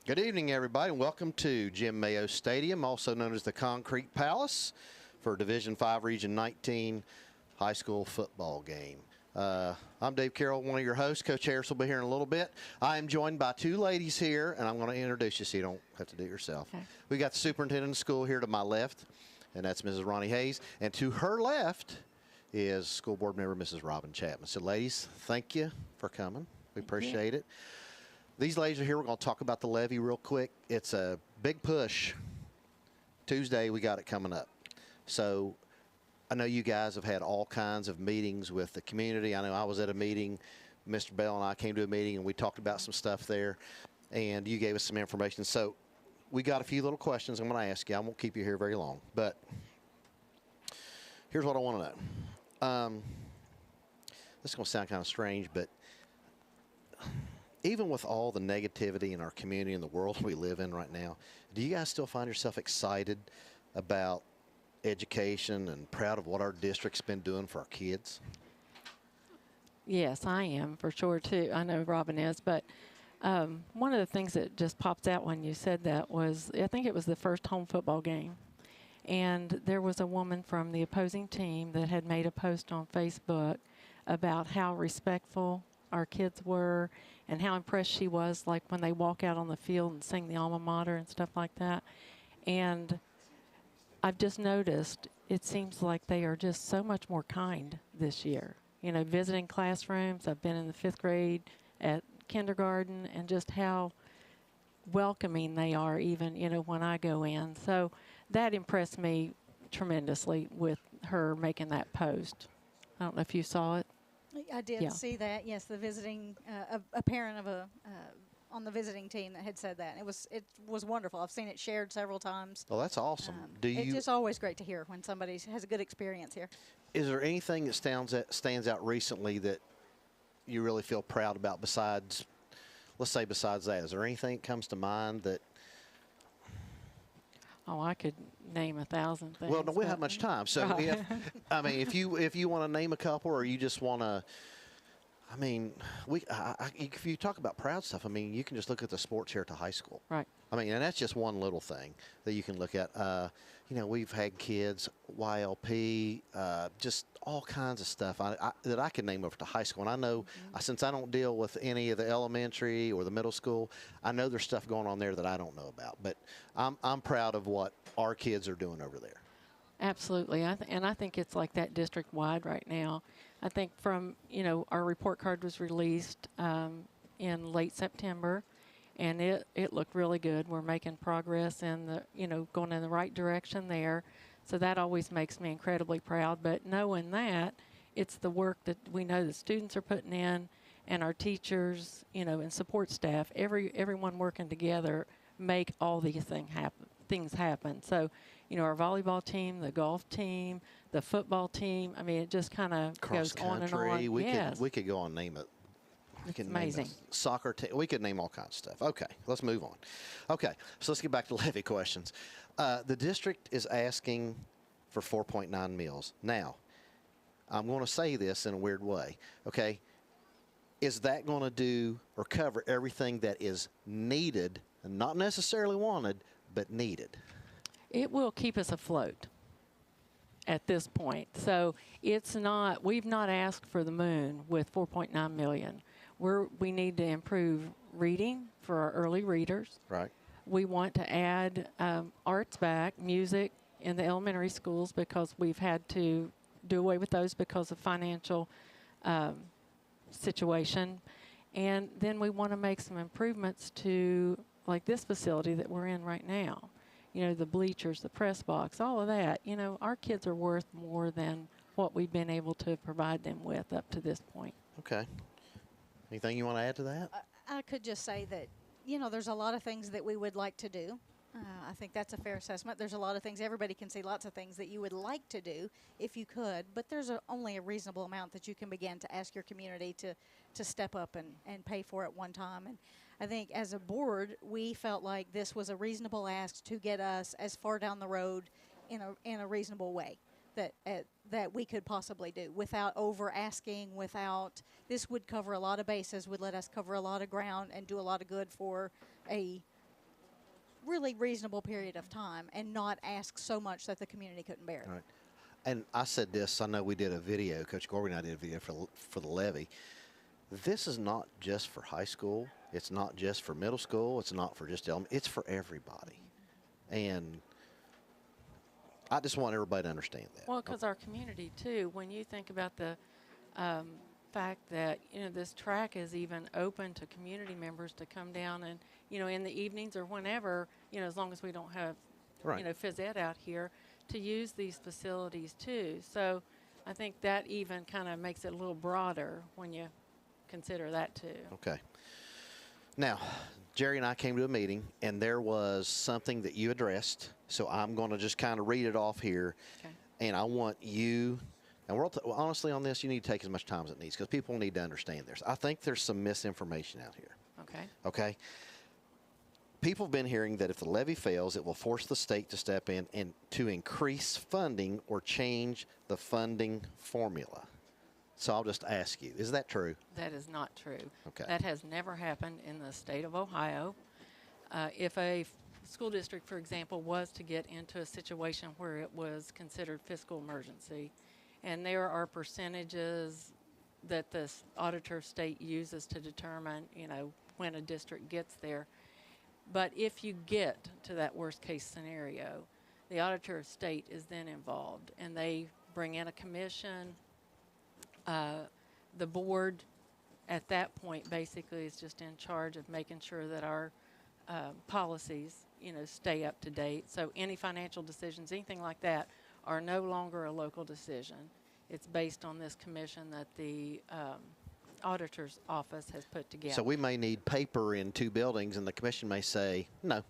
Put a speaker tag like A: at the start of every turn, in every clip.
A: Good evening, everybody, and welcome to Jim Mayo Stadium, also known as the Concrete Palace, for Division V Region 19 high school football game. I'm Dave Carroll, one of your hosts. Coach Harris will be here in a little bit. I am joined by two ladies here, and I'm going to introduce you so you don't have to do it yourself. Okay. We got the superintendent of school here to my left, and that's Mrs. Ronnie Hayes. And to her left is school board member Mrs. Robin Chapman. So, ladies, thank you for coming. We appreciate it. These ladies are here. We're going to talk about the levy real quick. It's a big push. Tuesday, we got it coming up. So I know you guys have had all kinds of meetings with the community. I know I was at a meeting. Mr. Bell and I came to a meeting, and we talked about some stuff there, and you gave us some information. So we got a few little questions I'm going to ask you. I won't keep you here very long, but here's what I want to know. This is going to sound kind of strange, but even with all the negativity in our community and the world we live in right now, do you guys still find yourself excited about education and proud of what our district's been doing for our kids?
B: Yes, I am for sure too. I know Robin is, but one of the things that just popped out when you said that was, I think it was the first home football game, and there was a woman from the opposing team that had made a post on Facebook about how respectful our kids were and how impressed she was, like when they walk out on the field and sing the alma mater and stuff like that. And I've just noticed it seems like they are just so much more kind this year. You know, visiting classrooms. I've been in the 5th grade at kindergarten, and just how welcoming they are even, you know, when I go in. So that impressed me tremendously with her making that post. I don't know if you saw it.
C: I did see that. Yes, the visiting, a parent of on the visiting team that had said that. It was wonderful. I've seen it shared several times.
A: Well, that's awesome.
C: It's just always great to hear when somebody has a good experience here.
A: Is there anything that stands out recently that you really feel proud about besides, let's say besides that? Is there anything that comes to mind that?
B: Oh, I could name 1,000 things.
A: Well, no, we don't have much time. So, I mean, if you want to name a couple, or you just want to, I mean, if you talk about proud stuff, I mean, you can just look at the sports here at the high school.
B: Right.
A: I mean, and that's just one little thing that you can look at. You know, we've had kids, YLP, just all kinds of stuff that I can name over to high school. And I know, since I don't deal with any of the elementary or the middle school, I know there's stuff going on there that I don't know about. But I'm proud of what our kids are doing over there.
B: Absolutely. And I think it's like that district-wide right now. I think from, you know, our report card was released in late September, and it looked really good. We're making progress in going in the right direction there. So that always makes me incredibly proud. But knowing that, it's the work that we know the students are putting in, and our teachers, you know, and support staff, everyone working together make all these things happen. So, you know, our volleyball team, the golf team, the football team, I mean, it just kind of goes on and on.
A: We could go on and name it.
B: It's amazing.
A: Soccer team. We could name all kinds of stuff. Okay, let's move on. Okay, so let's get back to levy questions. The district is asking for 4.9 mills. Now, I'm going to say this in a weird way, okay? Is that going to do or cover everything that is needed, and not necessarily wanted, but needed?
B: It will keep us afloat at this point. So we've not asked for the moon with 4.9 million. We need to improve reading for our early readers.
A: Right.
B: We want to add arts back, music in the elementary schools, because we've had to do away with those because of financial situation. And then we want to make some improvements to, like this facility that we're in right now. You know, the bleachers, the press box, all of that. You know, our kids are worth more than what we've been able to provide them with up to this point.
A: Okay. Anything you want to add to that?
C: I could just say that, you know, there's a lot of things that we would like to do. I think that's a fair assessment. There's a lot of things, everybody can see lots of things that you would like to do if you could, but there's only a reasonable amount that you can begin to ask your community to step up and pay for at one time. And I think as a board, we felt like this was a reasonable ask to get us as far down the road in a reasonable way that we could possibly do without over asking, this would cover a lot of bases, would let us cover a lot of ground and do a lot of good for a really reasonable period of time and not ask so much that the community couldn't bear it.
A: Right. And I said this, I know we did a video, Coach Gorby and I did a video for the levy. This is not just for high school. It's not just for middle school. It's not for just elementary. It's for everybody. And I just want everybody to understand that.
B: Well, because our community, too, when you think about the fact that, this track is even open to community members to come down and, in the evenings or whenever, as long as we don't have,
A: Right.
B: phys ed out here, to use these facilities, too. So I think that even kind of makes it a little broader when you consider that, too.
A: Okay. Now, Jerry and I came to a meeting, and there was something that you addressed. So I'm going to just kind of read it off here.
B: Okay.
A: And I want you, and honestly on this, you need to take as much time as it needs because people need to understand this. I think there's some misinformation out here.
B: Okay.
A: Okay? People have been hearing that if the levy fails, it will force the state to step in and to increase funding or change the funding formula. So I'll just ask you, is that true?
B: That is not true.
A: Okay.
B: That has never happened in the state of Ohio. If a school district, for example, was to get into a situation where it was considered fiscal emergency, and there are percentages that the auditor of state uses to determine, when a district gets there. But if you get to that worst case scenario, the auditor of state is then involved, and they bring in a commission. The board at that point basically is just in charge of making sure that our policies, stay up to date. So any financial decisions, anything like that, are no longer a local decision. It's based on this commission that the auditor's office has put together.
A: So we may need paper in 2 buildings, and the commission may say, no.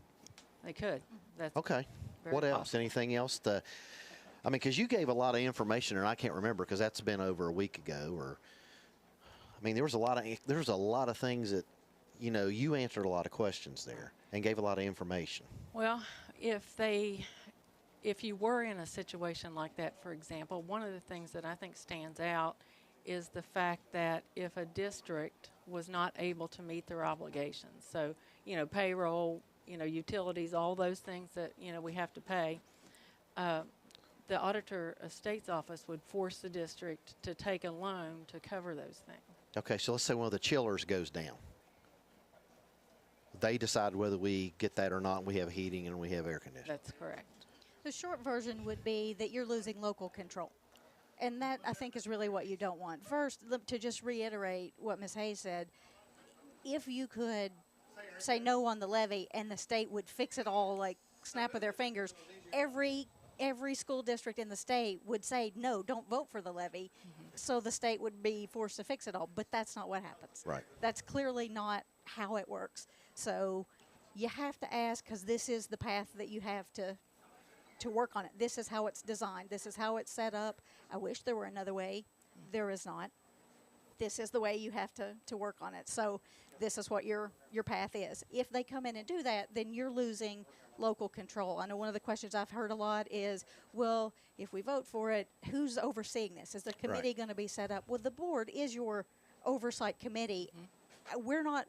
B: They could. That's
A: Okay.
B: very
A: What else?
B: possible.
A: Anything else? Because you gave a lot of information, and I can't remember because that's been over a week ago. There was a lot of things that, you answered a lot of questions there and gave a lot of information.
B: Well, if you were in a situation like that, for example, one of the things that I think stands out is the fact that if a district was not able to meet their obligations, so, payroll, utilities, all those things that, we have to pay, the auditor of state's office would force the district to take a loan to cover those things.
A: Okay, so let's say one of the chillers goes down. They decide whether we get that or not, and we have heating and we have air conditioning.
B: That's correct.
C: The short version would be that you're losing local control. And that, I think, is really what you don't want. First, to just reiterate what Ms. Hayes said, if you could say no on the levy and the state would fix it all like snap of their fingers, every school district in the state would say, no, don't vote for the levy. So the state would be forced to fix it all. But that's not what happens.
A: Right.
C: That's clearly not how it works. So you have to ask, because this is the path that you have to work on it. This is how it's designed. This is how it's set up. I wish there were another way. There is not. This is the way you have to work on it. So this is what your path is. If they come in and do that, then you're losing local control. I know one of the questions I've heard a lot is, well, if we vote for it, who's overseeing this? Is the committee going to be set up? Well, the board is your oversight committee. We're not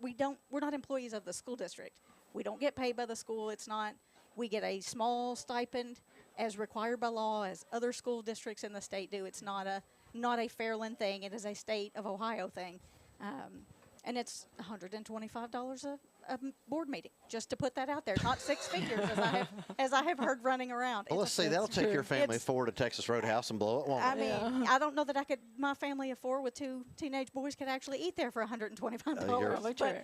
C: employees of the school district. We don't get paid by the school. We get a small stipend as required by law, as other school districts in the state do. It's not a Fairland thing. It is a state of Ohio thing. And it's $125 a board meeting, just to put that out there. Not 6 figures, as I have heard running around.
A: Well, let's see. That'll take your family forward to Texas Roadhouse and blow it, won't it?
C: I mean, I don't know that my family of 4 with 2 teenage boys could actually eat there for $125.
B: Probably true.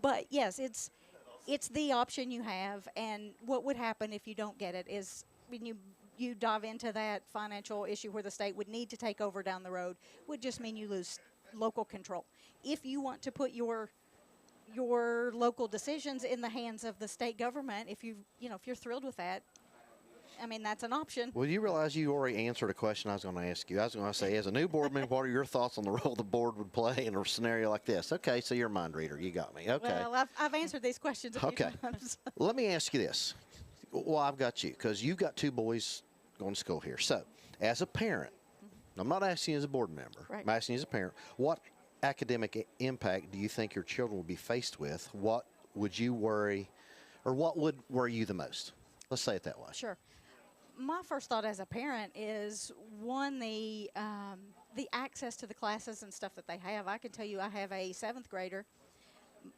C: But yes, it's the option you have. And what would happen if you don't get it is when you dive into that financial issue where the state would need to take over down the road, would just mean you lose local control. If you want to put your local decisions in the hands of the state government, if you're thrilled with that, I mean, that's an option.
A: Well, you realize you already answered a question I was going to ask you. I was going to say, as a new board member, what are your thoughts on the role the board would play in a scenario like this? Okay, so you're a mind reader. You got me. Okay.
C: Well, I've answered these questions a few times.
A: Let me ask you this. Well, I've got you, because you've got 2 boys going to school here. So, as a parent, I'm not asking you as a board member.
C: Right.
A: I'm asking you as a parent, what academic impact do you think your children will be faced with? What would you worry, or what would worry you the most? Let's say it that way.
C: Sure. My first thought as a parent is, one, the access to the classes and stuff that they have. I can tell you I have a 7th grader.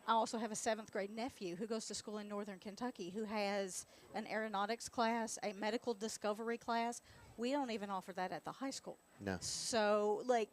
C: I also have a 7th grade nephew who goes to school in northern Kentucky who has an aeronautics class, a medical discovery class. We don't even offer that at the high school.
A: No.
C: So, like,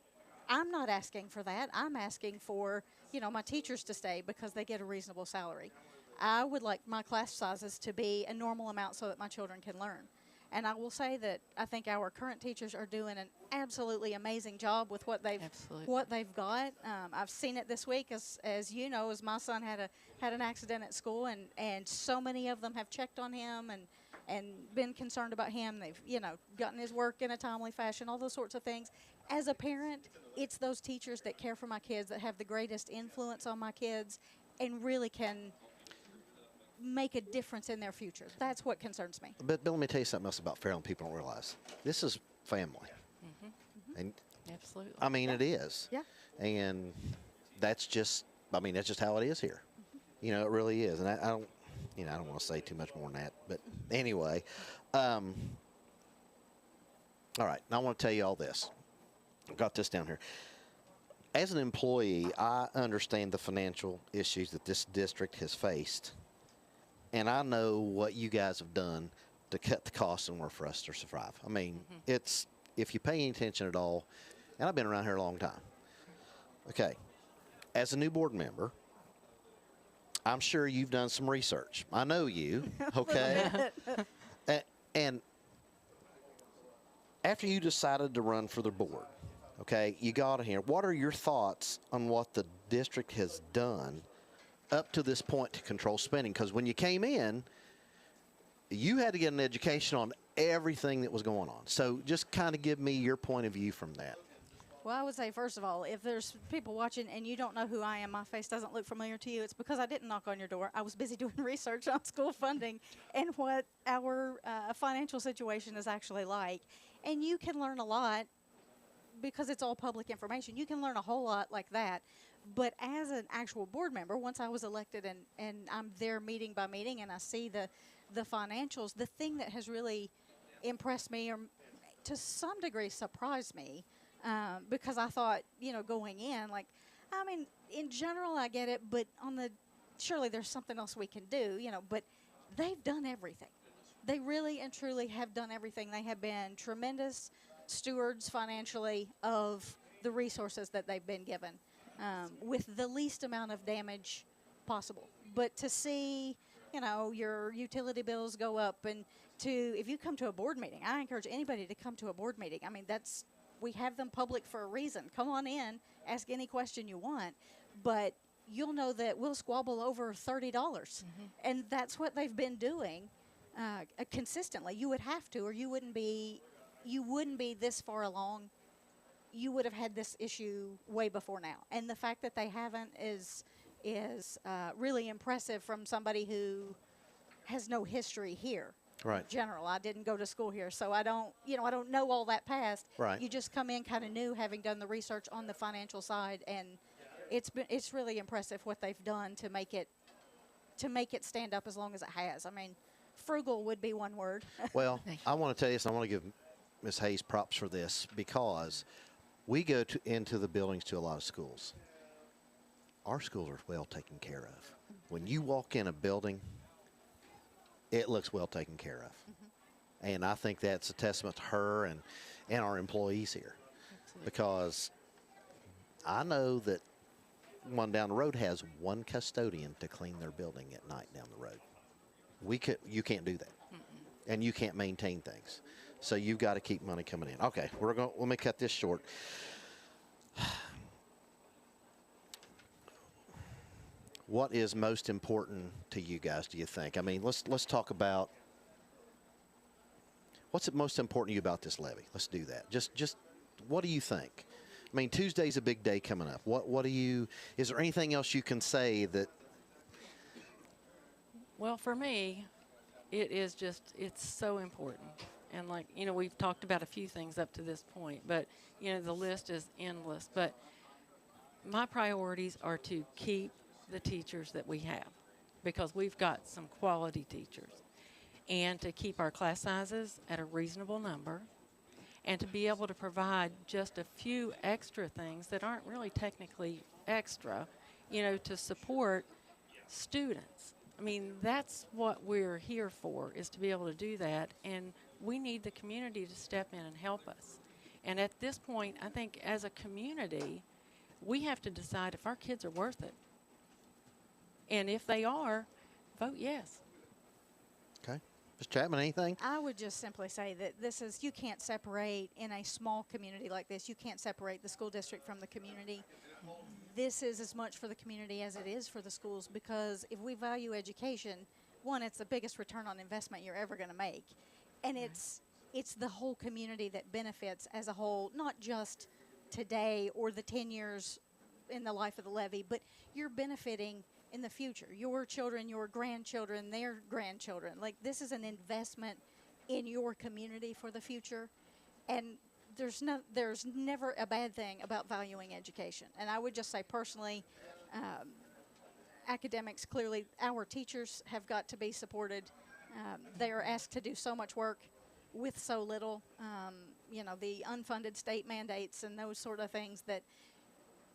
C: I'm not asking for that. I'm asking for, my teachers to stay because they get a reasonable salary. I would like my class sizes to be a normal amount so that my children can learn. And I will say that I think our current teachers are doing an absolutely amazing job with what they've got. I've seen it this week, as you know, as my son had an accident at school, and so many of them have checked on him and been concerned about him. They've gotten his work in a timely fashion, all those sorts of things. As a parent, it's those teachers that care for my kids that have the greatest influence on my kids and really can make a difference in their future. That's what concerns me.
A: But let me tell you something else about Fairland people don't realize. This is family. And
B: Absolutely.
A: I mean, it is.
C: Yeah.
A: And that's just how it is here. It really is. And I don't want to say too much more than that. But anyway, all right. Now I want to tell you all this. I've got this down here. As an employee, I understand the financial issues that this district has faced. And I know what you guys have done to cut the costs in order for us to survive. I mean, it's, if you pay any attention at all, and I've been around here a long time. Okay. As a new board member, I'm sure you've done some research. I know you, okay? And after you decided to run for the board, okay, you got in here. What are your thoughts on what the district has done up to this point to control spending? Because when you came in, you had to get an education on everything that was going on. So just kind of give me your point of view from that.
C: Well, I would say, first of all, if there's people watching and you don't know who I am, my face doesn't look familiar to you, it's because I didn't knock on your door. I was busy doing research on school funding and what our financial situation is actually like. And you can learn a lot because it's all public information. You can learn a whole lot like that. But as an actual board member, once I was elected and I'm there meeting by meeting and I see the financials, the thing that has really impressed me or to some degree surprised me, because I thought, going in, in general I get it, but surely there's something else we can do, but they've done everything. They really and truly have done everything. They have been tremendous stewards financially of the resources that they've been given. With the least amount of damage possible. But to see, your utility bills go up, and if you come to a board meeting, I encourage anybody to come to a board meeting. I mean, we have them public for a reason. Come on in, ask any question you want, but you'll know that we'll squabble over $30. And that's what they've been doing consistently. You would have to, or you wouldn't be this far along. You would have had this issue way before now. And the fact that they haven't is really impressive from somebody who has no history here.
A: Right.
C: In general, I didn't go to school here, so I don't know all that past.
A: Right.
C: You just come in kind of new, having done the research on the financial side, and it's really impressive what they've done to make it stand up as long as it has. I mean, frugal would be one word.
A: Well, I want to tell you this, and I want to give Ms. Hayes props for this, because we go into the buildings to a lot of schools. Our schools are well taken care of. When you walk in a building, it looks well taken care of. And I think that's a testament to her and our employees here. Absolutely. Because I know that one down the road has one custodian to clean their building at night down the road. You can't do that. And you can't maintain things. So you've got to keep money coming in. Okay, let me cut this short. What is most important to you guys, do you think? I mean, let's talk about what's most important to you about this levy. Let's do that. Just what do you think? I mean, Tuesday's a big day coming up. Is there anything else you can say that?
B: Well, for me, it's so important. And we've talked about a few things up to this point, but, the list is endless. But my priorities are to keep the teachers that we have. because we've got some quality teachers, and to keep our class sizes at a reasonable number, and to be able to provide just a few extra things that aren't really technically extra, to support students. I mean, that's what we're here for, is to be able to do that, and we need the community to step in and help us. And at this point, I think as a community, we have to decide if our kids are worth it. And if they are, vote yes.
A: Okay. Ms. Chapman, anything?
C: I would just simply say that you can't separate, in a small community like this, you can't separate the school district from the community. This is as much for the community as it is for the schools, because if we value education, one, it's the biggest return on investment you're ever going to make. And it's the whole community that benefits as a whole, not just today or the 10 years in the life of the levy, but you're benefiting in the future. Your children, your grandchildren, their grandchildren. Like, this is an investment in your community for the future. And there's never a bad thing about valuing education. And I would just say personally, academics, clearly our teachers have got to be supported. They are asked to do so much work with so little, the unfunded state mandates and those sort of things, that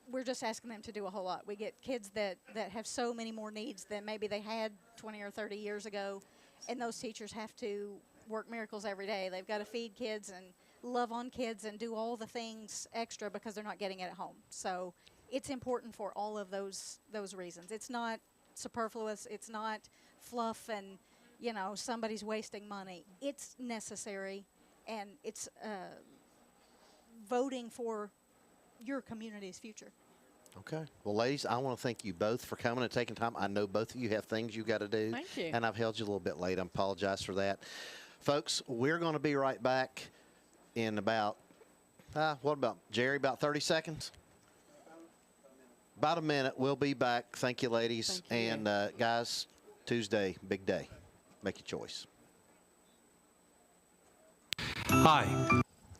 C: we're just asking them to do a whole lot. We get kids that have so many more needs than maybe they had 20 or 30 years ago, and those teachers have to work miracles every day. They've got to feed kids and love on kids and do all the things extra because they're not getting it at home. So it's important for all of those reasons. It's not superfluous. It's not fluff and, somebody's wasting money. It's necessary, and it's voting for your community's future.
A: Okay. Well, ladies, I want to thank you both for coming and taking time. I know both of you have things you got to do.
B: Thank you.
A: And I've held you a little bit late. I apologize for that. Folks, we're going to be right back in about, what about, Jerry, about 30 seconds? About a minute. We'll be back. Thank you, ladies.
B: Thank you.
A: And, guys, Tuesday, big day. Make your choice.
D: Hi,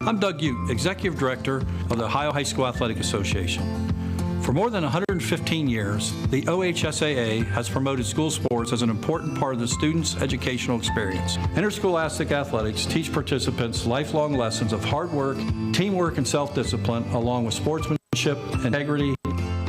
D: I'm Doug Ute, Executive Director of the Ohio High School Athletic Association. For more than 115 years, the OHSAA has promoted school sports as an important part of the student's educational experience. Interscholastic athletics teach participants lifelong lessons of hard work, teamwork, and self-discipline, along with sportsmanship, integrity,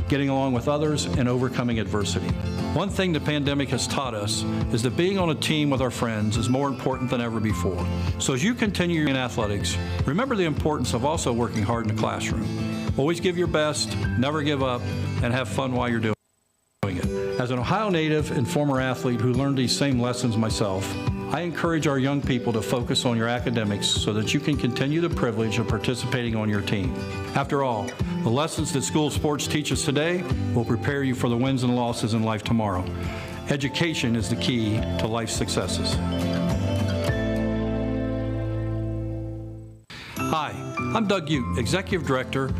D: getting along with others, and overcoming adversity. One thing the pandemic has taught us is that being on a team with our friends is more important than ever before. So as you continue in athletics, remember the importance of also working hard in the classroom. Always give your best, never give up, and have fun while you're doing it. As an Ohio native and former athlete who learned these same lessons myself, I encourage our young people to focus on your academics so that you can continue the privilege of participating on your team. After all, the lessons that school sports teach us today will prepare you for the wins and losses in life tomorrow. Education is the key to life's successes. Hi, I'm Doug Ute, Executive Director.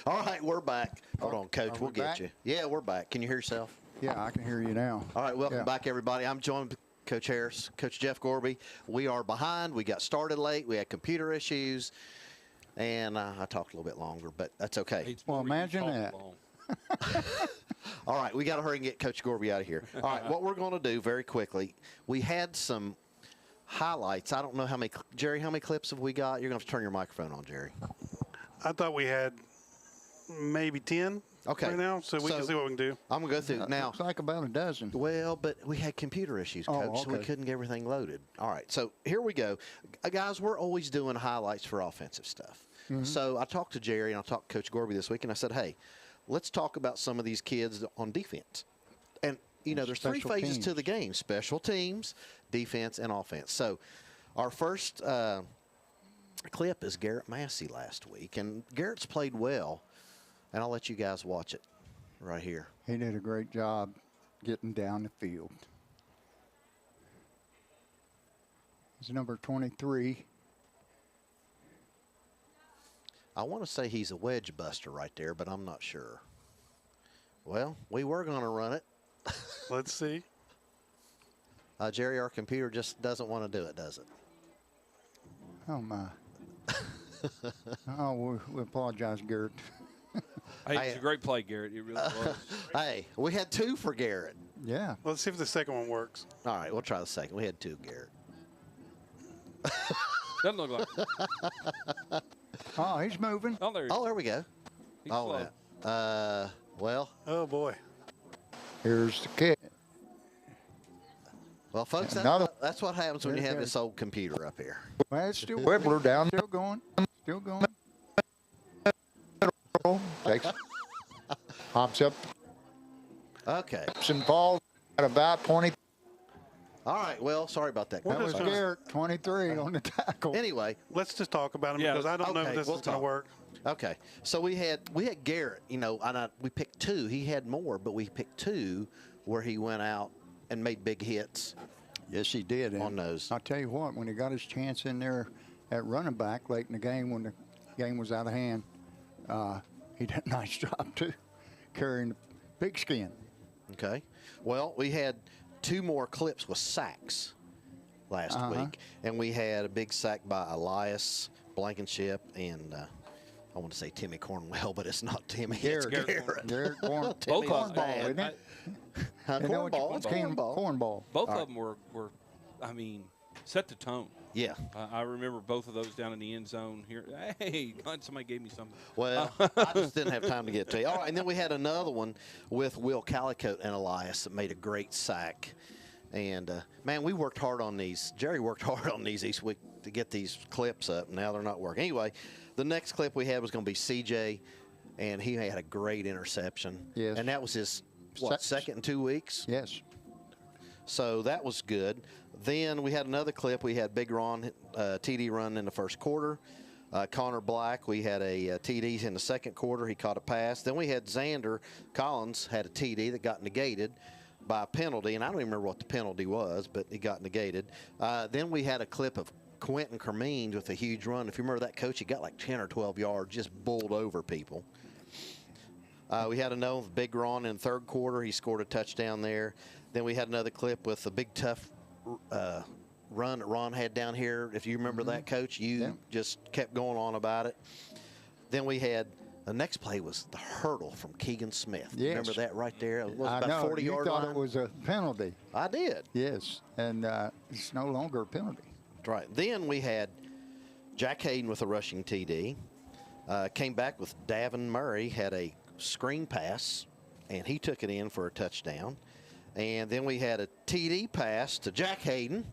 A: All right, we're back. Hold on, Coach. We'll get
E: back?
A: you. Yeah, we're back. Can you hear yourself?
E: Yeah, I can hear you now.
A: All right, welcome
E: Yeah.
A: back, everybody. I'm joined with Coach Harris, Coach Jeff Gorby. We are behind. We got started late. We had computer issues, and I talked a little bit longer, but that's okay.
E: Well, imagine that.
A: All right, we got to hurry and get Coach Gorby out of here. All right, what we're going to do very quickly, we had some highlights. I don't know how many, Jerry, how many clips have we got? You're going to have to turn your microphone on, Jerry.
F: I thought we had maybe 10 right now, so we can see what we can do.
A: I'm going to go through now.
E: Looks like about a dozen.
A: Well, but we had computer issues, Coach, so we
E: okay.
A: couldn't get everything loaded. All right, so here we go. Guys, we're always doing highlights for offensive stuff. So I talked to Jerry and I talked to Coach Gorby this week, and I said, hey, let's talk about some of these kids on defense. And, there's three
E: Special
A: phases to
E: teams.
A: the game: special teams, defense, and offense. So our first clip is Garrett Massey last week, and Garrett's played well, and I'll let you guys watch it right here.
E: He did a great job getting down the field. He's number 23.
A: I want to say he's a wedge buster right there, but I'm not sure. Well, we were going to run it.
F: Let's see.
A: Jerry, our computer just doesn't want to do it, does it?
E: Oh, my. Oh, we apologize, Garrett.
G: Hey, it's a great play, Garrett. It really was.
A: Hey, we had 2 for Garrett.
E: Yeah.
F: Let's see if the second one works.
A: All right, we'll try the second. We had 2, Garrett.
G: Doesn't look like.
E: Oh, he's moving.
G: Oh, there.
A: Oh, there we go.
G: He's
A: Oh,
G: slow.
A: well,
F: Oh boy.
E: Here's the kick.
A: well, folks,
E: Another-
A: that's what happens when you
E: There
A: have
E: it
A: this old computer up here.
E: Well, it's still Wibbler down. Still going. Still going. Takes. Hops up
A: Okay.
E: and falls at about 20.
A: All right. Well, sorry about that.
E: That was
A: Sorry.
E: Garrett, 23 on the tackle.
A: Anyway,
F: Let's just talk about him
G: Yeah,
F: because I don't know
A: okay,
F: if this
A: we'll
F: is going
A: talk.
F: to work.
A: okay. So we had Garrett. You know, and we picked 2. He had more, but we picked 2 where he went out and made big hits.
E: Yes, he did. And
A: On those.
E: I'll tell you what, when he got his chance in there at running back late in the game when the game was out of hand, he did a nice job too, carrying the pigskin.
A: Okay. Well, we had 2 more clips with sacks last week, and we had a big sack by Elias Blankenship and I want to say Timmy Cornwell, but it's not Timmy. It's
E: Garrett.
A: Garrett.
E: Garrett Corn,
A: Timmy
G: Both
A: was
G: of them.
A: bad.
E: isn't it?
A: Huh,
E: Isn't that what you-
A: cornball. It's cornball.
E: Cornball.
G: Both of them were, I mean, set the tone.
A: Yeah.
G: I remember both of those down in the end zone here. Hey, glad somebody gave me something.
A: Well, I just didn't have time to get to you. All right, and then we had another one with Will Calicote and Elias that made a great sack. And, man, we worked hard on these. Jerry worked hard on these each week to get these clips up. Now they're not working. Anyway, the next clip we had was going to be CJ, and he had a great interception.
E: Yes.
A: And that was his, second in 2 weeks?
E: Yes.
A: So that was good. Then we had another clip. We had Big Ron TD run in the first quarter. Connor Black, we had a TD in the second quarter. He caught a pass. Then we had Xander Collins had a TD that got negated by a penalty, and I don't even remember what the penalty was, but it got negated. Then we had a clip of Quentin Cremines with a huge run. If you remember that, Coach, he got like 10 or 12 yards, just bowled over people. We had another with Big Ron in the third quarter. He scored a touchdown there. Then we had another clip with a big, tough run that Ron had down here. If you remember that, Coach, you just kept going on about it. Then we had the next play was the hurdle from Keegan Smith.
E: Yes.
A: Remember that right there? It was
E: I
A: about
E: know.
A: 40
E: You
A: yard
E: thought
A: line.
E: it was a penalty.
A: I did.
E: Yes. And it's no longer a penalty.
A: That's right. Then we had Jack Hayden with a rushing TD. Came back with Davin Murray, had a screen pass, and he took it in for a touchdown. And then we had a TD pass to Jack Hayden.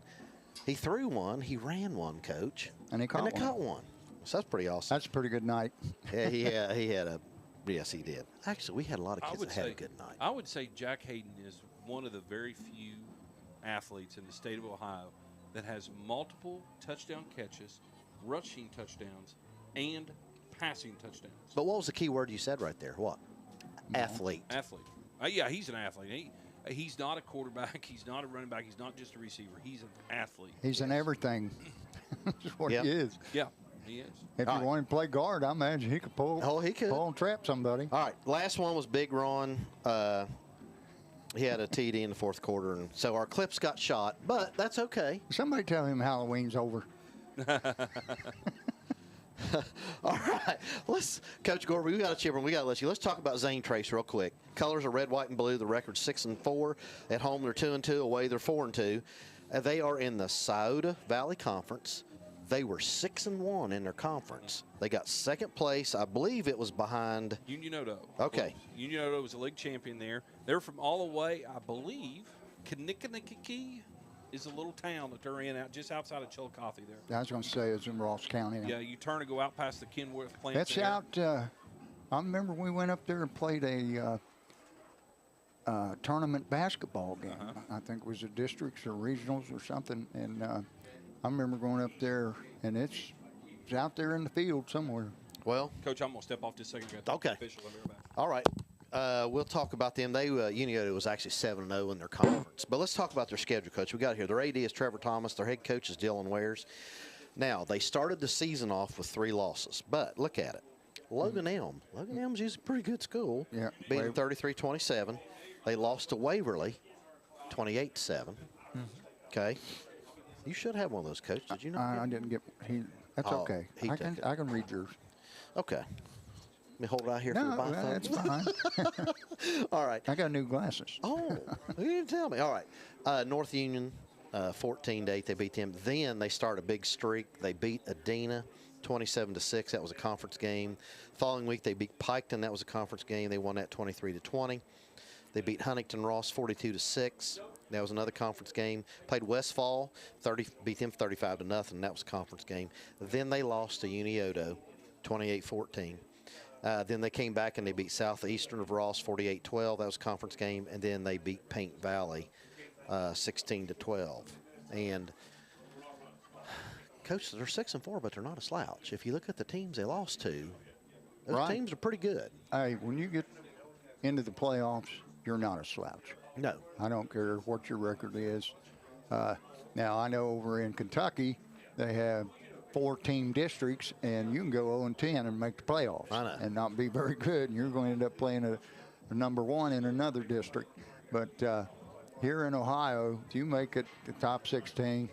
A: He threw one. He ran one, Coach.
E: And he caught one.
A: caught one. So that's pretty awesome.
E: That's a pretty good night.
A: Yeah, he had a – yes, he did. Actually, we had a lot of kids that had a good night.
G: I would say Jack Hayden is one of the very few athletes in the state of Ohio that has multiple touchdown catches, rushing touchdowns, and passing touchdowns.
A: But what was the key word you said right there? What? Athlete.
G: Athlete. Yeah, he's an athlete. He's not a quarterback. He's not a running back. He's not just a receiver. He's an athlete.
E: He's in everything. That's what
A: Yep.
E: he is.
G: Yeah, he is.
E: If
A: All
E: you
A: right.
E: want him to play guard, I imagine he could pull.
A: Oh, he could.
E: Pull and trap somebody.
A: All right, last one was Big Ron. He had a TD in the fourth quarter, and so our clips got shot, but that's okay.
E: Somebody tell him Halloween's over.
A: All right, Coach Gore, we got a chipper. We got to let you. Let's talk about Zane Trace real quick. Colors are red, white, and blue. The record's 6-4. At home, they're 2-2. Away, they're 4-2. They are in the Scioto Valley Conference. They were 6-1 in their conference. They got second place. I believe it was behind
G: Union Odo.
A: Okay.
G: Union Odo was a league champion there. They're from all the way, I believe, Kinnickinnicky is a little town that they're in, out just outside of Chillicothe there.
E: I was going to say it's in Ross County.
G: Yeah, you turn and go out past the Kenworth plant.
E: That's
G: there.
E: out. I remember we went up there and played a tournament basketball game. I think it was the districts or regionals or something. And I remember going up there, and it's out there in the field somewhere.
A: Well,
G: Coach, I'm going to step off just a second.
A: Okay.
G: Official, I'll be right back.
A: all right. We'll talk about them. They Union was actually 7-0 in their conference. But let's talk about their schedule, Coach. We got here. Their AD is Trevor Thomas. Their head coach is Dylan Wares. Now, they started the season off with 3 losses. But look at it. Logan Elm. Logan Elm's usually a pretty good school.
E: Yeah.
A: Beating 33-27. They lost to Waverly 28-7. Okay. You should have one of those, Coach. Did you not?
E: I didn't get. That's
A: Oh,
E: okay.
A: he
E: I
A: took
E: can.
A: it.
E: I can read yours.
A: Okay. me hold it out here
E: No,
A: for my
E: that's fine.
A: All right.
E: I got new glasses.
A: Oh, you didn't tell me. All right. North Union, 14-8. They beat them. Then they start a big streak. They beat Adena 27-6. That was a conference game. Following week, they beat Piketon. That was a conference game. They won that 23-20. They beat Huntington Ross 42-6. That was another conference game. Played Westfall, beat them 35-0. That was a conference game. Then they lost to Unioto 28-14. Then they came back and they beat Southeastern of Ross 48-12. That was a conference game. And then they beat Paint Valley 16-12. And Coach, they're 6-4, but they're not a slouch. If you look at the teams they lost to, those teams are pretty good.
E: Hey, when you get into the playoffs, you're not a slouch.
A: No.
E: I don't care what your record is. Now, I know over in Kentucky, they have 4-team districts, and you can go 0-10 and make the playoffs.
A: I know.
E: And not be very good, and you're going to end up playing a number 1 in another district. But here in Ohio, if you make it the top 16,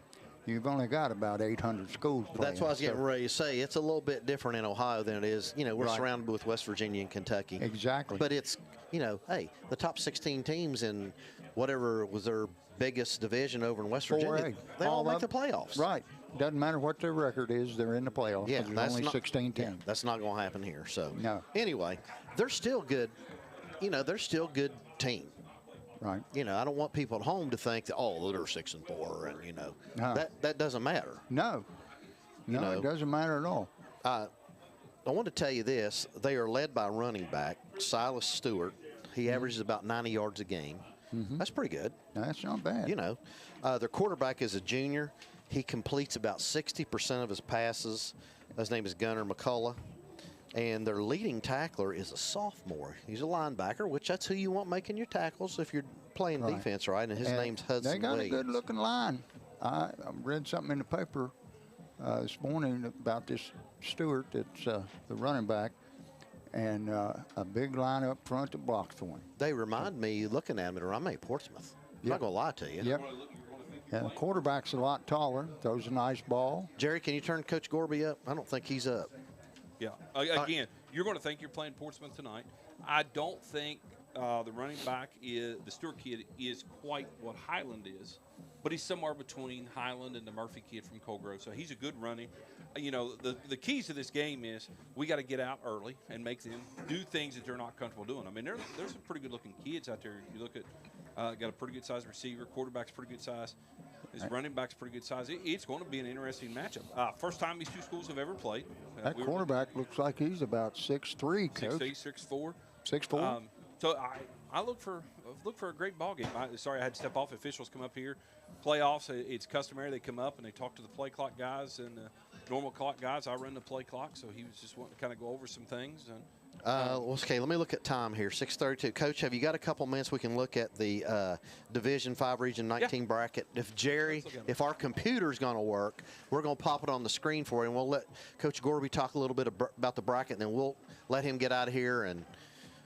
E: you've only got about 800 schools playing.
A: That's what I was getting ready to say. It's a little bit different in Ohio than it is. You know, we're surrounded with West Virginia and Kentucky.
E: Exactly.
A: But it's, you know, hey, the top 16 teams in whatever was their biggest division over in West Virginia, they all make the playoffs.
E: Right. Doesn't matter what their record is, they're in the playoffs.
A: Yeah,
E: there's only 16 teams.
A: Yeah, that's not going to happen here. So,
E: no.
A: Anyway, they're still good. You know, they're still good team.
E: Right.
A: You know, I don't want people at home to think that, oh, they're 6-4, and you know, that doesn't matter.
E: No. No, it doesn't matter at all.
A: I want to tell you this: they are led by running back Silas Stewart. He averages about 90 yards a game. That's pretty good.
E: That's not bad.
A: You know, their quarterback is a junior. He completes about 60% of his passes. His name is Gunnar McCullough. And their leading tackler is a sophomore. He's a linebacker, which that's who you want making your tackles if you're playing defense, right? And his name's Hudson
E: They got
A: Williams.
E: a good-looking line. I read something in the paper this morning about this Stewart that's the running back, and a big line up front that blocks for him.
A: They remind me, looking at them, I'm at Portsmouth. I'm not going to lie to you.
E: Yep. And the quarterback's a lot taller, throws a nice ball.
A: Jerry, can you turn Coach Gorby up? I don't think he's up.
G: Yeah. Again, you're going to think you're playing Portsmouth tonight. I don't think the running back the Stewart kid is quite what Highland is, but he's somewhere between Highland and the Murphy kid from Colgrove. So he's a good running. You know, the keys to this game is we got to get out early and make them do things that they're not comfortable doing. I mean, there's some pretty good looking kids out there. You look at got a pretty good size receiver, quarterback's pretty good size. His running back's pretty good size. It's going to be an interesting matchup. First time these two schools have ever played.
E: That quarterback looks like he's about 6'3", Coach.
G: 6'3", 6'4".
E: 6'4".
G: So I look for a great ball game. Sorry, I had to step off. Officials come up here. Playoffs, it's customary. They come up and they talk to the play clock guys and the normal clock guys. I run the play clock, so he was just wanting to kind of go over some things. And
A: okay, let me look at time here. 6:32. Coach, have you got a couple minutes we can look at the Division 5 Region 19 bracket? If our computer's going to work, we're going to pop it on the screen for you, and we'll let Coach Gorby talk a little bit about the bracket, and then we'll let him get out of here. And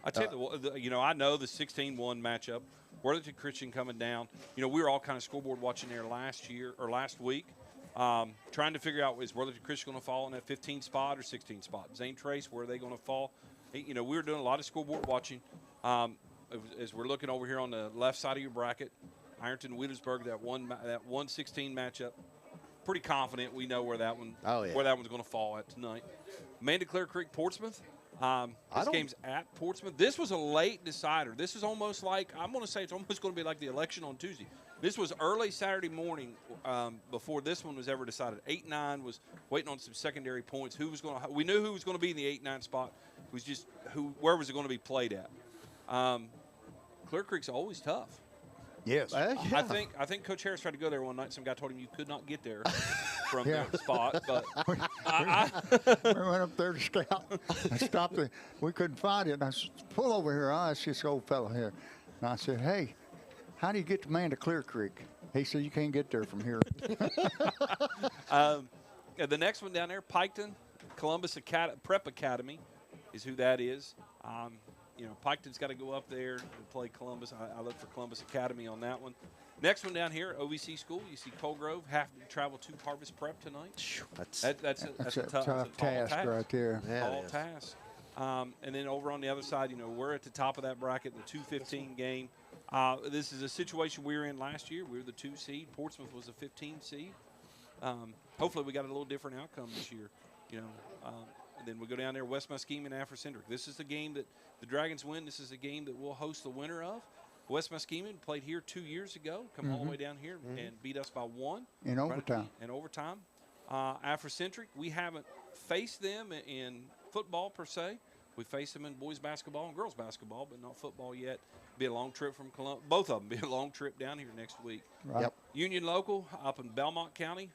G: I tell you, I know the 16-1 matchup. Worthington Christian coming down. You know, we were all kind of scoreboard watching there last week. Trying to figure out, is Worthington Christian going to fall in that 15 spot or 16 spot? Zane Trace, where are they going to fall? You know, we were doing a lot of scoreboard watching. As we're looking over here on the left side of your bracket, Ironton Wheelersburg, that 1-16 matchup. Pretty confident we know where that one's going to fall at tonight. Amanda Clear Creek, Portsmouth. This game's at Portsmouth. This was a late decider. This is almost like, I'm going to say it's almost going to be like the election on Tuesday. This was early Saturday morning before this one was ever decided. 8-9 was waiting on some secondary points. We knew who was going to be in the 8-9 spot. It was just where was it going to be played at. Clear Creek's always tough.
E: Yes.
G: I think Coach Harris tried to go there one night. Some guy told him you could not get there from their spot. But
E: we went up there to scout. I stopped it. We couldn't find it. And I said, pull over here. I asked this old fellow here. And I said, hey, how do you get to Amanda Clear Creek? He said, you can't get there from here.
G: The next one down there, Piketon, Columbus Prep Academy is who that is. You know, Piketon's got to go up there to play Columbus. I look for Columbus Academy on that one. Next one down here, OVC School. You see Colgrove have to travel to Harvest Prep tonight. That's a
E: tough task right there.
G: Tall task. And then over on the other side, we're at the top of that bracket, the 2-15 game. This is a situation we were in last year. We were the 2 seed. Portsmouth was a 15 seed. Hopefully we got a little different outcome this year. And then we go down there, West Muskegon and Afrocentric. This is the game that the Dragons win. This is a game that we'll host the winner of. West Muskegon played here 2 years ago, come all the way down here and beat us by 1.
E: In overtime.
G: In overtime. Afrocentric, we haven't faced them in football per se. We faced them in boys basketball and girls basketball, but not football yet. Be a long trip from Columbus. Both of them be a long trip down here next week.
E: Right.
A: Yep.
G: Union Local up in Belmont County.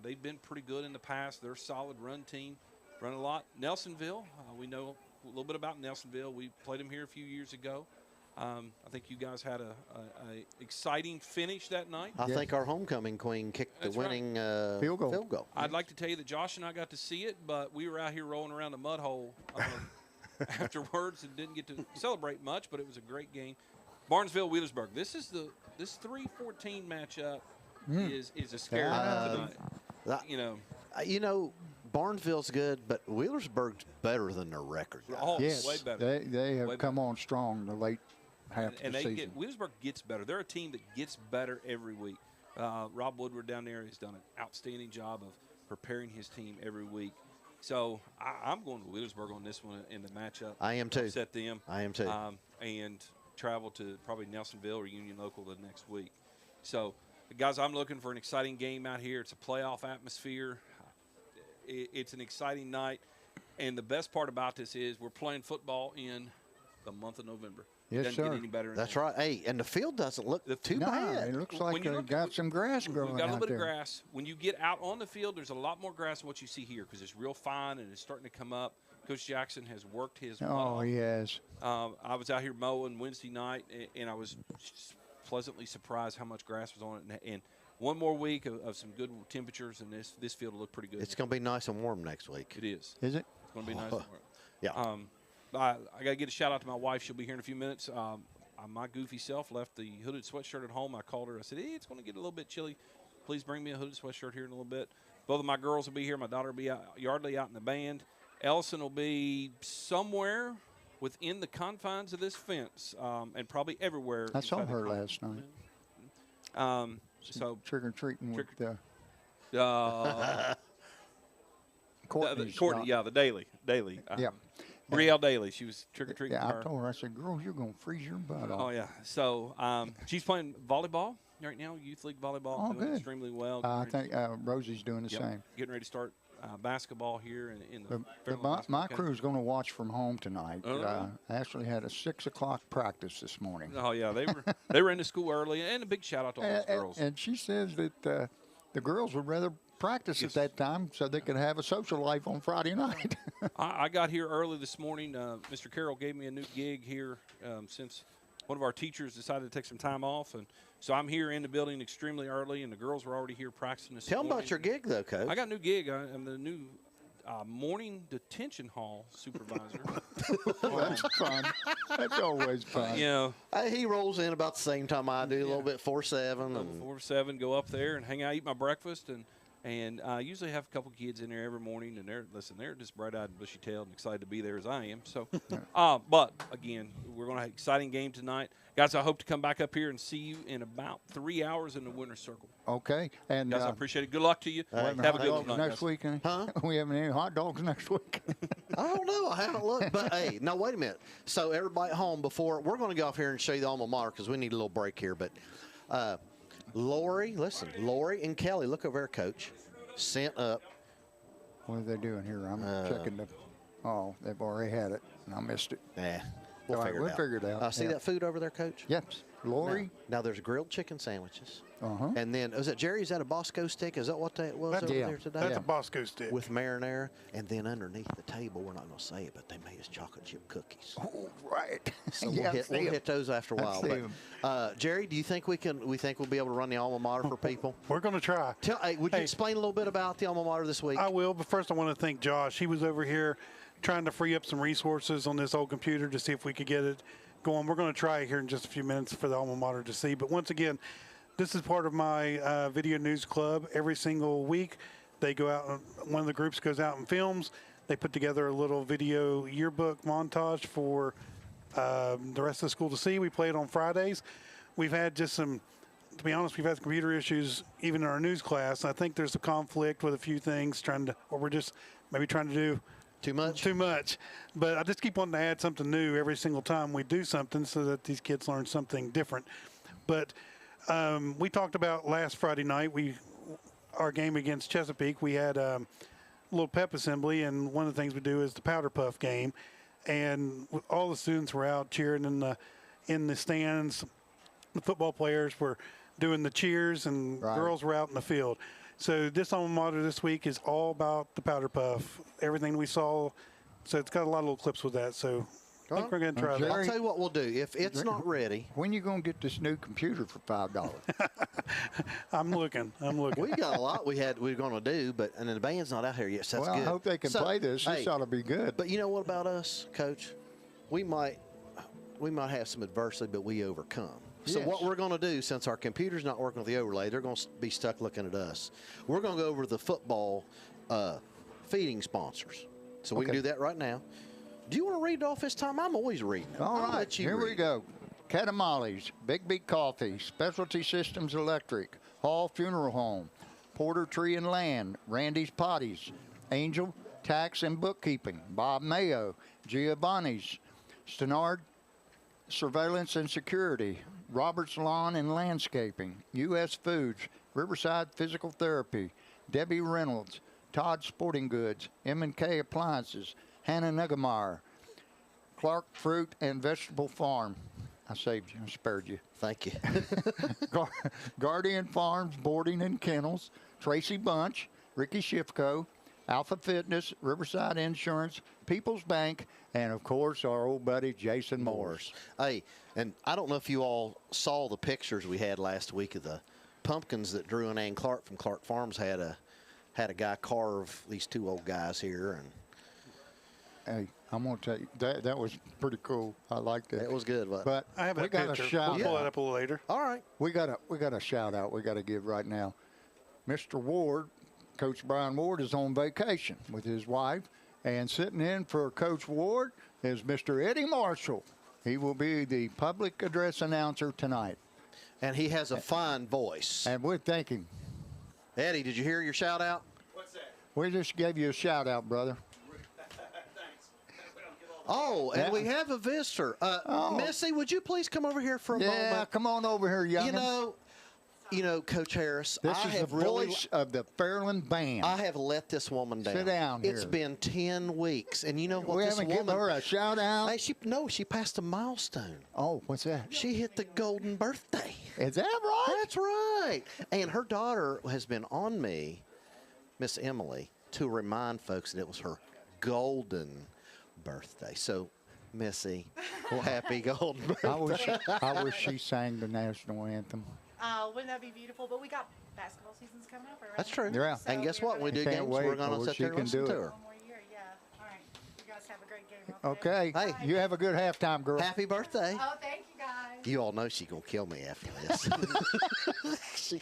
G: They've been pretty good in the past. They're a solid run team, run a lot. Nelsonville, we know a little bit about Nelsonville. We played them here a few years ago. I think you guys had a exciting finish that night.
A: I think our homecoming queen kicked
G: That's
A: the winning
E: field goal.
G: I'd like to tell you that Josh and I got to see it, but we were out here rolling around the mud hole afterwards and didn't get to celebrate much, but it was a great game. Barnesville-Wheelersburg. This 3-14 matchup is a scary one tonight.
A: Barnesville's good, but Wheelersburg's better than their record.
G: Oh,
E: Yes,
G: way better.
E: they have
G: Way
E: come on strong the late half of
G: And
E: the
G: they
E: season.
G: Wheelersburg gets better. They're a team that gets better every week. Rob Woodward down there has done an outstanding job of preparing his team every week. So I'm going to Wheelersburg on this one in the matchup.
A: I am too.
G: Upset them.
A: I am too.
G: And travel to probably Nelsonville or Union Local the next week. So, guys, I'm looking for an exciting game out here. It's a playoff atmosphere. It's an exciting night. And the best part about this is we're playing football in the month of November.
E: Yes,
G: Doesn't
E: sir.
G: get any better than
A: That's
G: that.
A: right. Hey, and the field doesn't look too
E: No,
A: bad.
E: it looks
G: When
E: like
G: you
E: they
G: look-
E: got some grass growing
G: We've got a
E: out
G: little bit
E: there.
G: of grass. When you get out on the field, there's a lot more grass than what you see here because it's real fine and it's starting to come up. Coach Jackson has worked his butt
E: Oh,
G: off.
E: yes.
G: I was out here mowing Wednesday night, and I was pleasantly surprised how much grass was on it. And one more week of some good temperatures, and this field will look pretty good.
A: It's going to be nice and warm next week.
G: It is.
E: Is it?
G: It's going to be nice and warm.
A: Yeah.
G: I got to get a shout out to my wife. She'll be here in a few minutes. My goofy self left the hooded sweatshirt at home. I called her. I said, hey, it's going to get a little bit chilly. Please bring me a hooded sweatshirt here in a little bit. Both of my girls will be here. My daughter will be out, Yardley out in the band. Ellison will be somewhere within the confines of this fence and probably everywhere.
E: I saw
G: inside the
E: her
G: confines.
E: last night.
G: So
E: Trick or treating with
G: Courtney,
E: Courtney's
G: yeah, the Daily.
E: yeah.
G: Brielle Daly. She was trick or treating.
E: Yeah,
G: with
E: I
G: her.
E: told her, I said, girl, you're going to freeze your butt off.
G: Oh yeah. So she's playing volleyball right now, youth league volleyball.
E: Oh,
G: doing
E: good.
G: extremally well.
E: I think Rosie's doing the same.
G: Getting ready to start basketball here in the.
E: But
G: Fairland
E: my
G: Basketball Academy.
E: crew's going to watch from home tonight.
G: Oh.
E: I actually had a 6 o'clock practice this morning.
G: Oh yeah, they were into school early, and a big shout out to all those girls.
E: And she says that the girls would rather practice
G: Yes.
E: at that time so they could have a social life on Friday night.
G: I got here early this morning. Mr. Carroll gave me a new gig here since one of our teachers decided to take some time off, and so I'm here in the building extremely early, and the girls were already here practicing this
A: Tell them
G: morning.
A: about your gig, though, Coach.
G: I got a new gig. I'm the new morning detention hall supervisor.
E: That's fun. That's always fun.
G: You know,
A: He rolls in about the same time I do, a little bit 4-7. And
G: 4 to 7, go up there and hang out, eat my breakfast, and I usually have a couple kids in there every morning, and they're just bright-eyed and bushy-tailed and excited to be there as I am. So, but again, we're going to have an exciting game tonight, guys. I hope to come back up here and see you in about 3 hours in the winner's circle.
E: Okay. And
G: Guys, I appreciate it. Good luck to you.
A: Hey,
G: Have a good
E: dogs
G: one
E: next
G: guys.
E: week.
A: Huh?
E: We having any hot dogs next week?
A: I don't know. I haven't looked. But, hey, no, wait a minute. So, everybody at home, we're going to go off here and show you the alma mater because we need a little break here. But, Lori and Kelly, look over there, Coach, sent up.
E: What are they doing here? I'm checking the. Oh, they've already had it, and I missed it.
A: We'll
E: All right,
A: figure
E: we'll
A: it out.
E: figure it out.
A: See
E: Yeah.
A: that food over there, Coach?
E: Yep. Lori.
A: Now there's grilled chicken sandwiches.
E: Uh-huh.
A: And then, is that Jerry? Is that a Bosco stick? Is that what that was
F: That's-
A: over
E: Yeah.
A: there today?
F: That's a Bosco stick.
A: With marinara. And then underneath the table, we're not going to say it, but they made us chocolate chip cookies.
E: Oh, right.
A: So
E: Yeah,
A: we'll hit those after a
E: I
A: while.
E: see
A: But
E: 'em.
A: Jerry, do you think we'll be able to run the alma mater for people?
F: We're going to try.
A: Would you explain a little bit about the alma mater this week?
F: I will, but first I want to thank Josh. He was over here trying to free up some resources on this old computer to see if we could get it going. We're going to try it here in just a few minutes for the alma mater to see. But once again, this is part of my video news club. Every single week, they go out. One of the groups goes out and films. They put together a little video yearbook montage for the rest of the school to see. We play it on Fridays. We've had just some, to be honest, we've had computer issues even in our news class. I think there's a conflict with a few things or we're just maybe trying to do
A: Too much?
F: too much. But I just keep wanting to add something new every single time we do something so that these kids learn something different. But we talked about last Friday night, our game against Chesapeake, we had a little pep assembly, and one of the things we do is the powder puff game. And all the students were out cheering in the stands. The football players were doing the cheers, and girls were out in the field. So this alma mater this week is all about the powder puff, everything we saw. So it's got a lot of little clips with that. So I think we're going to try that.
A: I'll tell you what we'll do. If it's not ready.
E: When you going to get this new computer for $5?
F: I'm looking.
A: We got a lot we're going to do, and then the band's not out here yet, so that's
E: Well,
A: good.
E: I hope they can play this. This ought to be good.
A: But you know what about us, Coach? We might have some adversity, but we overcome. So
E: Yes.
A: what we're going to do, since our computer's not working with the overlay, they're going to be stuck looking at us. We're going to go over the football feeding sponsors. So we can do that right now. Do you want to read it off this time? I'm always reading it.
E: All
A: I'll
E: right,
A: let you
E: here we
A: read.
E: go. Catamales, Big Big Coffee, Specialty Systems Electric, Hall Funeral Home, Porter Tree and Land, Randy's Potties, Angel Tax and Bookkeeping, Bob Mayo, Giovanni's, Stenard Surveillance and Security, Robert's Lawn and Landscaping, U.S. Foods, Riverside Physical Therapy, Debbie Reynolds, Todd Sporting Goods, M&K Appliances, Hannah Nuggemeyer, Clark Fruit and Vegetable Farm. I saved you. I spared you.
A: Thank you.
E: Guardian Farms, Boarding and Kennels, Tracy Bunch, Ricky Shifko, Alpha Fitness, Riverside Insurance, People's Bank, and, of course, our old buddy Jason Morris.
A: Hey, and I don't know if you all saw the pictures we had last week of the pumpkins that Drew and Ann Clark from Clark Farms had a guy carve these two old guys here, and
E: Hey, I'm going to tell you, that was pretty cool. I liked it.
A: it was good.
E: But
F: I have
E: we
F: that
E: got
F: picture.
E: a shout
F: We'll pull
E: out.
F: that up a little later.
A: All right.
E: We got a shout out we got to give right now. Mr. Ward, Coach Brian Ward, is on vacation with his wife, and sitting in for Coach Ward is Mr. Eddie Marshall. He will be the public address announcer tonight,
A: And he has a fine voice.
E: and we thank him.
A: Eddie, did you hear your shout out?
E: We just gave you a shout out, brother.
A: Oh, and
E: Yeah.
A: we have a visitor. Missy, would you please come over here for a
E: Yeah,
A: moment?
E: come on over here, youngin.
A: You know, Coach Harris,
E: This
A: I
E: is the
A: have really,
E: voice of the Fairland band.
A: I have let this woman down.
E: Sit down
A: It's
E: here.
A: been 10 weeks, and you know what
E: we
A: this
E: haven't
A: woman?
E: given her a shout out.
A: Hey, she passed a milestone.
E: Oh, what's that?
A: She hit the golden birthday.
E: Is that right?
A: That's right. And her daughter has been on me, Miss Emily, to remind folks that it was her golden birthday. So, Missy, happy golden birthday.
E: I wish she sang the national anthem.
H: Wouldn't that be beautiful? But we got basketball seasons coming up. Around
A: That's true.
E: Yeah.
H: So
A: And guess
H: we're
A: what? When we do
E: Can't
A: games,
E: wait
A: we're going
E: till
A: to sit
E: she
A: there and
E: can
A: listen
E: do
A: to
E: it.
A: her.
H: one more year. Yeah. All right. You guys have a great game. Okay.
E: Okay.
A: Hey.
E: You have a good halftime, girl.
A: Happy birthday.
H: Oh, thank you guys.
A: You all know she's going to kill me after this.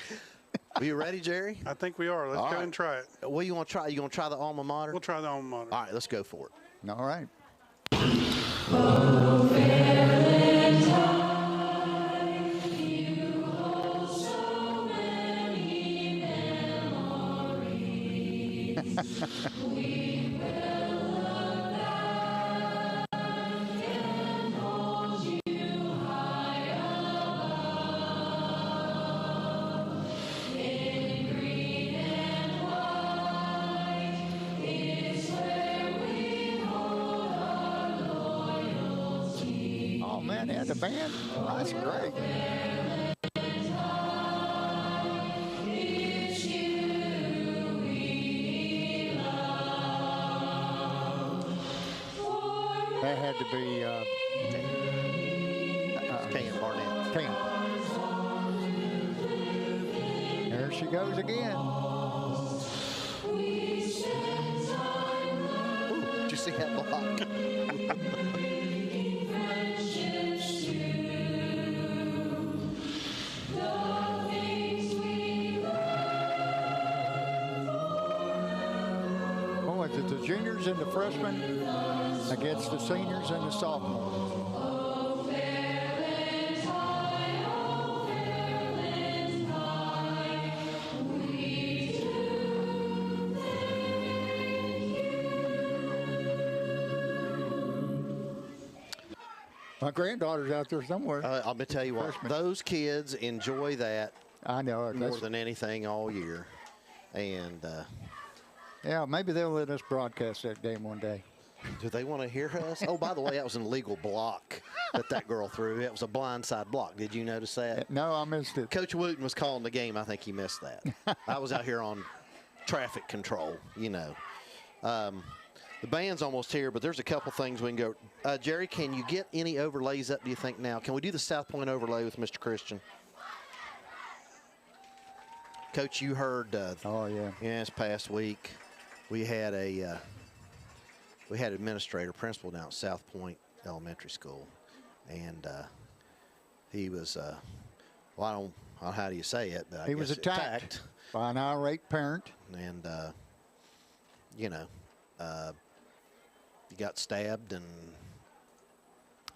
A: Are you ready, Jerry?
F: I think we are. Let's
A: All
F: go
A: right.
F: and try it.
A: What do you want to try? You going to try the alma mater?
F: We'll try the alma mater.
A: All right, let's go for it.
E: All right. Oh man, they had the band. Oh, that's great. That had to be
A: Can Barnett.
E: King. There she goes again.
A: Ooh, did you see that block?
E: Oh, is it the juniors and the freshmen against the seniors and the sophomores. My granddaughter's out there somewhere.
A: I'm going to tell you what, those kids enjoy that
E: I know.
A: more than anything all year. And
E: yeah, maybe they'll let us broadcast that game one day.
A: do they want to hear us? Oh, by the way, that was an illegal block that girl threw. It was a blindside block. Did you notice that?
E: No, I missed it.
A: Coach Wooten was calling the game. I think he missed that. I was out here on traffic control, you know. The band's almost here, but there's a couple things we can go. Jerry, can you get any overlays up, do you think, now? Can we do the South Point overlay with Mr. Christian? Coach, you heard
E: Oh, yeah.
A: this past week we had administrator, principal down at South Point Elementary School, and he was, well, I don't know how do you say it, but I
E: He
A: guess
E: was attacked by an irate parent.
A: and you know, he got stabbed, and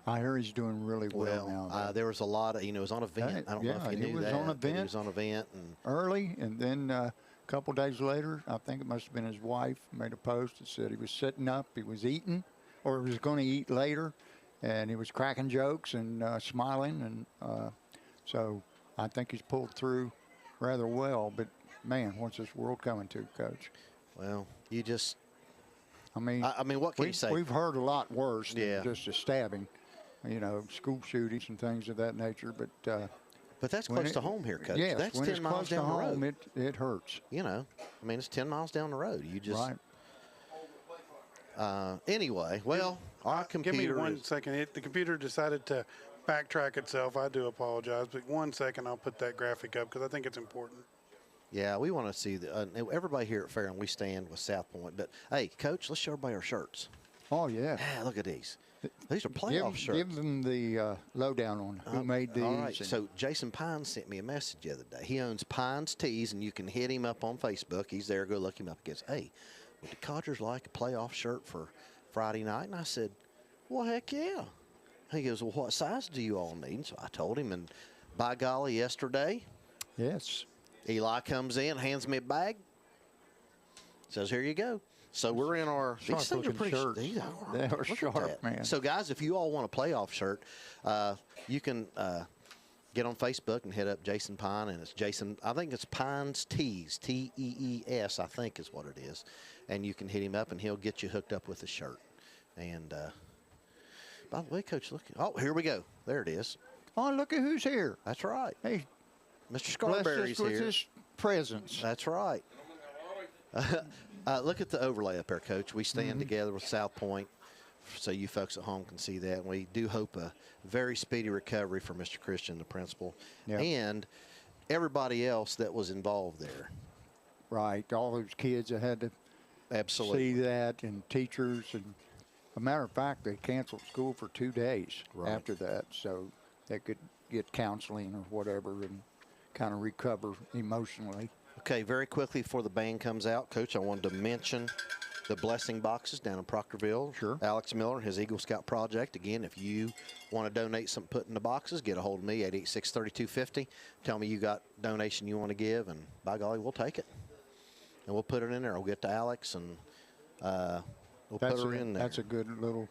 E: I hear he's doing really well now.
A: there was a lot of, it was on a vent. I don't know if you knew
E: he was
A: that.
E: on a
A: but he
E: vent.
A: was on a vent, and
E: Early, and then a couple days later, I think it must have been his wife, made a post that said he was sitting up, he was eating, or he was going to eat later, and he was cracking jokes and smiling, and so I think he's pulled through rather well. But man, what's this world coming to, Coach?
A: well, you just,
E: I mean,
A: what can you say?
E: We've heard a lot worse
A: Yeah.
E: than just a stabbing, school shootings and things of that nature. But
A: that's
E: when
A: close to home here, Coach.
E: yes,
A: That's
E: when
A: 10
E: it's
A: miles
E: close to
A: down the
E: home,
A: road.
E: it hurts.
A: It's 10 miles down the road. You just,
E: Right.
A: Anyway, well, our computer
F: Give me one
A: is-
F: second. The computer decided to backtrack itself. I do apologize, but 1 second, I'll put that graphic up because I think it's important.
A: Yeah, we want to see everybody here at Fairland. We stand with South Point, but hey, Coach, let's show everybody our shirts.
E: Oh yeah.
A: Look at these. These are playoff shirts.
E: Give them the lowdown on who made these.
A: All right.
E: and-
A: So Jason Pines sent me a message the other day. He owns Pines Tees, and you can hit him up on Facebook. He's there. Go look him up. He goes, hey, would the Codgers like a playoff shirt for Friday night? And I said, well, heck yeah. He goes, well, what size do you all need? And so I told him, and by golly, yesterday,
E: yes.
A: Eli comes in, hands me a bag, says, here you go. So we're in our
E: Sharp
A: these things are
E: looking
A: pretty
E: shirts.
A: These are,
E: They are
A: look at
E: sharp,
A: that.
E: man.
A: So guys, if you all want a playoff shirt, you can get on Facebook and hit up Jason Pine, and it's Jason. I think it's Pines Tees, Tees, I think is what it is, and you can hit him up, and he'll get you hooked up with a shirt. And by the way, Coach, look. Oh, here we go. There it is.
E: Oh, look at who's here.
A: That's right.
E: Hey,
A: Mr.
E: bless
A: Scarberry's
E: us with
A: here.
E: his presence.
A: That's right. Look at the overlay up there, Coach. We stand together with South Point, so you folks at home can see that. And we do hope a very speedy recovery for Mr. Christian, the principal,
E: Yep.
A: and everybody else that was involved there.
E: Right. All those kids that had to
A: Absolutely.
E: see that, and teachers. And a matter of fact, they canceled school for 2 days
A: Right.
E: after that, so they could get counseling or whatever and kind of recover emotionally.
A: Okay, very quickly before the band comes out, Coach, I wanted to mention the blessing boxes down in Proctorville.
E: Sure.
A: Alex Miller and his Eagle Scout project. Again, if you want to donate something put in the boxes, get a hold of me, 886-3250. Tell me you got donation you want to give, and by golly, we'll take it. And we'll put it in there. We'll get to Alex, and we'll put her in there.
E: That's a good little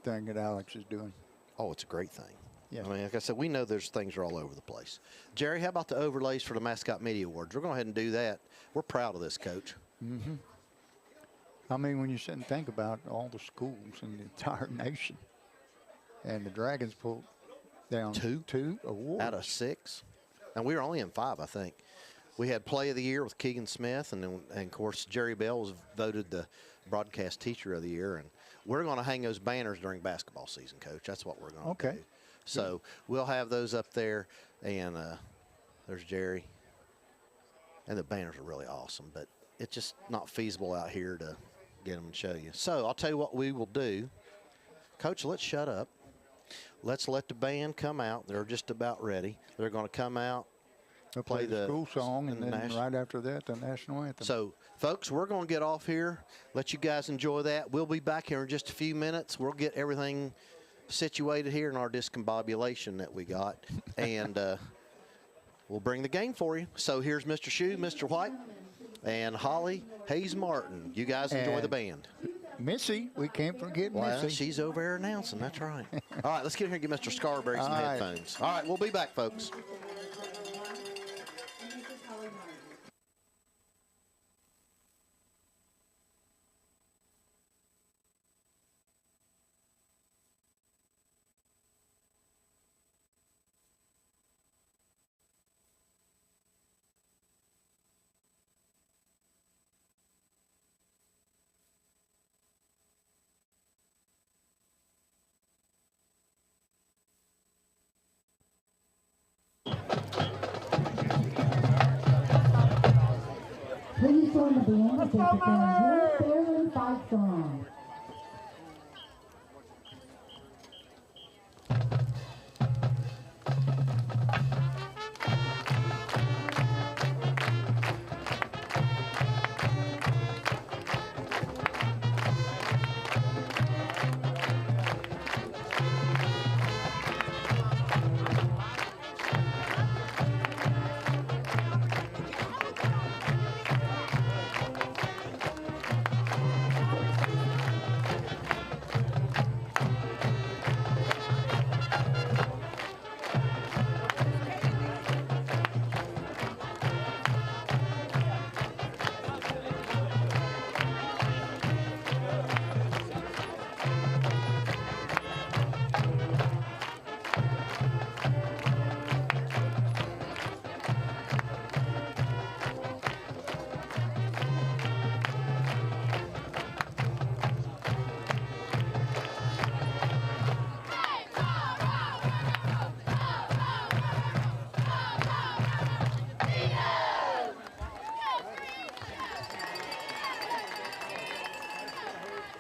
E: thing that Alex is doing.
A: Oh, it's a great thing.
E: Yeah.
A: I mean, like I said, we know there's things are all over the place. Jerry, how about the overlays for the Mascot Media Awards? We're going to go ahead and do that. We're proud of this, Coach.
E: I mean, when you sit and think about all the schools in the entire nation, and the Dragons pulled down two awards.
A: Out of 6. And we were only in 5, I think. We had Play of the Year with Keegan Smith, and of course, Jerry Bell was voted the Broadcast Teacher of the Year. And we're going to hang those banners during basketball season, Coach. That's what we're going to do. So we'll have those up there, and there's Jerry. And the banners are really awesome, but it's just not feasible out here to get them and show you. So I'll tell you what we will do. Coach, let's shut up. Let's let the band come out. They're just about ready. They're going to come out,
E: They'll play the school song, and then right after that, the national anthem.
A: So, folks, we're going to get off here. Let you guys enjoy that. We'll be back here in just a few minutes. We'll get everything situated here in our discombobulation that we got, and we'll bring the game for you. So here's Mr. Shue, Mr. White, and Holly Hayes Martin. You guys enjoy the band.
E: Missy, we can't forget Missy.
A: She's over there announcing. That's right. All right, let's get here and give Mr. Scarberry some headphones. All right, we'll be back, folks.
I: Please join the band as they perform Fairland fight song.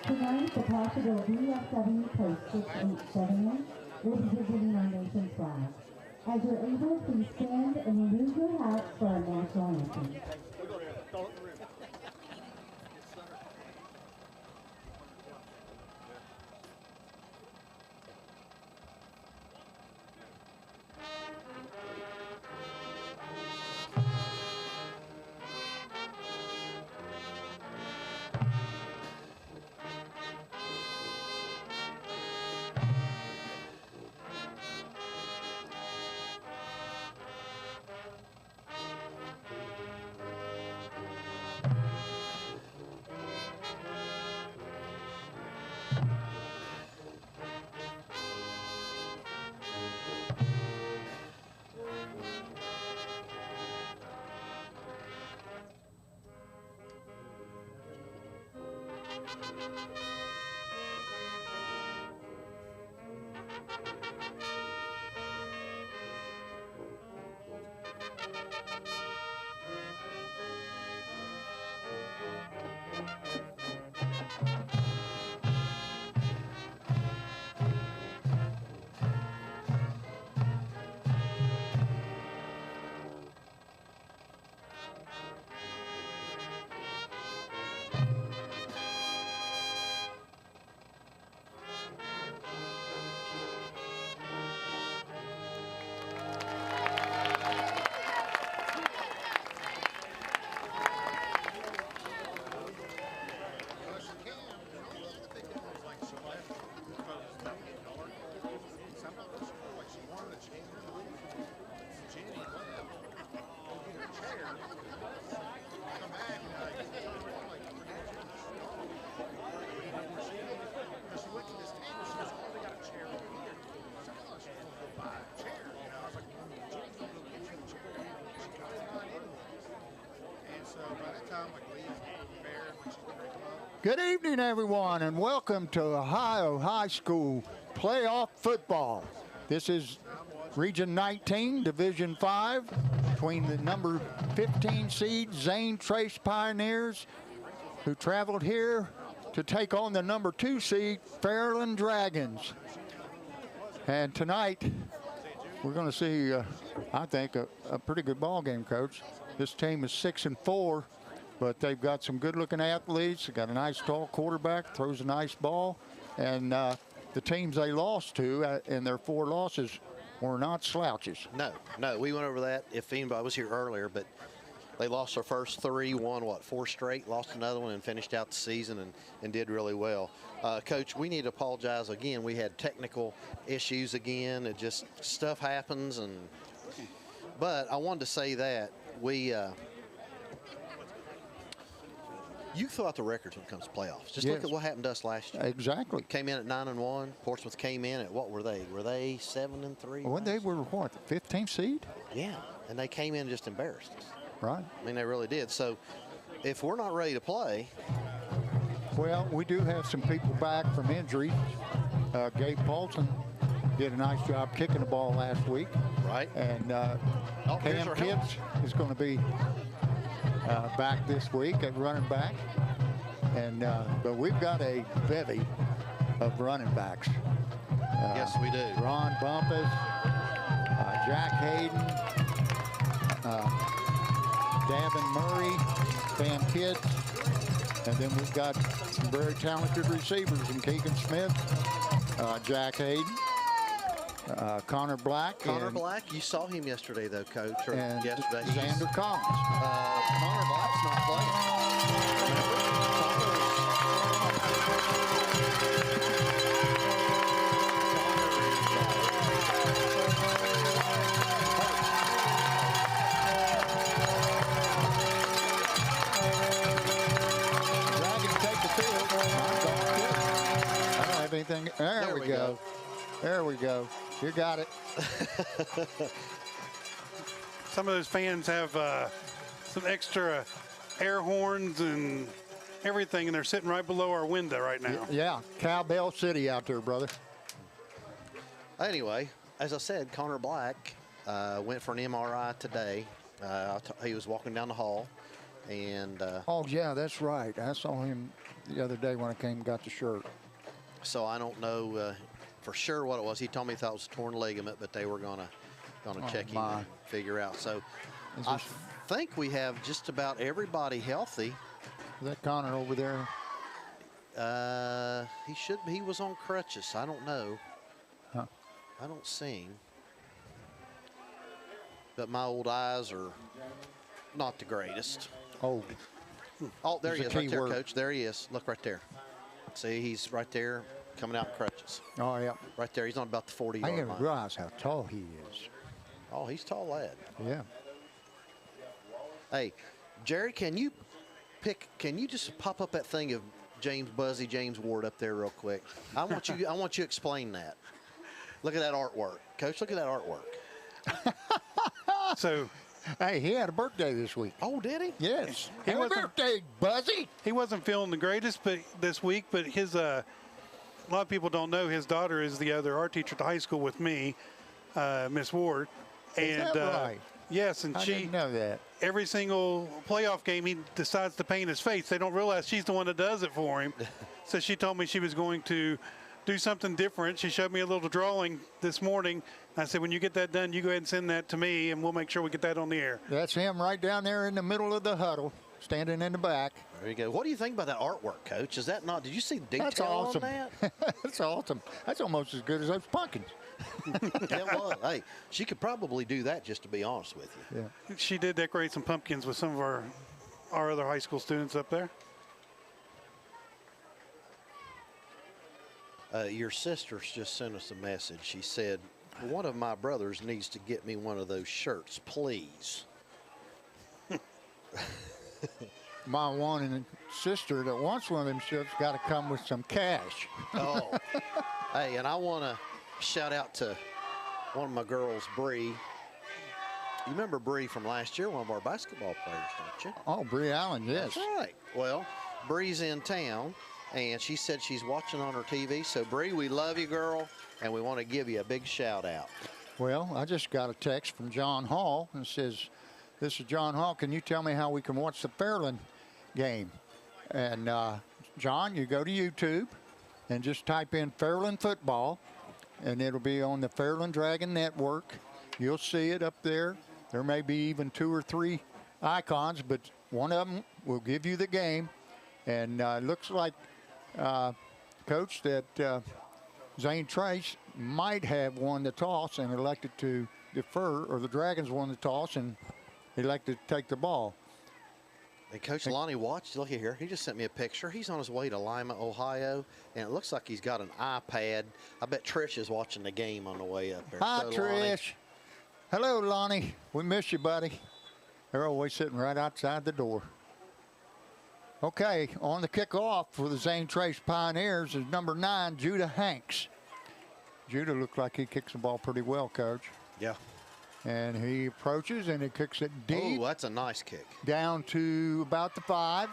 I: Tonight, the possible VFW Post 687 will be visiting our nation's flag. As you're able, please stand and remove your hats for our national anthem.
E: Good evening, everyone, and welcome to Ohio High School Playoff Football. This is Region 19, Division 5, between the number 15 seed Zane Trace Pioneers, who traveled here to take on the number 2 seed Fairland Dragons. And tonight, we're going to see, I think, a pretty good ball game, Coach. This team is 6-4, but they've got some good-looking athletes. They got a nice tall quarterback, throws a nice ball, and the teams they lost to in their 4 losses were not slouches.
A: No, we went over that if anybody was here earlier, but they lost their first 3, won, 4 straight, lost another one, and finished out the season and did really well. Coach, we need to apologize again. We had technical issues again. It just, stuff happens. But I wanted to say that you fill out the records when it comes to playoffs. Just look at what happened to us last year.
E: Exactly.
A: Came in at 9-1. Portsmouth came in at, what were they? Were they 7-3?
E: Well, they were, what, the 15th seed?
A: Yeah, and they came in just embarrassed us.
E: Right.
A: I mean, they really did. So if we're not ready to play.
E: Well, we do have some people back from injury. Gabe Paulson did a nice job kicking the ball last week.
A: Right.
E: And Cam Pitts is going to be back this week at running back. And but we've got a bevy of running backs.
A: Yes, we do.
E: Ron Bumpus, Jack Hayden, Davin Murray, Van Kidd, and then we've got some very talented receivers in Keegan Smith, Jack Hayden, Connor Black.
A: Connor Black, you saw him yesterday, though, Coach, or
E: and
A: yesterday.
E: Xander Collins.
A: Connor Black's not playing.
E: Anything? There we go. There we go. You got it.
F: Some of those fans have some extra air horns and everything, and they're sitting right below our window right now.
E: Yeah, Cowbell City out there, brother.
A: Anyway, as I said, Connor Black went for an MRI today. He was walking down the hall, and
E: oh yeah, that's right. I saw him the other day when I came and got the shirt.
A: So I don't know for sure what it was. He told me he thought it was a torn ligament, but they were gonna check him and figure out. So I think we have just about everybody healthy.
E: Is that Connor over there?
A: He should. He was on crutches. I don't know.
E: Huh.
A: I don't see him. But my old eyes are not the greatest.
E: Oh,
A: there he is right there,
E: word.
A: Coach. There he is. Look right there. See, he's right there coming out in crutches.
E: Oh, yeah.
A: Right there. He's on about the 40-yard line.
E: I didn't realize how tall he is.
A: Oh, he's a tall lad.
E: Yeah.
A: Hey, Jerry, can you just pop up that thing of James Ward up there real quick? I want you to explain that. Look at that artwork. Coach, look at that artwork.
F: So,
E: hey, he had a birthday this week.
A: Oh, did he?
E: Yes.
F: He
E: Happy birthday, Buzzy.
F: he wasn't feeling the greatest this week, but his a lot of people don't know his daughter is the other art teacher at the high school with me, Miss Ward.
E: Is that right?
F: Yes, and
E: I didn't know that.
F: every single playoff game he decides to paint his face. They don't realize she's the one that does it for him. So she told me she was going to do something different. She showed me a little drawing this morning. I said, when you get that done, you go ahead and send that to me, and we'll make sure we get that on the air.
E: That's him right down there in the middle of the huddle, standing in the back.
A: There you go. What do you think about that artwork, Coach? Is that not? Did you see the detail
E: That's awesome.
A: on that?
E: That's awesome. That's almost as good as those pumpkins.
A: It was. Hey, she could probably do that, just to be honest with you.
E: Yeah.
F: She did decorate some pumpkins with some of our other high school students up there.
A: Your sister's just sent us a message. She said, one of my brothers needs to get me one of those shirts, please.
E: My one and sister that wants one of them shirts got to come with some cash.
A: Oh. Hey, and I want to shout out to one of my girls, Bree. You remember Bree from last year, one of our basketball players, don't you?
E: Oh, Bree Allen, yes.
A: That's right. Well, Bree's in town, and she said she's watching on her TV. So, Bree, we love you, girl, and we want to give you a big shout out.
E: Well, I just got a text from John Hall and says, this is John Hall. Can you tell me how we can watch the Fairland game? And, John, you go to YouTube and just type in Fairland football, and it'll be on the Fairland Dragon Network. You'll see it up there. There may be even 2 or 3 icons, but one of them will give you the game. And looks like, Coach, that Zane Trace might have won the toss and elected to defer, or the Dragons won the toss and elected to take the ball.
A: And Coach Lonnie Watts, look at here. He just sent me a picture. He's on his way to Lima, Ohio, and it looks like he's got an iPad. I bet Trish is watching the game on the way up there.
E: Hi,
A: So,
E: Trish.
A: Lonnie,
E: Hello, Lonnie. We miss you, buddy. They're always sitting right outside the door. Okay, on the kickoff for the Zane Trace Pioneers is number 9, Judah Hanks. Judah looked like he kicks the ball pretty well, Coach.
A: yeah.
E: And he approaches and he kicks it deep.
A: Oh, that's a nice kick.
E: Down to about the 5.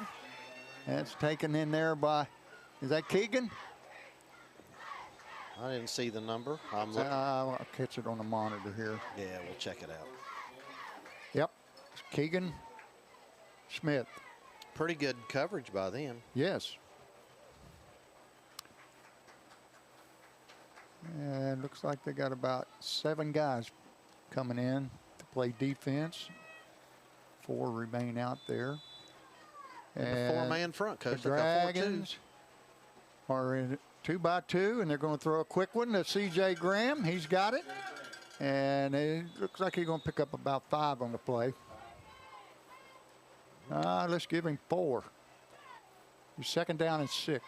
E: That's taken in there by, is that Keegan?
A: I didn't see the number. I'm looking.
E: I'll catch it on the monitor here.
A: Yeah, we'll check it out.
E: Yep, it's Keegan Smith.
A: Pretty good coverage by them.
E: Yes. And looks like they got about 7 guys coming in to play defense. 4 remain out there.
A: And 4-man front, Coach.
E: The
A: They got 4-2.
E: Dragons are in 2-by-2, and they're going to throw a quick one to C.J. Graham. He's got it. And it looks like he's going to pick up about 5 on the play. Let's give him 4. He's 2nd down and 6.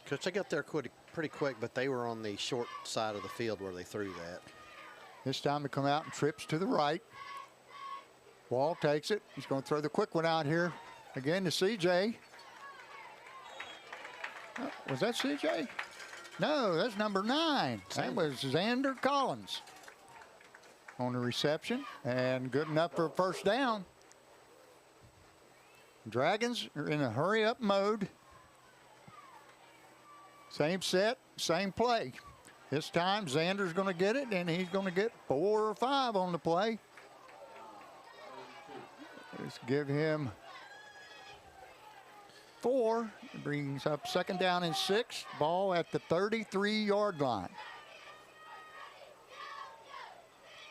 A: Coach, they got there pretty quick, but they were on the short side of the field where they threw that.
E: This time to come out and trips to the right. Wall takes it. He's going to throw the quick one out here. Again to C.J. Was that C.J.? No, that's number 9. That was Xander Collins on the reception. And good enough for a 1st down. Dragons are in a hurry-up mode. Same set, same play. This time, Xander's going to get it, and he's going to get 4 or 5 on the play. Let's give him 4. Brings up 2nd down and 6. Ball at the 33-yard line.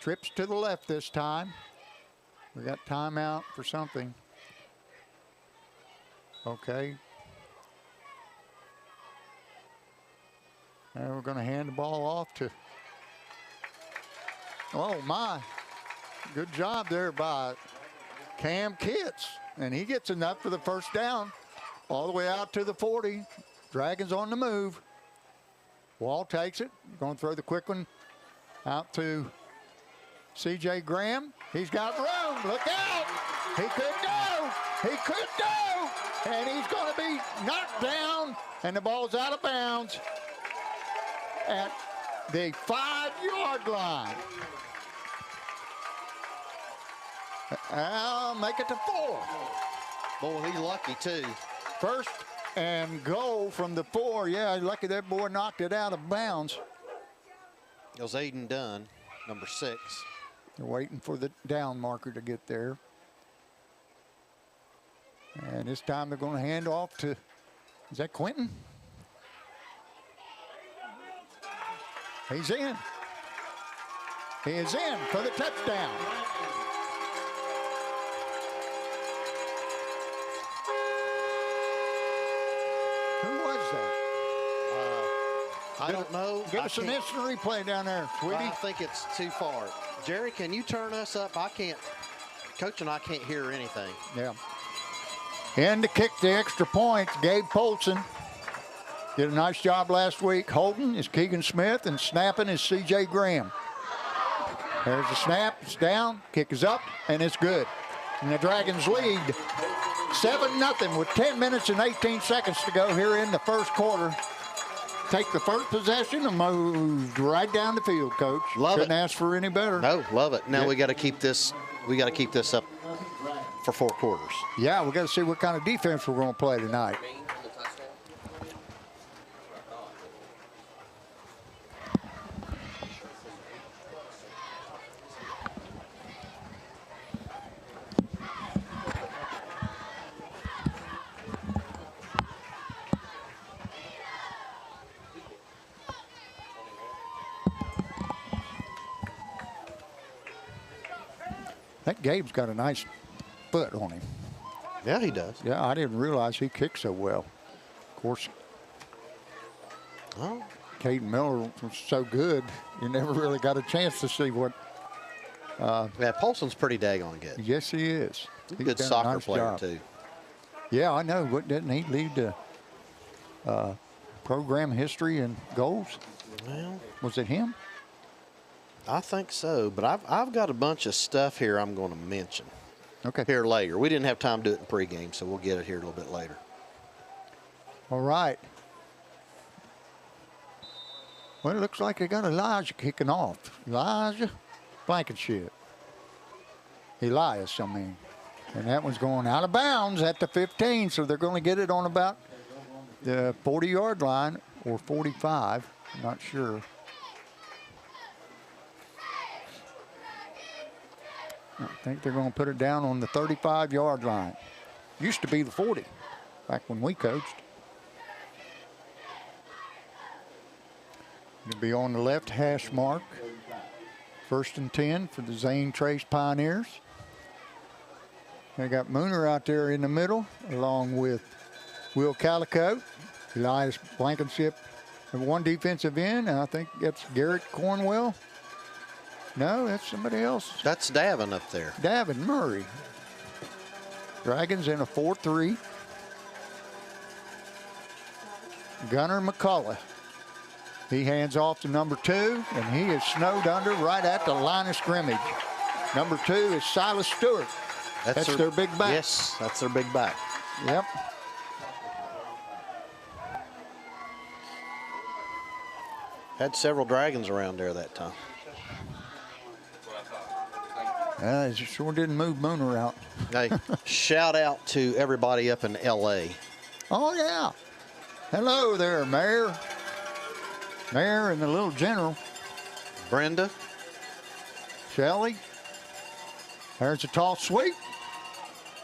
E: Trips to the left this time. We got timeout for something. Okay. And we're going to hand the ball off to, oh my, good job there by Cam Kitts. And he gets enough for the 1st down all the way out to the 40. Dragons on the move. Wall takes it. Going to throw the quick one out to C.J. Graham. He's got room. Look out. He could go. He could go. And he's going to be knocked down. And the ball's out of bounds at the 5-yard line. I'll make it to 4.
A: Boy, he's lucky, too.
E: 1st and goal from the 4. Yeah, lucky that boy knocked it out of bounds.
A: It was Aiden Dunn, number 6.
E: They're waiting for the down marker to get there. And this time they're going to hand off to, is that Quentin? He's in. He is in for the touchdown. Who was that?
A: I don't know.
E: Give us an instant replay down there, sweetie.
A: I think it's too far. Jerry, can you turn us up? I can't. Coach and I can't hear anything.
E: Yeah. And to kick the extra points, Gabe Polson. Did a nice job last week. Holding is Keegan Smith, and snapping is C.J. Graham. There's the snap. It's down. Kick is up, and it's good. And the Dragons lead 7-0 with 10 minutes and 18 seconds to go here in the 1st quarter. Take the first possession and moved right down the field, Coach.
A: Love
E: Couldn't
A: it.
E: ask for any better.
A: No, love it. Now
E: Yeah.
A: we got to keep this. We got to keep this up for 4 quarters.
E: Yeah, we got to see what kind of defense we're going to play tonight. That Gabe's got a nice foot on him.
A: Yeah, he does.
E: Yeah, I didn't realize he kicked so well. Of course,
A: Oh,
E: Caden Miller was so good, you never really got a chance to see what.
A: yeah, Paulson's pretty daggone good.
E: Yes, he is.
A: He's a
E: He's
A: good
E: done a
A: soccer
E: nice
A: player,
E: job.
A: too.
E: Yeah, I know. What didn't he lead the program history and goals?
A: Well,
E: Was it him?
A: I think so, but I've got a bunch of stuff here I'm going to mention
E: Okay.
A: here later. We didn't have time to do it in pregame, so we'll get it here a little bit later.
E: All right. Well, it looks like they got Elijah kicking off. Elijah Blankenship. Elias, I mean. And that one's going out of bounds at the 15, so they're going to get it on about the 40-yard line or 45. I'm not sure. I think they're going to put it down on the 35-yard line. Used to be the 40 back when we coached. It'll be on the left hash mark. 1st and 10 for the Zane Trace Pioneers. They got Mooner out there in the middle, along with Will Calico, Elias Blankenship, and one defensive end. And I think that's Garrett Cornwell. No, that's somebody else.
A: That's Davin up there.
E: Davin Murray. Dragons in a 4-3. Gunnar McCullough. He hands off to number 2, and he is snowed under right at the line of scrimmage. Number 2 is Silas Stewart. That's their big back.
A: Yes, that's their big back.
E: Yep.
A: Had several Dragons around there that time.
E: It sure didn't move Mooner out.
A: Hey, shout out to everybody up in L.A.
E: Oh, yeah. Hello there, Mayor. Mayor and the little general.
A: Brenda.
E: Shelley. There's a toss sweep.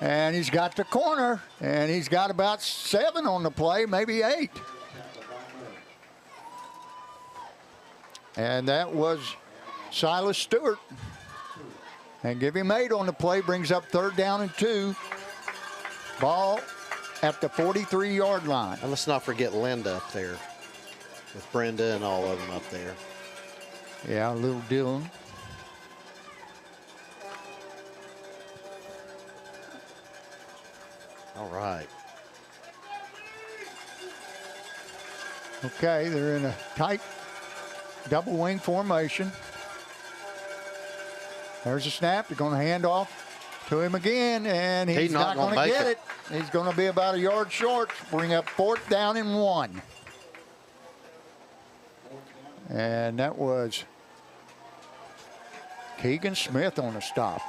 E: And he's got the corner. And he's got about 7 on the play, maybe 8. And that was Silas Stewart. And give him 8 on the play, brings up 3rd down and 2. Ball at the 43-yard line.
A: And let's not forget Linda up there with Brenda and all of them up there.
E: Yeah, little Dylan.
A: All right.
E: Okay, they're in a tight double wing formation. There's a snap. They're going to hand off to him again, and he's not going to get it. He's going to be about a yard short. Bring up 4th down and 1. And that was Keegan Smith on the stop.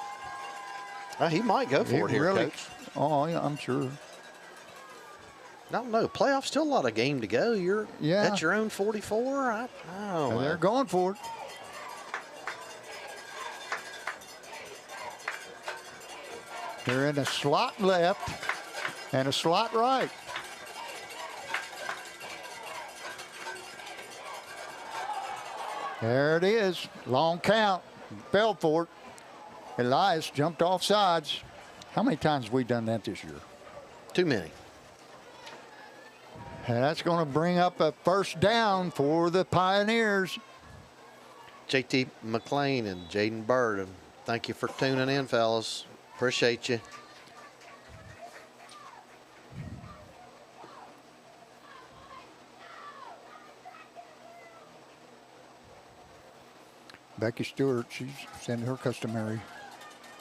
A: He might go for it here,
E: really,
A: Coach.
E: Oh, yeah, I'm sure.
A: I don't know. Playoffs still a lot of game to go. You're at your own 44. I don't know.
E: They're going for it. They're in a slot left and a slot right. There it is. Long count. Fell for it. Elias jumped off sides. How many times have we done that this year?
A: Too many.
E: And that's going to bring up a 1st down for the Pioneers.
A: JT McLean and Jaden Bird. And thank you for tuning in, fellas. Appreciate you.
E: Becky Stewart, she's sending her customary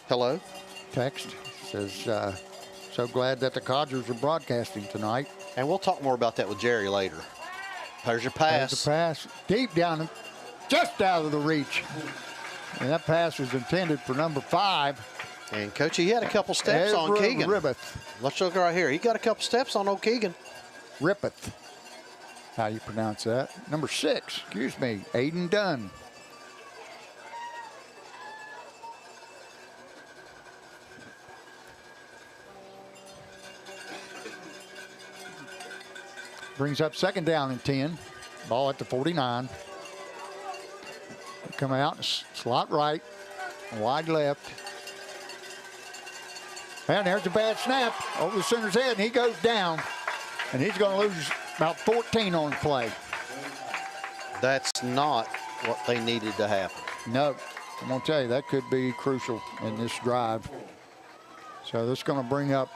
A: hello
E: text. Says, so glad that the Codgers are broadcasting tonight.
A: And we'll talk more about that with Jerry later. There's your pass.
E: There's the pass. Deep down, just out of the reach. And that pass was intended for number 5.
A: And, Coach, he had a couple steps on Keegan.
E: Rippeth.
A: Let's look right here. He got a couple steps on old Keegan.
E: Rippeth. How you pronounce that? Number 6, excuse me, Aiden Dunn. Brings up 2nd down and 10. Ball at the 49. Come out, slot right, wide left. And there's a bad snap over the center's head, and he goes down. And he's going to lose about 14 on the play.
A: That's not what they needed to happen.
E: No, I'm going to tell you, that could be crucial in this drive. So this is going to bring up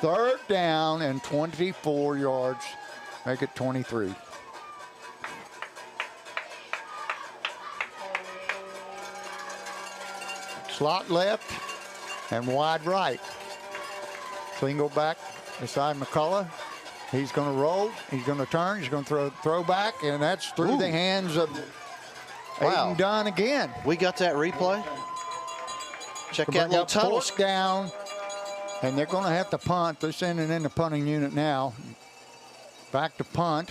E: 3rd down and 24 yards. Make it 23. Slot left and wide right. So you can go back beside McCullough. He's going to roll. He's going to turn. He's going to throw back, and that's through the hands of Aiden Dunn again.
A: We got that replay. Check that little tunnel.
E: 4th down, and they're going to have to punt. They're sending in the punting unit now. Back to punt.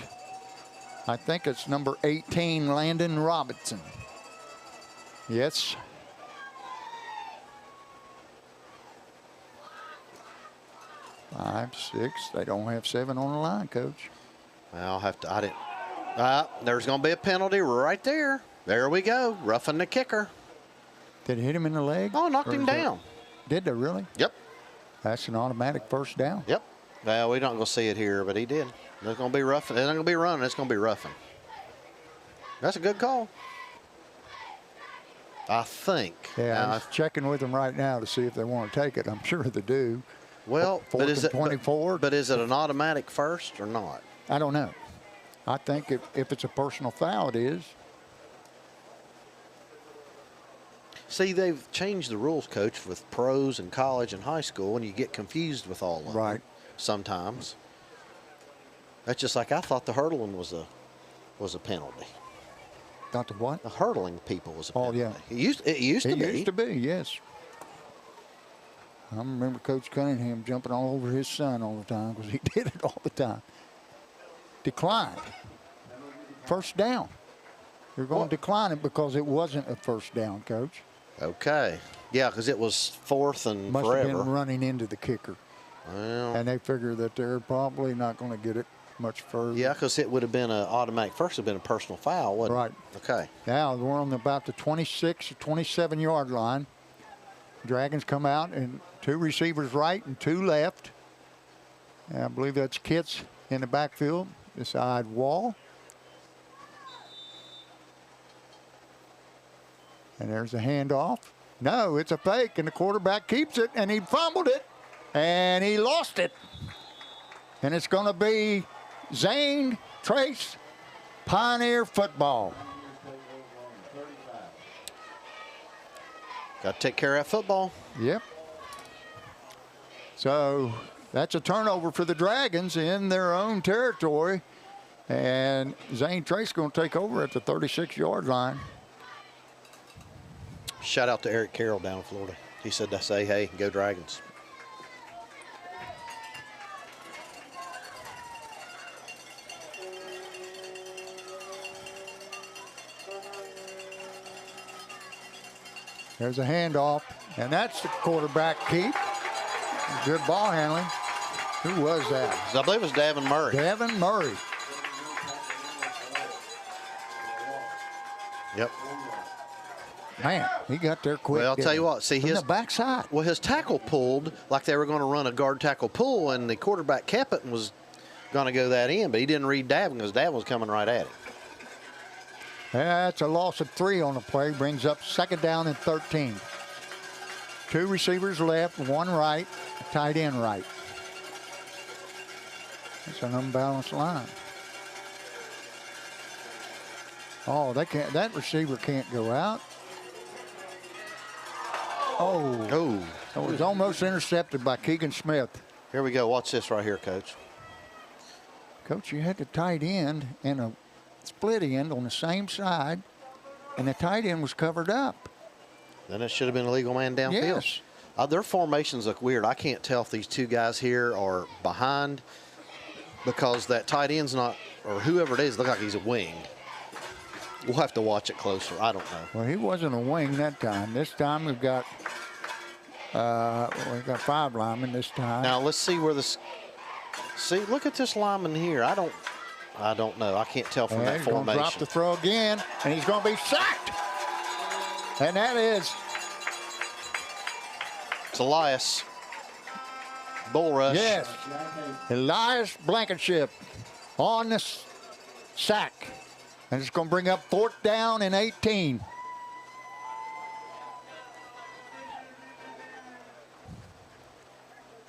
E: I think it's number 18, Landon Robinson. Yes. Five, 6. They don't have 7 on the line, Coach.
A: I'll have to. I didn't. There's going to be a penalty right there. There we go. Roughing the kicker.
E: Did it hit him in the leg?
A: Oh, knocked him down.
E: Did they really?
A: Yep.
E: That's an automatic 1st down.
A: Yep. Well, we're not going to see it here, but he did. It's going to be roughing. It's not going to be running. It's going to be roughing. That's a good call. I think.
E: Yeah, I'm checking with them right now to see if they want to take it. I'm sure they do.
A: Well, but is it
E: 24?
A: But is it an automatic first or not?
E: I don't know. I think if it's a personal foul, it is.
A: See, they've changed the rules, Coach, with pros and college and high school, and you get confused with all of them sometimes. That's just like I thought the hurdling was a penalty.
E: Thought the what?
A: The hurdling people was a penalty.
E: Oh, yeah.
A: It used to be.
E: It used to be, yes. I remember Coach Cunningham jumping all over his son all the time because he did it all the time. Declined. 1st down. You're going to decline it because it wasn't a 1st down, Coach.
A: Okay. Yeah, because it was 4th and
E: Must
A: forever.
E: have been running into the kicker.
A: Well,
E: And they figure that they're probably not going to get it much further.
A: yeah, because it would have been an automatic first. It would have been a personal foul, wouldn't
E: Right.
A: it? Okay.
E: Now we're on about the 26 or 27 yard line. Dragons come out and 2 receivers right and 2 left. And I believe that's Kitts in the backfield beside Wall. And there's a handoff. No, it's a fake, and the quarterback keeps it, and he fumbled it, and he lost it. And it's going to be Zane Trace, Pioneer football.
A: Got to take care of that football.
E: Yep. So that's a turnover for the Dragons in their own territory. And Zane Trace going to take over at the 36-yard line.
A: Shout out to Eric Carroll down in Florida. He said to say, hey, go Dragons.
E: There's a handoff, and that's the quarterback keep. Good ball handling. Who was that?
A: I believe it was Davin Murray.
E: Davin Murray.
A: Yep.
E: Man, he got there quick.
A: Well, I'll tell you what. See,
E: From
A: his
E: the backside.
A: Well, his tackle pulled like they were going to run a guard tackle pull, and the quarterback kept it and was going to go that in, but he didn't read Davin because Davin was coming right at him.
E: That's a loss of 3 on the play. Brings up 2nd down and 13. 2 receivers left, 1 right, tight end right. It's an unbalanced line. Oh, they can't. That receiver can't go out. Oh. It was almost intercepted by Keegan Smith.
A: Here we go. Watch this right here, Coach.
E: Coach, you had the tight end and a split end on the same side, and the tight end was covered up.
A: Then it should have been a legal man downfield.
E: Yes.
A: Their formations look weird. I can't tell if these 2 guys here are behind because that tight end's not, or whoever it is, look like he's a wing. We'll have to watch it closer. I don't know.
E: Well, he wasn't a wing that time. This time we've got 5 linemen this time.
A: Now let's see where this. See, look at this lineman here. I don't know. I can't tell from that
E: he's going to
A: formation.
E: drop the throw again, and he's going to be sacked. And that is
A: It's Elias. Bull rush.
E: Yes. Elias Blankenship on the sack. And it's going to bring up 4th down and 18.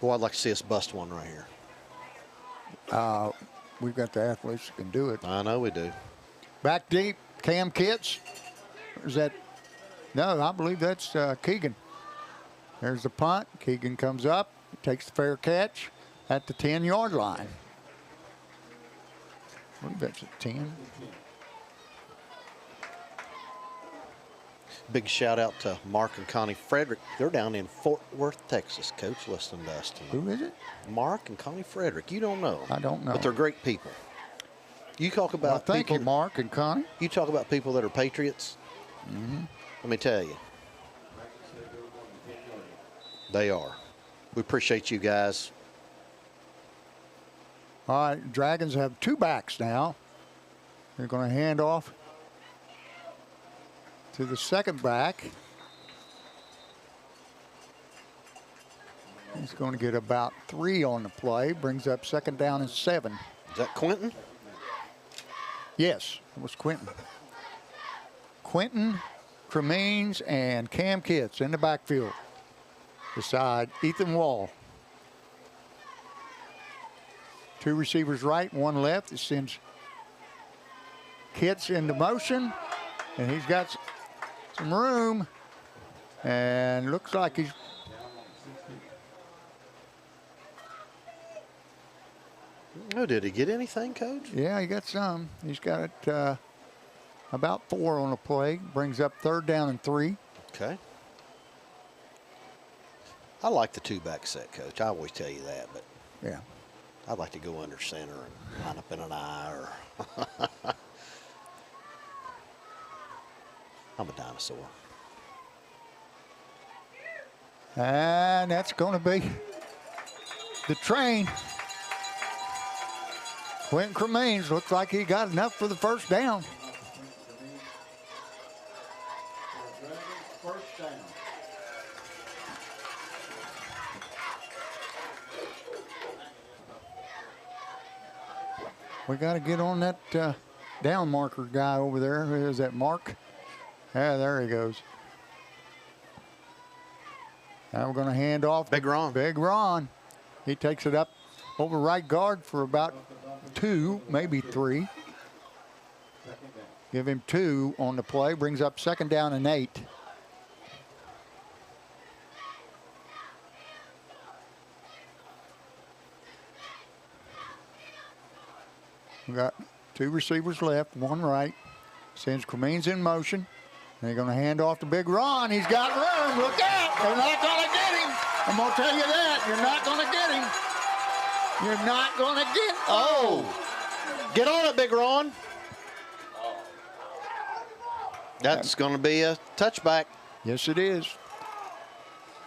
A: Boy, I'd like to see us bust one right here.
E: We've got the athletes that can do it.
A: I know we do.
E: Back deep, Cam Kitts. Is that? No, I believe that's Keegan. There's the punt. Keegan comes up, takes the fair catch at the 10-yard line. I believe that's at 10.
A: Big shout out to Mark and Connie Frederick. They're down in Fort Worth, Texas, Coach. Listen to us tonight.
E: Who is it?
A: Mark and Connie Frederick. You don't know.
E: I don't know.
A: But they're great people. You talk about
E: Well, thank
A: people,
E: you, Mark and Connie.
A: You talk about people that are patriots. Let me tell you. They are. We appreciate you guys.
E: All right, Dragons have 2 backs now. They're going to hand off to the second back. He's going to get about 3 on the play. Brings up 2nd down and 7.
A: Is that Quentin?
E: Yes, it was Quentin. Quentin Cremines and Cam Kitts in the backfield beside Ethan Wall. 2 receivers right, 1 left. It sends Kitts into motion, and he's got some room, and looks like he's
A: Oh, did he get anything, Coach?
E: yeah, he got some. He's got it about 4 on the play. Brings up 3rd down and 3.
A: Okay. I like the 2-back set, Coach. I always tell you that, but
E: Yeah.
A: I'd like to go under center and line up in an eye or I'm a dinosaur.
E: And that's going to be the train. Quentin Cremines looks like he got enough for the 1st down. We got to get on that down marker guy over there. Who is that, Mark? Yeah, there he goes. Now we're going to hand off.
A: Big Ron.
E: Big Ron. He takes it up over right guard for about 2, maybe 3. Give him 2 on the play. Brings up 2nd down and 8. We got 2 receivers left, 1 right. Sends Cremines in motion. And they're going to hand off to Big Ron. He's got room. Look out. They're not going to get him. I'm going to tell you that. You're not going to get him. You're not going to get.
A: Oh! Get on it, Big Ron. That's going to be a touchback.
E: Yes, it is.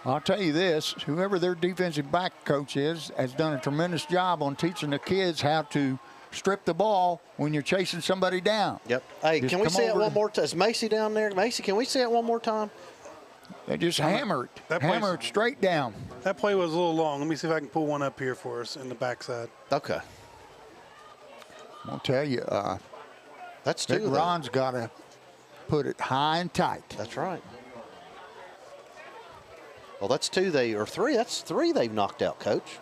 E: I'll tell you this. Whoever their defensive back coach is has done a tremendous job on teaching the kids how to strip the ball when you're chasing somebody down.
A: Yep. Hey,
E: Just
A: can we
E: come
A: see it
E: over
A: one more time? Is Macy down there? Macy, can we see it one more time?
E: They just hammer it.
F: That
E: Hammer
F: plays-
E: it straight down.
F: That play was a little long. Let me see if I can pull one up here for us in the backside.
A: Okay.
E: I'm going to tell you,
A: That's 2
E: Big
A: of them.
E: Ron's got to put it high and tight.
A: That's right. Well, that's 2 or 3. That's 3 they've knocked out, Coach.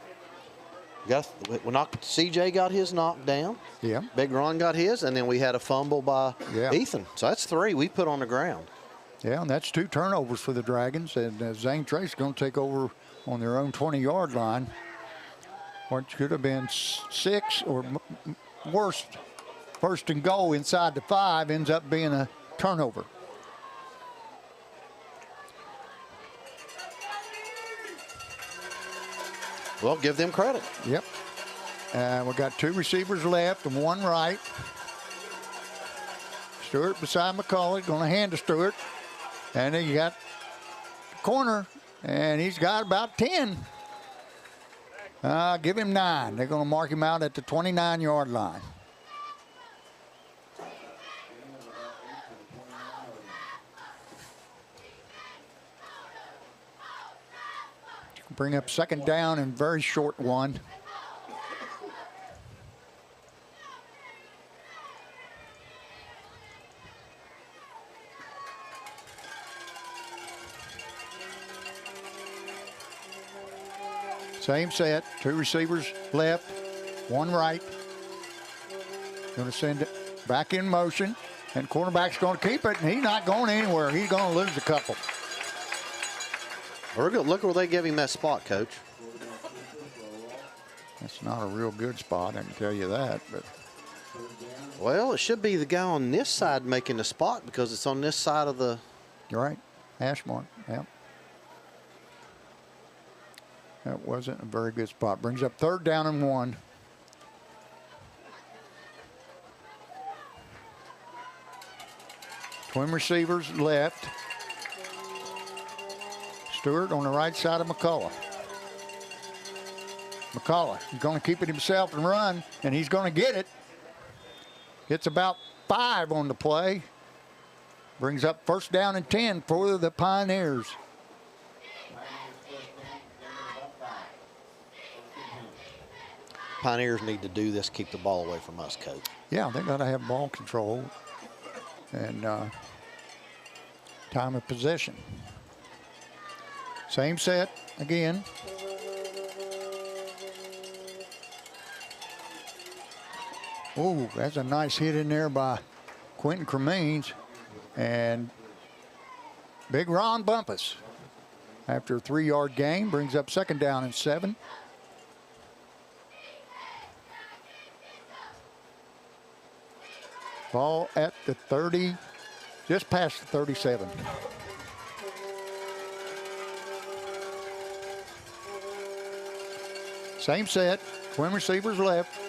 A: CJ got his knocked down.
E: Yeah.
A: Big Ron got his, and then we had a fumble by Ethan. So that's 3 we put on the ground.
E: Yeah, and that's 2 turnovers for the Dragons. And Zane Trace going to take over on their own 20-yard line. What could have been 6 or worse, 1st and goal inside the 5 ends up being a turnover.
A: Well, give them credit.
E: Yep. We got 2 receivers left and 1 right. Stewart beside McCullough, going to hand to Stewart. And then you got the corner, and he's got about 10. Give him 9. They're going to mark him out at the 29-yard line. Bring up second down and very short one. Same set, 2 receivers left, 1 right. Going to send it back in motion, and quarterback's going to keep it, and he's not going anywhere. He's going to lose a couple.
A: We're good. Look where they give him that spot, Coach.
E: That's not a real good spot, I can tell you that. But
A: Well, it should be the guy on this side making the spot because it's on this side of the.
E: you're right, hash mark, yep. That wasn't a very good spot. Brings up 3rd down and 1. Twin receivers left. Stewart on the right side of McCullough. McCullough, he's going to keep it himself and run, and he's going to get it. It's about 5 on the play. Brings up 1st down and 10 for the Pioneers.
A: Pioneers need to do this, keep the ball away from us, Coach.
E: Yeah, they got to have ball control and time of possession. Same set again. Oh, that's a nice hit in there by Quentin Cremines. And Big Ron Bumpus, after a 3-yard gain, brings up 2nd down and 7. Ball at the 30, just past the 37. Same set, twin receivers left.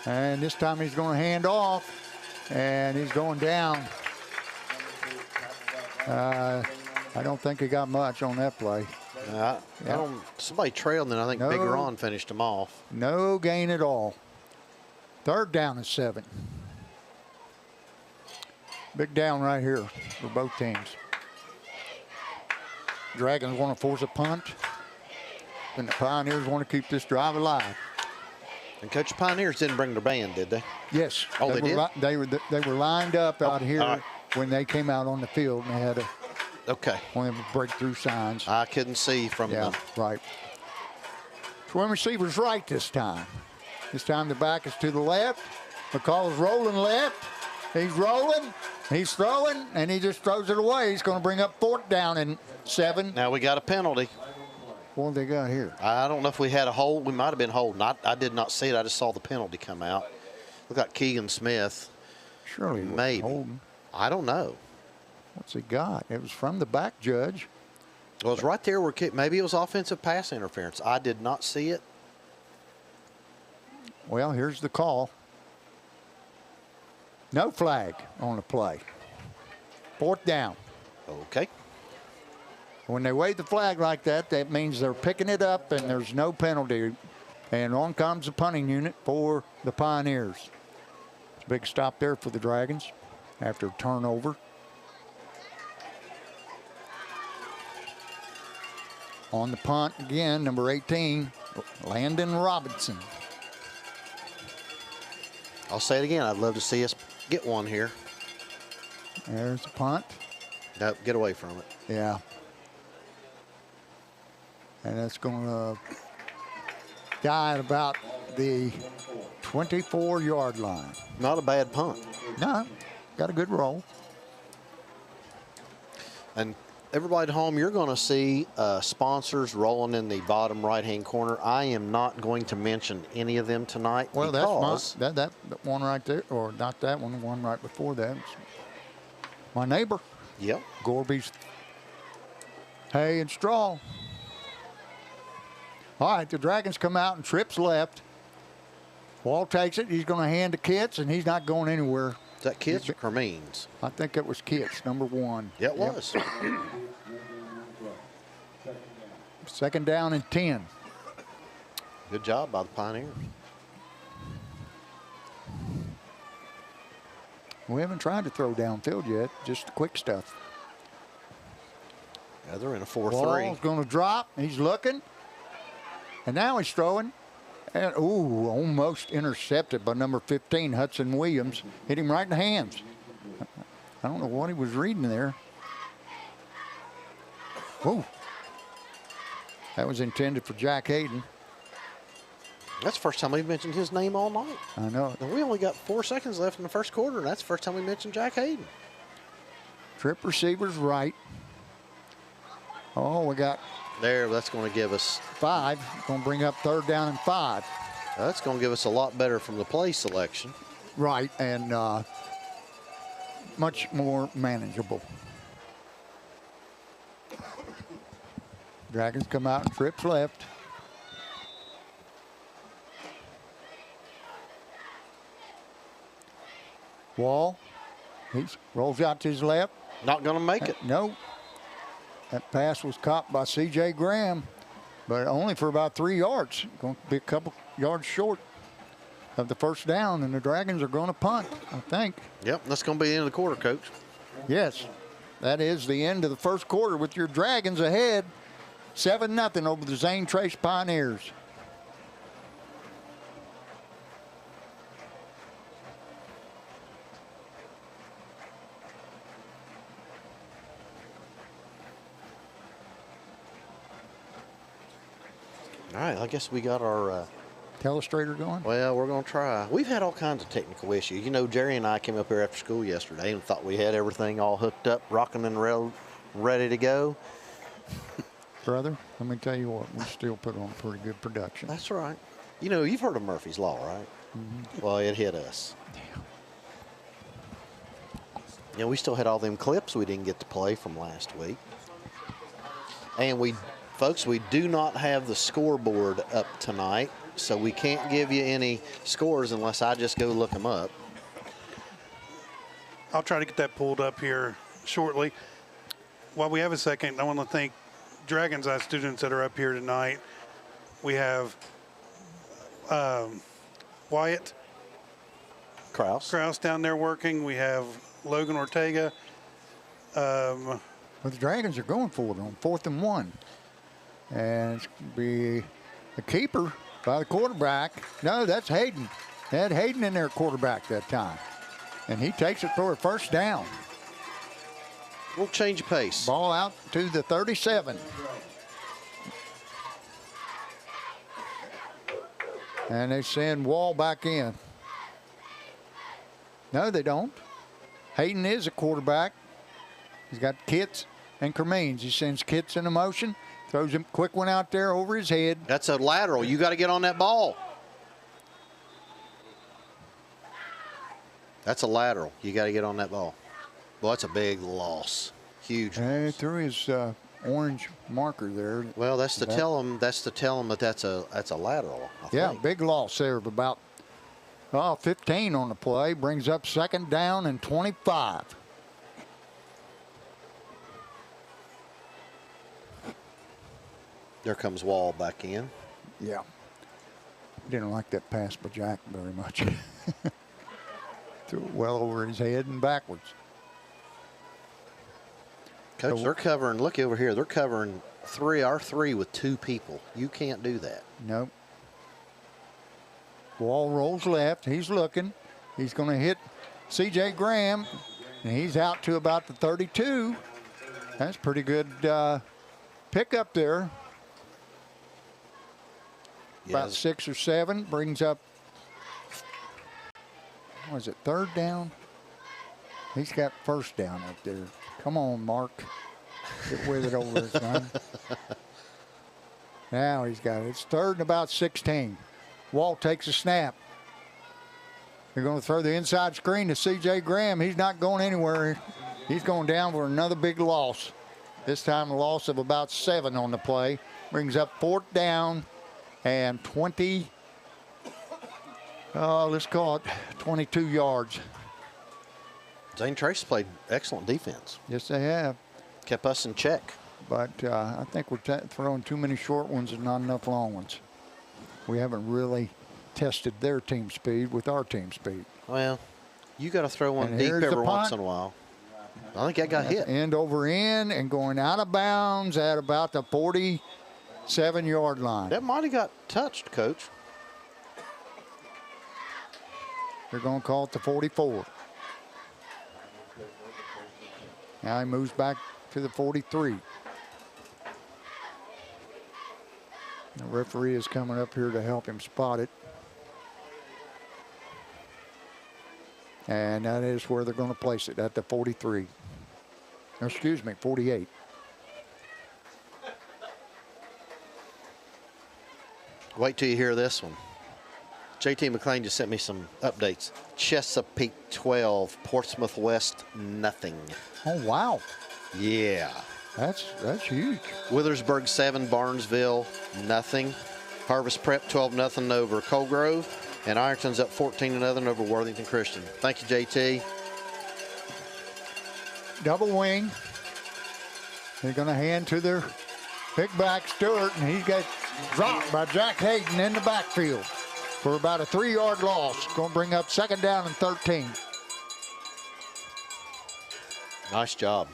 E: And this time he's going to hand off, and he's going down. I don't think he got much on that play.
A: Somebody trailed, and I think Big Ron finished him off.
E: No gain at all. 3rd down and 7. Big down right here for both teams. Dragons want to force a punt, and the Pioneers want to keep this drive alive.
A: And Coach, Pioneers didn't bring their band, did they?
E: Yes.
A: Oh, they did?
E: They were lined up out here
A: right.
E: when they came out on the field, and they had one of the breakthrough signs.
A: I couldn't see from
E: Yeah, right. Twin receivers right this time. This time the back is to the left. McCall's rolling left. He's rolling. He's throwing, and he just throws it away. He's going to bring up 4th down and 7.
A: Now we got a penalty.
E: What they got here?
A: I don't know if we had a hold. We might have been holding. I did not see it. I just saw the penalty come out. Look like Keegan Smith.
E: Surely
A: maybe.
E: Holding.
A: I don't know.
E: What's he got? It was from the back judge.
A: Well, it was right there where maybe it was offensive pass interference. I did not see it.
E: Well, here's the call. No flag on the play. 4th down.
A: Okay.
E: When they wave the flag like that, that means they're picking it up and there's no penalty. And on comes the punting unit for the Pioneers. It's a big stop there for the Dragons after a turnover. On the punt again, number 18, Landon Robinson.
A: I'll say it again. I'd love to see us get one here.
E: There's the punt.
A: Nope, get away from it.
E: Yeah. And that's going to die at about the 24-yard line.
A: Not a bad punt.
E: No, got a good roll.
A: And everybody at home, you're going to see sponsors rolling in the bottom right-hand corner. I am not going to mention any of them tonight.
E: Well,
A: because
E: that's that one right there, or not that one, the one right before that. My neighbor.
A: Yep.
E: Gorby's hay and straw. All right, the Dragons come out and trips left. Wall takes it. He's going to hand to Kitts, and he's not going anywhere.
A: Is that Kitts or Cremines?
E: I think it was Kitts, number 1.
A: Yeah, it was.
E: 2nd down and 10.
A: Good job by the Pioneers.
E: We haven't tried to throw downfield yet, just the quick stuff.
A: Yeah, they're in a 4-3.
E: Ball's going to drop. He's looking. And now he's throwing. And, ooh, almost intercepted by number 15, Hudson Williams. Hit him right in the hands. I don't know what he was reading there. Whoa. That was intended for Jack Hayden.
A: That's the first time we've mentioned his name all night.
E: I know.
A: And we only got 4 seconds left in the first quarter, and that's the first time we mentioned Jack Hayden.
E: Trip receiver's right. Oh, we got
A: There, that's going to give us
E: 5. Going to bring up 3rd down and 5.
A: That's going to give us a lot better from the play selection.
E: Right, and much more manageable. Dragons come out and trips left. Wall, he rolls out to his left.
A: Not going to make it.
E: No. That pass was caught by C.J. Graham, but only for about 3 yards. Going to be a couple yards short of the first down, and the Dragons are going to punt, I think.
A: Yep, that's going to be the end of the quarter, Coach.
E: Yes, that is the end of the first quarter with your Dragons ahead 7-0 over the Zane Trace Pioneers.
A: All right, I guess we got our
E: Telestrator going?
A: well, we're going to try. We've had all kinds of technical issues. You know, Jerry and I came up here after school yesterday and thought we had everything all hooked up, rocking and ready to go.
E: Brother, let me tell you what, we still put on a pretty good production.
A: That's right. You know, you've heard of Murphy's Law, right? Mm-hmm. Well, it hit us. You know, we still had all them clips we didn't get to play from last week. And folks, we do not have the scoreboard up tonight, so we can't give you any scores unless I just go look them up.
F: I'll try to get that pulled up here shortly. While we have a second, I want to thank Dragon's Eye students that are up here tonight. We have Wyatt Kraus down there working. We have Logan Ortega.
E: Well, the Dragons are going for it on 4th and 1. And it's going to be a keeper by the quarterback. No, that's Hayden. They had Hayden in their quarterback that time. And he takes it for a first down.
A: We'll change of pace.
E: Ball out to the 37. And they send Wall back in. No, they don't. Hayden is a quarterback. He's got Kitts and Cremines. He sends Kitts in motion. Throws him quick one out there over his head.
A: That's a lateral. You got to get on that ball. That's a lateral. You got to get on that ball. Well, that's a big loss. Huge.
E: And threw his orange marker there.
A: Well, that's to tell him. That's to tell him that that's a lateral. I think.
E: Big loss there of about 15 on the play. Brings up 2nd down and 25.
A: There comes Wall back in.
E: Yeah. Didn't like that pass by Jack very much. Threw it well over his head and backwards.
A: Coach, they're covering. Look over here. They're covering our three with 2 people. You can't do that.
E: Nope. Wall rolls left. He's looking. He's going to hit C.J. Graham, and he's out to about the 32. That's pretty good pickup there. About 6 or 7. Brings up, what is it, 3rd down? He's got 1st down up there. Come on, Mark. Get with it over his gun. Now he's got it. It's 3rd and about 16. Wall takes a snap. They're going to throw the inside screen to C.J. Graham. He's not going anywhere. He's going down for another big loss. This time a loss of about 7 on the play. Brings up 4th down and 20. Let's call it 22 yards.
A: Zane Trace played excellent defense.
E: Yes, they have.
A: Kept us in check.
E: But I think we're throwing too many short ones and not enough long ones. We haven't really tested their team speed with our team speed.
A: Well, you got to throw one
E: And
A: deep
E: here's the
A: every
E: punt.
A: once in a while. I think that got hit.
E: End over end and going out of bounds at about the 47-yard line.
A: That might have got touched, Coach.
E: They're going to call it the 44. Now he moves back to the 43. The referee is coming up here to help him spot it. And that is where they're going to place it, at the 43. Excuse me, 48.
A: Wait till you hear this one. JT McLean just sent me some updates. Chesapeake 12, Portsmouth West nothing.
E: Oh, wow.
A: Yeah.
E: That's huge.
A: Withersburg 7, Barnesville nothing. Harvest Prep 12-0 over Colgrove. And Ironton's up 14-0 over Worthington Christian. Thank you, JT.
E: Double wing. They're going to hand to their big back, Stewart, and he got dropped by Jack Hayden in the backfield for about a 3-yard loss. Going to bring up 2nd down and 13.
A: Nice job.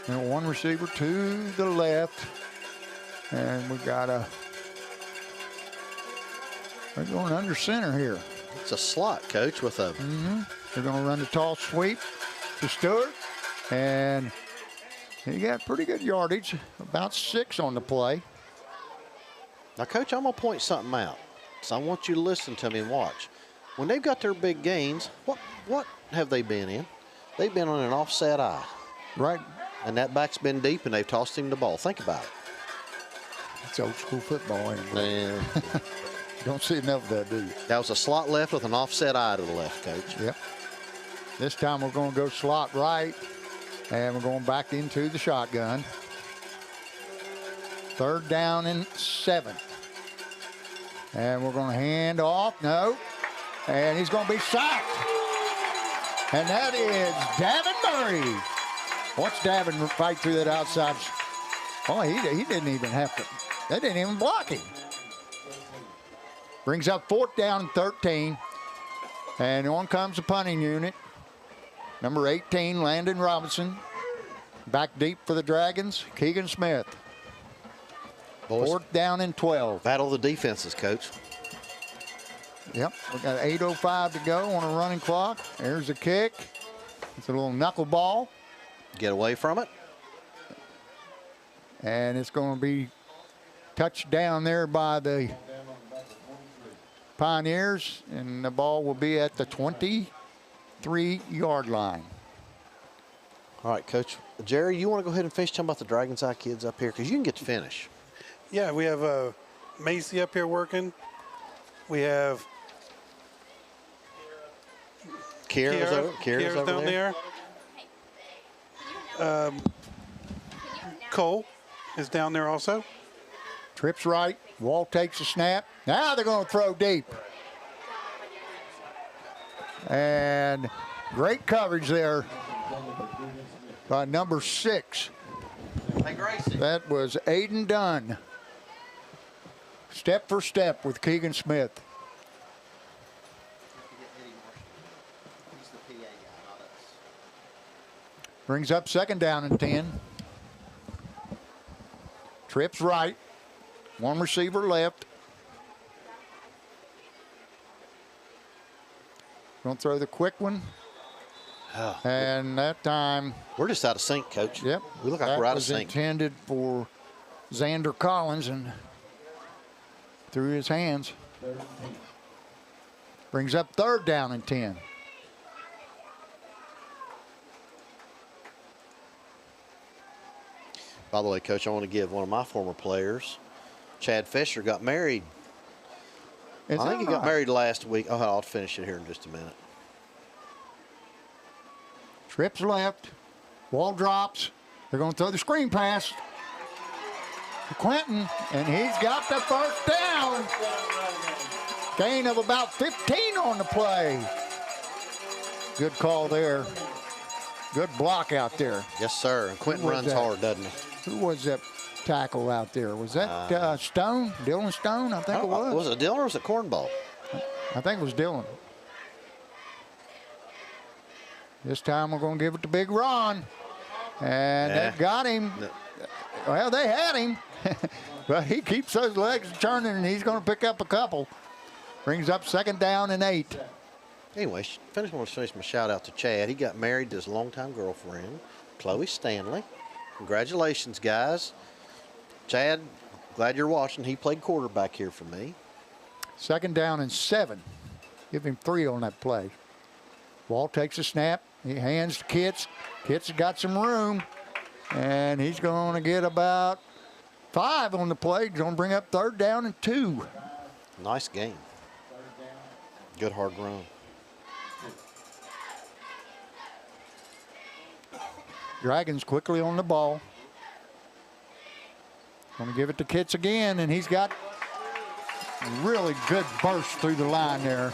E: And one receiver to the left. And we got they're going under center here.
A: It's a slot, Coach, with a...
E: They're going to run the toss sweep to Stewart. And he got pretty good yardage, about 6 on the play.
A: Now, Coach, I'm going to point something out. So I want you to listen to me and watch. When they've got their big gains, what have they been in? They've been on an offset eye.
E: Right.
A: And that back's been deep, and they've tossed him the ball. Think about it.
E: It's old school football anyway.
A: Man.
E: Don't see enough of that, do you?
A: That was a slot left with an offset eye to the left, Coach.
E: Yep. This time we're going to go slot right, and we're going back into the shotgun. 3rd down and 7. And we're going to hand off. No. And he's going to be sacked. And that is Davin Murray. Watch Davin fight through that outside. Oh, he didn't even have to. They didn't even block him. Brings up 4th down and 13. And on comes the punting unit. Number 18, Landon Robinson. Back deep for the Dragons, Keegan Smith.
A: Boys,
E: 4th down and 12.
A: battle the defenses, Coach.
E: Yep, we got 8:05 to go on a running clock. There's the kick. It's a little knuckleball.
A: Get away from it.
E: And it's going to be touched down there by the Pioneers, and the ball will be at the 23-yard line.
A: All right, Coach. Jerry, you want to go ahead and finish talking about the Dragon's Eye kids up here? Because you can get to finish.
F: Yeah, we have Macy up here working. We have
A: Kira's over
F: down
A: there.
F: Cole is down there also.
E: Trips right. Wall takes a snap. Now they're going to throw deep. And great coverage there by number 6.
A: Hey, Gracie.
E: That was Aiden Dunn. Step for step with Keegan Smith. Brings up 2nd down and 10. Trips right. One receiver left. Going to throw the quick one.
A: Oh,
E: And that time,
A: we're just out of sync, Coach.
E: yep.
A: We look like
E: that
A: we're out of
E: was
A: sync.
E: intended for Xander Collins and through his hands. Brings up 3rd down and 10.
A: By the way, Coach, I want to give one of my former players, Chad Fisher, got married. I think he got married last week. Oh, I'll finish it here in just a minute.
E: Trips left. Ball drops. They're going to throw the screen pass to Quentin, and he's got the 1st down. Gain of about 15 on the play. Good call there. Good block out there.
A: Yes, sir. And Quentin runs hard, doesn't he?
E: Who was that tackle out there? Was that Stone? Dylan Stone? I think it was.
A: Was it Dylan or was it Cornball?
E: I think it was Dylan. This time we're going to give it to Big Ron. And they've got him. No. Well, they had him. But he keeps those legs turning, and he's going to pick up a couple. Brings up 2nd down and 8.
A: Anyway, I want to finish my shout out to Chad. He got married to his longtime girlfriend, Chloe Stanley. Congratulations, guys. Chad, glad you're watching. He played quarterback here for me.
E: 2nd down and 7. Give him 3 on that play. Walt takes a snap. He hands to Kitts. Kitts has got some room. And he's going to get about 5 on the play. He's going to bring up 3rd down and 2.
A: Nice game. Good hard run.
E: Dragons quickly on the ball. Going to give it to Kitts again, and he's got really good burst through the line there.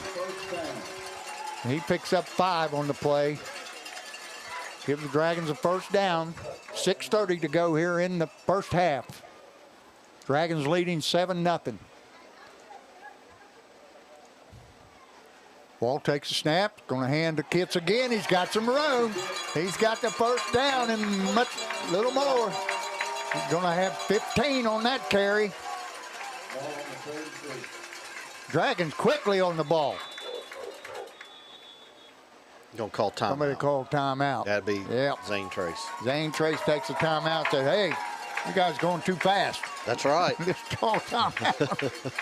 E: And he picks up 5 on the play. Gives the Dragons a 1st down. 6:30 to go here in the first half. Dragons leading 7-0. Walt takes a snap, going to hand to Kitts again. He's got some room. He's got the 1st down and little more. He's going to have 15 on that carry. Dragons quickly on the ball.
A: Going to call timeout.
E: Somebody called timeout.
A: That'd be Zane Trace.
E: Zane Trace takes a timeout. Said, hey, you guys going too fast.
A: That's right.
E: Just call timeout.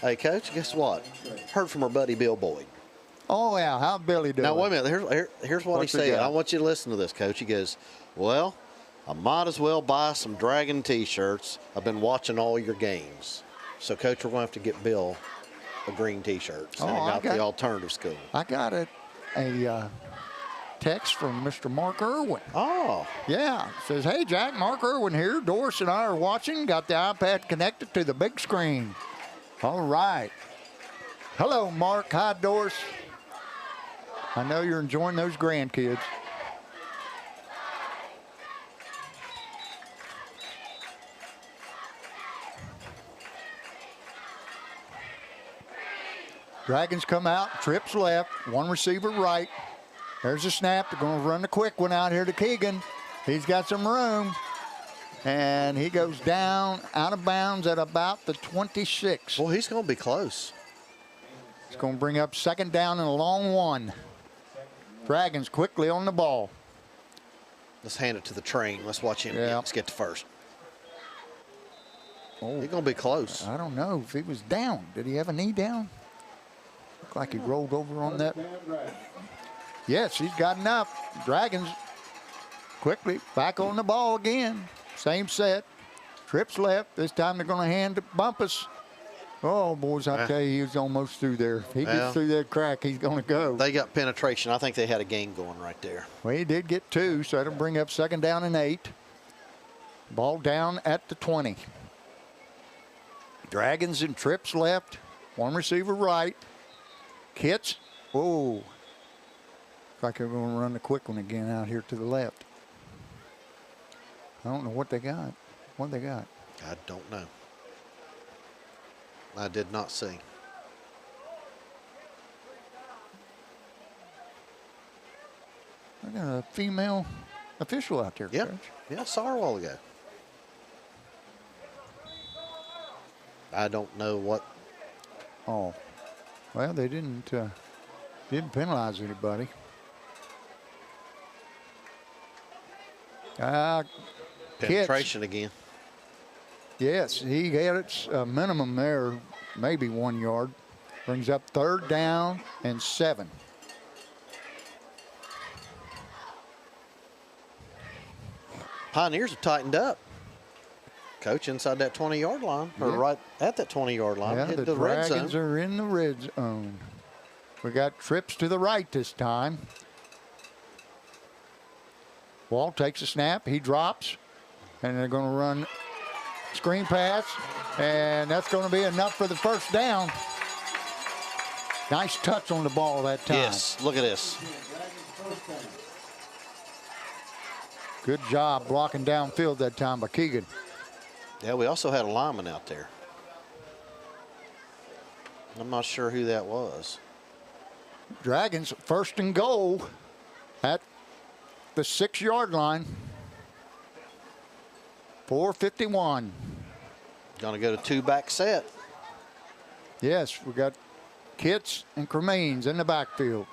A: Hey, Coach, guess what? Heard from our buddy Bill Boyd.
E: Oh, yeah. How's Billy doing?
A: Now, wait a minute. Here's what he said. I want you to listen to this, Coach. He goes, well, I might as well buy some Dragon T-shirts. I've been watching all your games. So, Coach, we're going to have to get Bill a green T-shirt. So I got the alternative school.
E: I got a text from Mr. Mark Irwin.
A: Oh.
E: Yeah. Says, hey, Jack, Mark Irwin here. Doris and I are watching. Got the iPad connected to the big screen. All right. Hello, Mark. Hi, Doris. I know you're enjoying those grandkids. Dragons come out, trips left, 1 receiver right. There's a snap. They're going to run the quick one out here to Keegan. He's got some room. And he goes down out of bounds at about the 26.
A: Well, he's going to be close.
E: It's going to bring up 2nd down and a long 1. Dragons quickly on the ball.
A: Let's hand it to the train. Let's watch him.
E: Yeah.
A: Let's get to first.
E: Oh,
A: he's going to be close.
E: I don't know if he was down. Did he have a knee down? Looked like he rolled over on that. Yes, he's got enough. Dragons quickly back on the ball again. Same set. Trips left. This time they're going to hand to Bumpus. Oh, boys, I tell you, he was almost through there. If he gets through that crack, he's going to go.
A: They got penetration. I think they had a game going right there.
E: Well, he did get 2, so that'll bring up 2nd down and 8. Ball down at the 20. Dragons and trips left. 1 receiver right. Kitts. Oh. Looks like they're going to run the quick one again out here to the left. I don't know what they got. What they got?
A: I don't know. I did not see.
E: I got a female official out there,
A: Yep.
E: Coach.
A: Yeah, I saw her a while ago. I don't know what.
E: Oh. Well, they didn't penalize anybody.
A: Penetration again.
E: Yes, he had its minimum there, maybe 1 yard. Brings up 3rd down and 7.
A: Pioneers have tightened up. Coach, inside that 20-yard line, or right at that 20-yard line,
E: Yeah,
A: headed
E: the
A: to the red
E: Dragons
A: zone.
E: are in the red zone. We got trips to the right this time. Walt takes a snap. He drops. And they're going to run screen pass. And that's going to be enough for the 1st down. Nice touch on the ball that time.
A: Yes, look at this.
E: Good job blocking downfield that time by Keegan.
A: Yeah, we also had a lineman out there. I'm not sure who that was.
E: Dragons first and goal at the 6-yard line. 4:51.
A: Gonna go to 2-back set.
E: Yes, we got Kitts and Cremines in the backfield.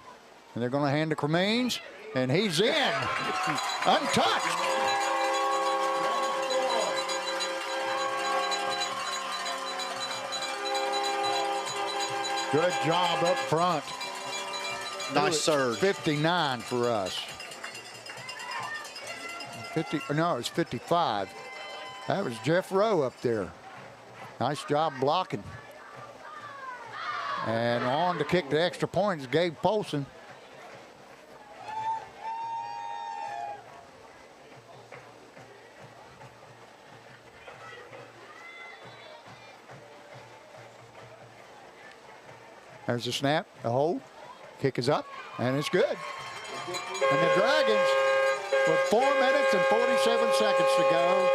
E: And they're going to hand to Cremines, and he's in. Untouched. Good job up front.
A: Nice surge.
E: 59 for us. 50, no, it's 55. That was Jeff Rowe up there. Nice job blocking. And on to kick the extra point is Gabe Polson. There's the snap, the hold, kick is up, and it's good. And the Dragons, with 4 minutes and 47 seconds to go.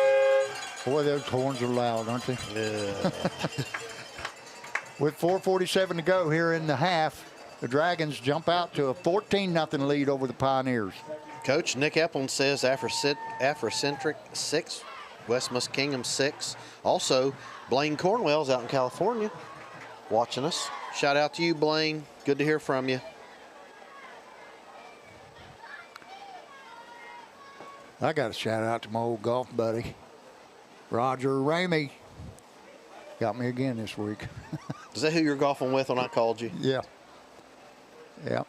E: Boy, those horns are loud, aren't they?
A: Yeah.
E: With 4:47 to go here in the half, the Dragons jump out to a 14-0 lead over the Pioneers.
A: Coach Nick Epplin says Afrocentric 6, West Muskingum 6. Also, Blaine Cornwell's out in California watching us. Shout out to you, Blaine. Good to hear from you.
E: I got a shout out to my old golf buddy, Roger Ramey. Got me again this week.
A: Is that who you're golfing with when I called you?
E: Yeah. Yeah.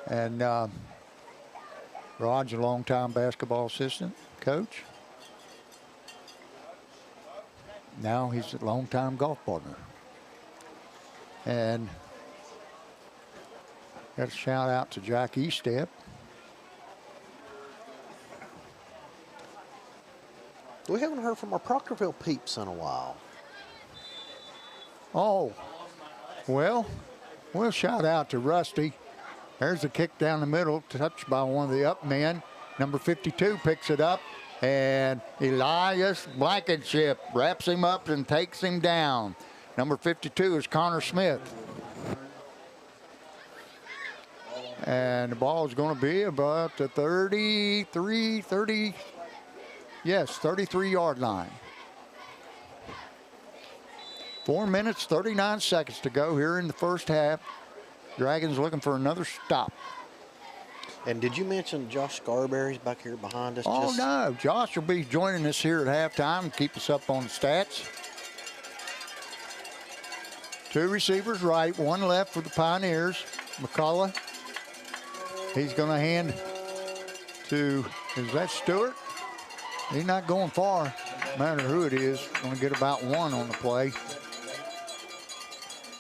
E: And Rod's a longtime basketball assistant coach. Now he's a longtime golf partner. And got a shout out to Jack Estep.
A: We haven't heard from our Proctorville peeps in a while.
E: Oh, well, we'll shout out to Rusty. There's a kick down the middle, touched by one of the up men. Number 52 picks it up, and Elias Blankenship wraps him up and takes him down. Number 52 is Connor Smith. And the ball is going to be about the 33-yard line. 4 minutes, 39 seconds to go here in the first half. Dragons looking for another stop.
A: And did you mention Josh Scarberry's back here behind us?
E: Oh, no. Josh will be joining us here at halftime and keep us up on the stats. 2 receivers right, 1 left for the Pioneers. McCullough. He's going to hand to, is that Stewart? He's not going far. No matter who it is, going to get about 1 on the play.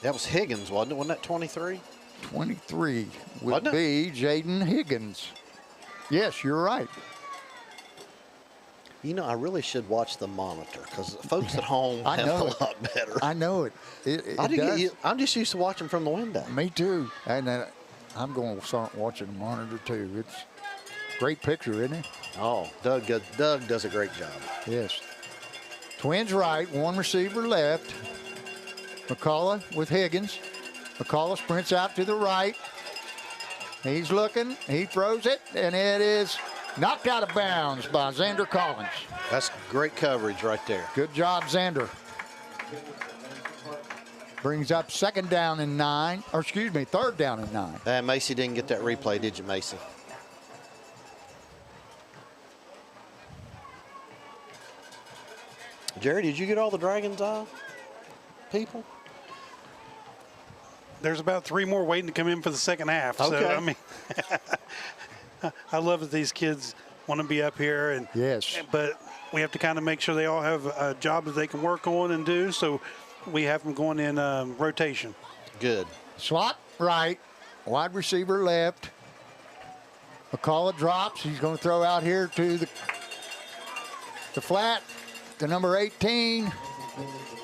A: That was Higgins, wasn't it? Wasn't that 23?
E: 23 would be Jaden Higgins. Yes, you're right.
A: You know, I really should watch the monitor because folks at home have a lot better.
E: I know it.
A: I'm just used to watching from the window.
E: Me too. And I'm going to start watching the monitor too. It's a great picture, isn't it?
A: Oh, Doug does a great job.
E: Yes. Twins right, 1 receiver left. McCullough with Higgins. McCullough sprints out to the right. He's looking, he throws it, and it is knocked out of bounds by Xander Collins.
A: That's great coverage right there.
E: Good job, Xander. Brings up 3rd down and 9.
A: And Macy didn't get that replay, did you, Macy? Jerry, did you get all the Dragon's Eye people?
F: There's about 3 more waiting to come in for the second half.
A: Okay.
F: So, I mean, I love that these kids want to be up here. And
E: yes.
F: But we have to kind of make sure they all have a job that they can work on and do. So we have them going in rotation.
A: Good.
E: Slot right, wide receiver left. McCullough drops. He's going to throw out here to the flat to number 18.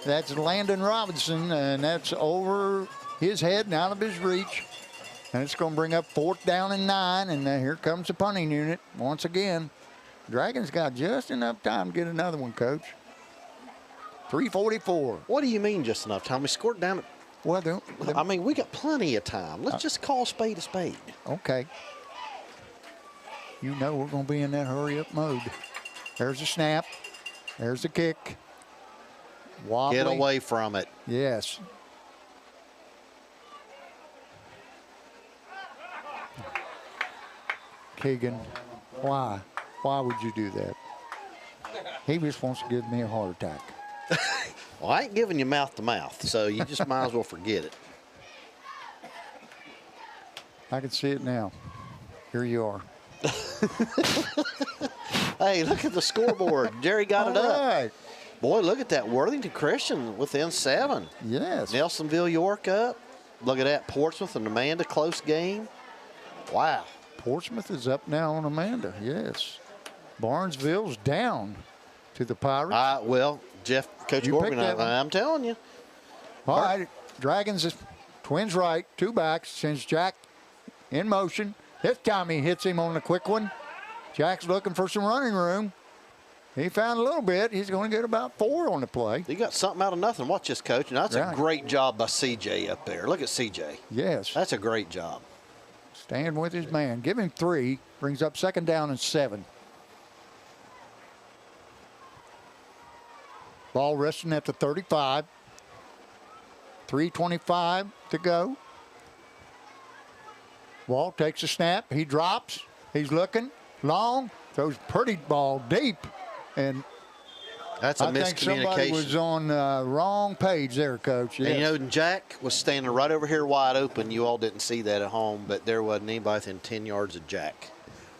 E: That's Landon Robinson, and that's over his head and out of his reach. And it's going to bring up 4th down and 9. And here comes the punting unit once again. Dragons got just enough time to get another one, Coach. 3:44.
A: What do you mean just enough time? We scored down at,
E: Well,
A: I mean, we got plenty of time. Let's just call a spade a spade.
E: okay. You know we're going to be in that hurry-up mode. There's the snap. There's the kick. Wobbly.
A: Get away from it.
E: Yes. Keegan, why? Why would you do that? He just wants to give me a heart attack.
A: Well, I ain't giving you mouth to mouth, so you just might as well forget it.
E: I can see it now. Here you are.
A: Hey, look at the scoreboard. Jerry got it
E: All
A: up.
E: right.
A: Boy, look at that. Worthington Christian within 7.
E: Yes.
A: Nelsonville York up. Look at that. Portsmouth and Amanda, close game. Wow.
E: Portsmouth is up now on Amanda. Yes. Barnesville's down to the Pirates.
A: Well, Coach
E: You
A: Gorman,
E: picked that one.
A: I'm telling you.
E: All right. Dragons is twins right, 2 backs. Sends Jack in motion. This time he hits him on the quick one. Jack's looking for some running room. He found a little bit. He's going to get about 4 on the play.
A: You got something out of nothing. Watch this, Coach. Now, that's
E: Right.
A: a great job by CJ up there. Look at CJ.
E: Yes.
A: That's a great job.
E: Staying with his man. Give him 3. Brings up 2nd down and 7. Ball resting at the 35. 3:25 to go. Wall takes a snap. He drops. He's looking. Long. Throws pretty ball deep. And
A: That's a
E: I think somebody
A: miscommunication.
E: was on the wrong page there, Coach. Yes.
A: And you know, Jack was standing right over here wide open. You all didn't see that at home, but there wasn't anybody within 10 yards of Jack.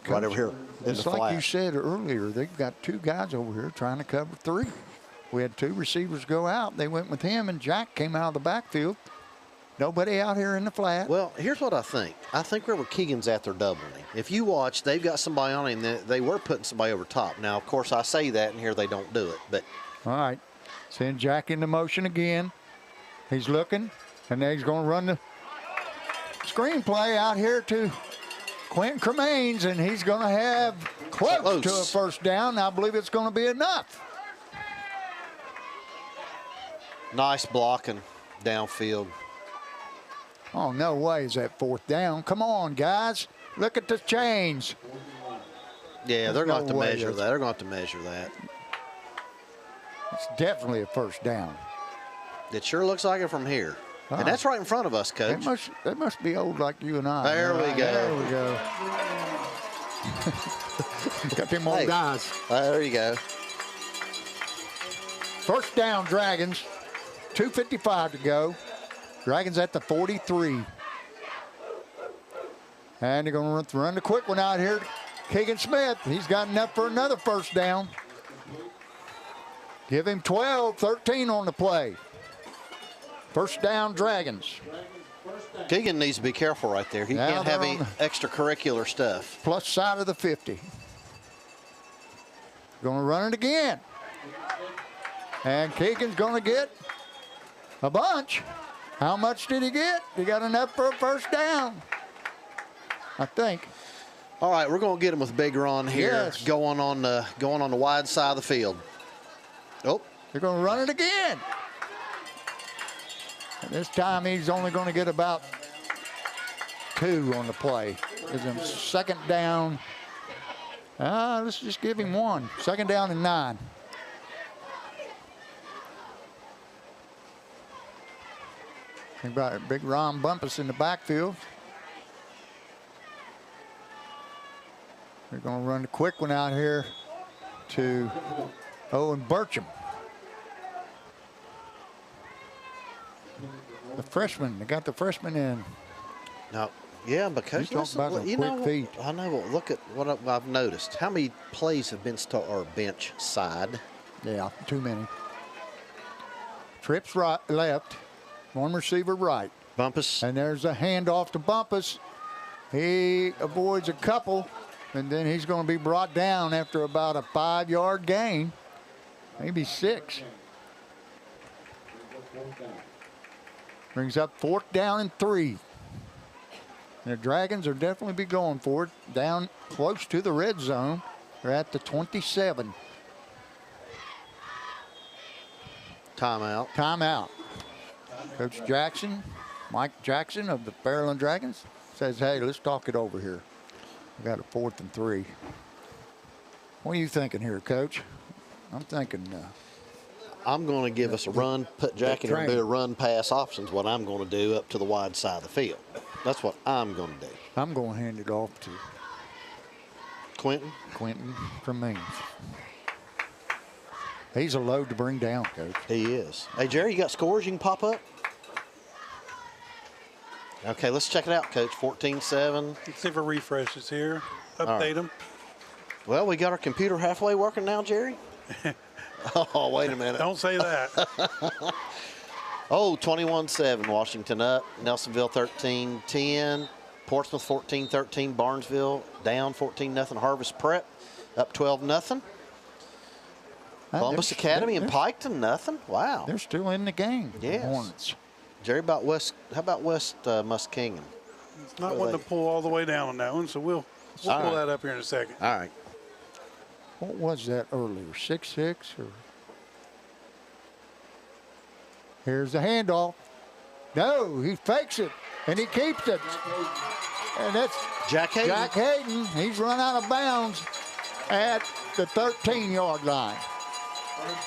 A: Right
E: Coach,
A: over here in
E: It's
A: the
E: like
A: flat.
E: you said earlier, they've got 2 guys over here trying to cover 3. We had 2 receivers go out. They went with him, and Jack came out of the backfield. Nobody out here in the flat.
A: Well, here's what I think. I think wherever Keegan's at, they're doubling him. If you watch, they've got somebody on him. They were putting somebody over top. Now, of course, I say that, and here they don't do it. But
E: All right. Send Jack into motion again. He's looking, and then he's going to run the screenplay out here to Quentin Cremains, and he's going to have close to a first down. I believe it's going to be enough.
A: nice blocking downfield.
E: Oh, no way is that 4th down. Come on, guys. Look at the chains.
A: Yeah, they're going to have to
E: no way
A: measure
E: that's-
A: that. They're going to have to measure that.
E: It's definitely a first down.
A: It sure looks like it from here. And that's right in front of us, Coach.
E: They must be old like you and I.
A: There we go.
E: There we go. Got them old
A: Hey.
E: guys.
A: There you go.
E: First down, Dragons. 2:55 to go. Dragons at the 43. And they're going to run the quick one out here. Keegan Smith, he's got enough for another first down. Give him 12, 13 on the play. First down, Dragons.
A: Keegan needs to be careful right there. He
E: Now
A: can't have
E: they're
A: any
E: on
A: extracurricular stuff.
E: Plus side of the 50. Going to run it again. And Keegan's going to get a bunch. How much did he get? He got enough for a first down, I think.
A: All right, we're going to get him with Big Ron here,
E: Yes.
A: going on the wide side of the field. Oh,
E: They're going to run it again. And this time he's only going to get about 2 on the play. Is him second down. Let's just give him 1. Second down and 9. Think about it. Big Ron Bumpus in the backfield. They're going to run the quick one out here to Owen Burcham. The freshman. They got the freshman in.
A: no. Yeah, because
E: You talk about some quick feet.
A: I know. Look at what I've noticed. How many plays have been bench side?
E: Yeah, too many. Trips right, left. One receiver right.
A: Bumpus.
E: And there's a handoff to Bumpus. He avoids a couple, and then he's going to be brought down after about a 5-yard gain, maybe 6. Brings up 4th down and 3. The Dragons are definitely be going for it. Down close to the red zone. They're at the 27.
A: Timeout.
E: Timeout. Coach Jackson, Mike Jackson of the Fairland Dragons, says, hey, let's talk it over here. We got a 4th and 3. What are you thinking here, Coach? I'm thinking
A: I'm going to give us a run, put Jack in and do a run pass options, what I'm going to do up to the wide side of the field. That's what I'm going to do.
E: I'm going to hand it off to
A: Quentin
E: from Means. He's a load to bring down, Coach.
A: He is. Hey, Jerry, you got scores you can pop up? Okay, let's check it out, Coach. 14-7.
F: Let's see if it refreshes here. Update them.
A: Well, we got our computer halfway working now, Jerry. Oh, wait a minute.
F: Don't say that.
A: Oh, 21-7, Washington up. Nelsonville 13-10. Portsmouth 14-13. Barnesville down 14-0. Harvest Prep up 12-0. Columbus Academy and Piketon, nothing. Wow.
E: They're still in the game.
A: Yes.
E: Hornets.
A: Jerry, how about West Muskingum?
F: It's not wanting to pull all the way down on that one, so we'll pull that up here in a second.
A: All right.
E: What was that earlier? 6-6 or? Here's the handoff. No, he fakes it and he keeps it. And that's
A: Jack Hayden.
E: Jack Hayden. He's run out of bounds at the 13-yard line.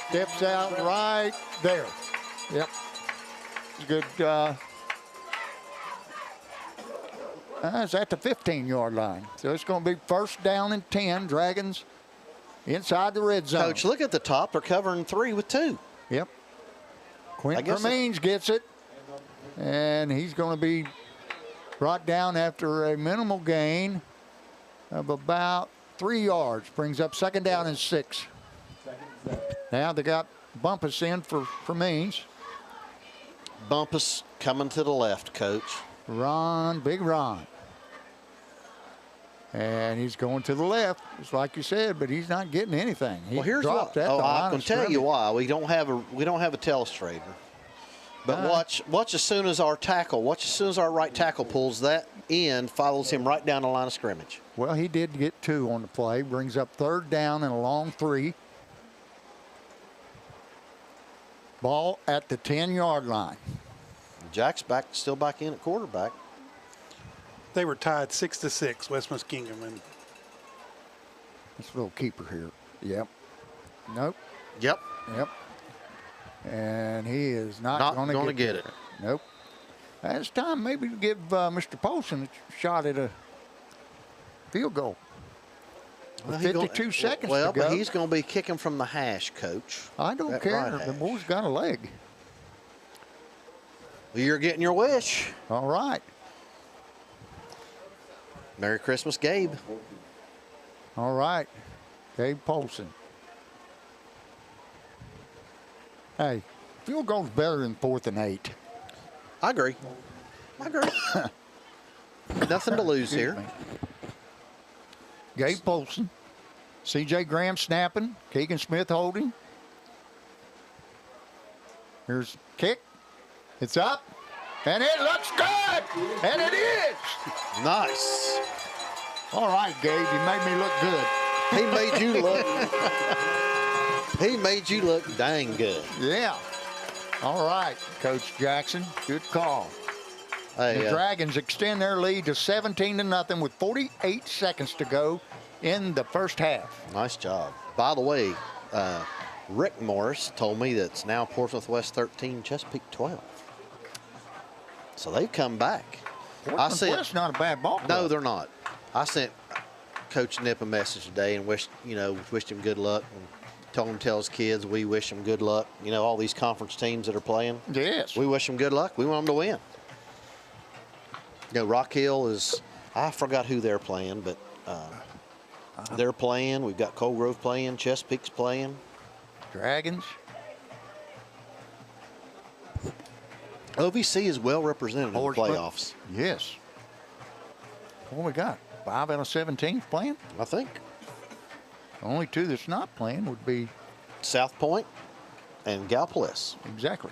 E: Steps out right there. Yep. Good. It's at the 15-yard line. So it's going to be 1st down and 10. Dragons inside the red zone.
A: Coach, look at the top. They're covering 3 with 2.
E: Yep. Quentin Means gets it. And he's going to be brought down after a minimal gain of about 3 yards. Brings up 2nd down and 6. Now they got Bumpus in for Means.
A: Bumpus coming to the left, Coach.
E: Big Ron. And he's going to the left, just like you said, but he's not getting anything. He
A: Well, here's
E: dropped
A: what.
E: at the
A: Oh, I
E: line
A: can
E: of
A: tell you
E: scrimmage.
A: why. We don't have a telestrator. But watch as soon as our right tackle pulls that end, follows him right down the line of scrimmage.
E: Well, he did get 2 on the play. Brings up 3rd down and a long 3. Ball at the 10-yard line.
A: Jack's still back in at quarterback.
F: They were tied 6-6, West Muskingum. And
E: This little keeper here. Yep. Nope.
A: Yep.
E: And he is not going
A: to
E: to
A: get it.
E: Nope. It's time maybe to give Mr. Polson a shot at a field goal. With 52 seconds to go.
A: Well, but he's going to be kicking from the hash, Coach.
E: I don't care.
A: Right
E: The boy's got a leg.
A: Well, you're getting your wish.
E: All right.
A: Merry Christmas, Gabe.
E: All right. Gabe Polson. Hey, field goal's better than 4th and 8.
A: I agree. Nothing to lose here.
E: Gabe Polson. C.J. Graham snapping. Keegan Smith holding. Here's kick. It's up. And it looks good. And it is.
A: Nice.
E: All right, Gabe, you made me look good.
A: He made you look. He made you look dang good.
E: Yeah. All right, Coach Jackson. Good call.
A: Hey,
E: The Dragons extend their lead to 17-0 with 48 seconds to go in the first half.
A: Nice job. By the way, Rick Morris told me that it's now Portsmouth West 13, Chesapeake 12. So they've come back.
E: Portsmouth West's not a bad ball club.
A: No, they're not. I sent Coach Nip a message today and wished him good luck and told him to tell his kids we wish him good luck. You know, all these conference teams that are playing.
E: Yes.
A: We wish them good luck. We want them to win. You know, Rock Hill is, I forgot who they're playing, but they're playing. We've got Cold Grove playing. Chesapeake's playing.
E: Dragons.
A: OVC is well represented in the playoffs.
E: Yes. What we got? 5 out of 17 playing?
A: I think.
E: The only 2 that's not playing would be
A: South Point and Gallipolis.
E: Exactly.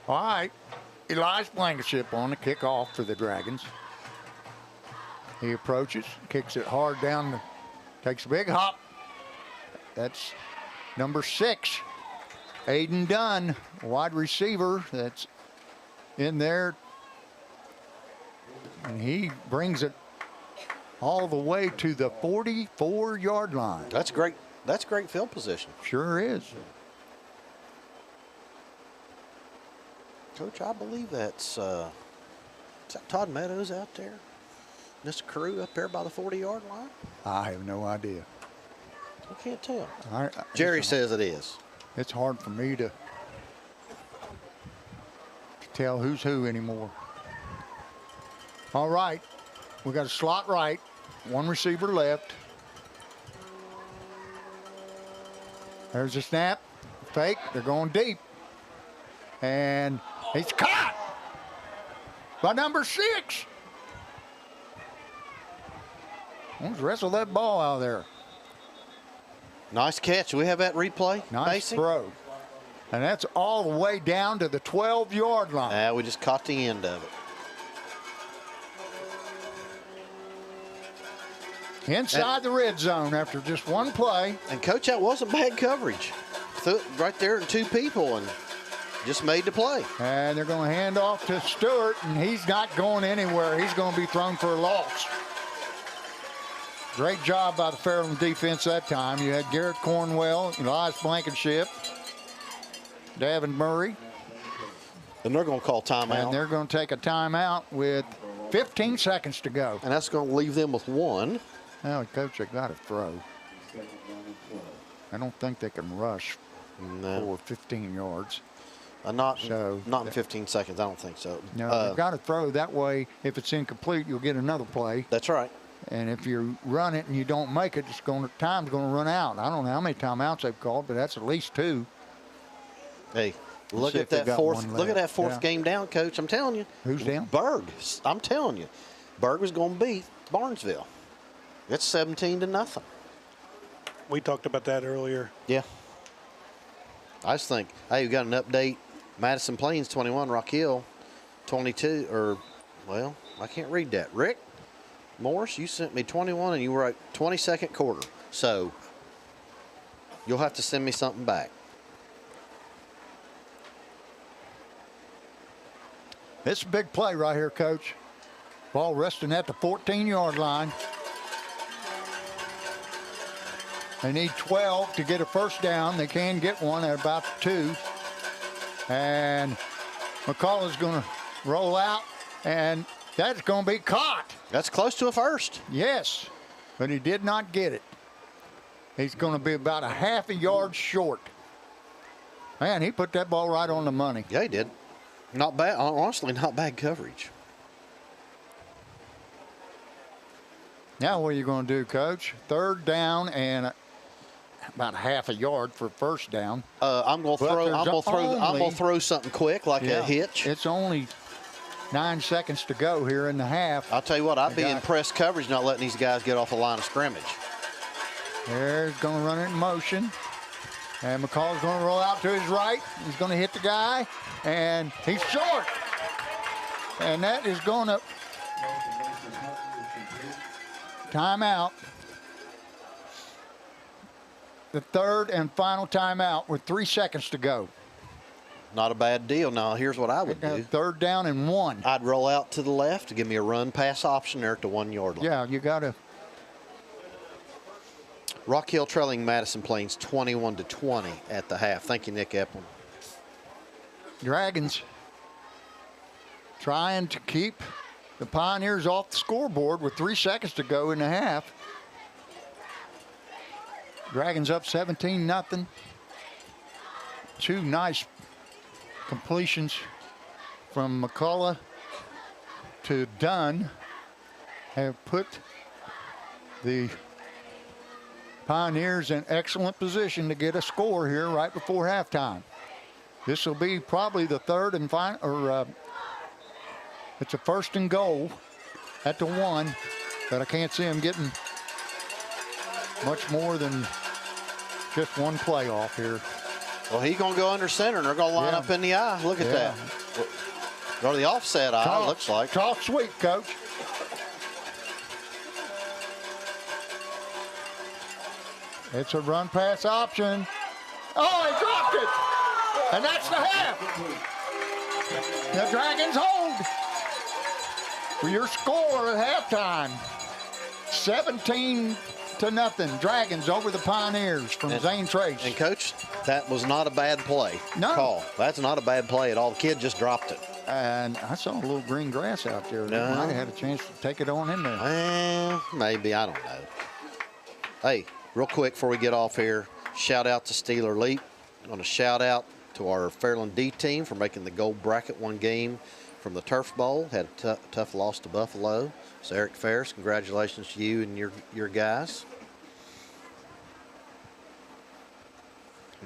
E: All right. Elias Blankenship on the kickoff for the Dragons. He approaches, kicks it hard down, takes a big hop. That's number 6, Aiden Dunn, wide receiver that's in there. And he brings it all the way to the 44-yard line.
A: That's great. That's great field position.
E: Sure is.
A: Coach, I believe that's is that Todd Meadows out there? This crew up there by the 40-yard line?
E: I have no idea.
A: I can't tell.
E: I,
A: Jerry says it is.
E: It's hard for me to tell who's who anymore. All right, we got a slot right, one receiver left. There's a snap, fake, they're going deep. And he's caught by number 6. Let's wrestle that ball out of there.
A: Nice catch. Do we have that replay?
E: Nice
A: Macy?
E: throw. And that's all the way down to the 12-yard line.
A: We just caught the end of it.
E: Inside the red zone after just one play.
A: And, Coach, that wasn't bad coverage. Threw it right there to 2 people and just made the play.
E: And they're going to hand off to Stewart, and he's not going anywhere. He's going to be thrown for a loss. Great job by the Fairland defense that time. You had Garrett Cornwell, Elias Blankenship, Davin Murray.
A: And they're going to call timeout.
E: And they're going to take a timeout with 15 seconds to go.
A: And that's going to leave them with 1.
E: Now, Coach, they got to throw. I don't think they can rush for 15 yards.
A: Not in 15 seconds. I don't think so.
E: No, they've got to throw. That way, if it's incomplete, you'll get another play.
A: That's right.
E: And if you run it and you don't make it, time's going to run out. I don't know how many timeouts they've called, but that's at least 2.
A: Hey, look at that fourth. Look at that fourth game down, Coach. I'm telling you.
E: Who's down?
A: Berg. I'm telling you, Berg was going to beat Barnesville. It's 17-0.
F: We talked about that earlier.
A: Yeah. I just think, hey, we got an update. Madison Plains 21, Rock Hill 22. I can't read that. Rick Morris, you sent me 21 and you were at 22nd quarter. So you'll have to send me something back.
E: It's a big play right here, Coach. Ball resting at the 14-yard line. They need 12 to get a first down. They can get one at about 2. And McCullough's going to roll out, and that's going to be caught.
A: That's close to a first.
E: Yes, but he did not get it. He's going to be about a half a yard short. Man, he put that ball right on the money.
A: Yeah, he did. Not bad. Honestly, not bad coverage.
E: Now what are you going to do, Coach? 3rd down and about half a yard for first down.
A: I'm going to throw something quick like a hitch.
E: It's only 9 seconds to go here in the half.
A: I'll tell you what, I'd be in press coverage not letting these guys get off the line of scrimmage.
E: There's going to run it in motion. And McCall's going to roll out to his right. He's going to hit the guy, and he's short. And that is going to timeout. The 3rd and final timeout with 3 seconds to go.
A: Not a bad deal. Now, here's what I would do.
E: 3rd down and 1.
A: I'd roll out to the left to give me a run-pass option there at the 1-yard line.
E: Yeah, you got to.
A: Rock Hill trailing Madison Plains 21-20 at the half. Thank you, Nick Eplin.
E: Dragons trying to keep the Pioneers off the scoreboard with 3 seconds to go in the half. Dragons up 17-0. 2 nice completions from McCullough to Dunn have put the Pioneers in excellent position to get a score here right before halftime. This will be probably the 3rd and final, or it's a 1st and goal at the 1, but I can't see him getting much more than just one play off here.
A: Well, he's going to go under center, and they're going to line up in the eye. Look at that. Or the offset eye, looks like.
E: Talk sweet, Coach. It's a run pass option. Oh, he dropped it. And that's the half. The Dragons hold. For your score at halftime, 17-0. Dragons over the Pioneers from Zane Trace.
A: And Coach, that was not a bad play.
E: No.
A: Call. That's not a bad play at all. The kid just dropped it.
E: And I saw a little green grass out there.
A: No.
E: Might have had a chance to take it on in there.
A: Well, maybe. I don't know. Hey, real quick before we get off here, shout out to Steeler Leap. I'm going to shout out to our Fairland D team for making the gold bracket one game from the Turf Bowl. Had a tough loss to Buffalo. So Eric Ferris, congratulations to you and your guys.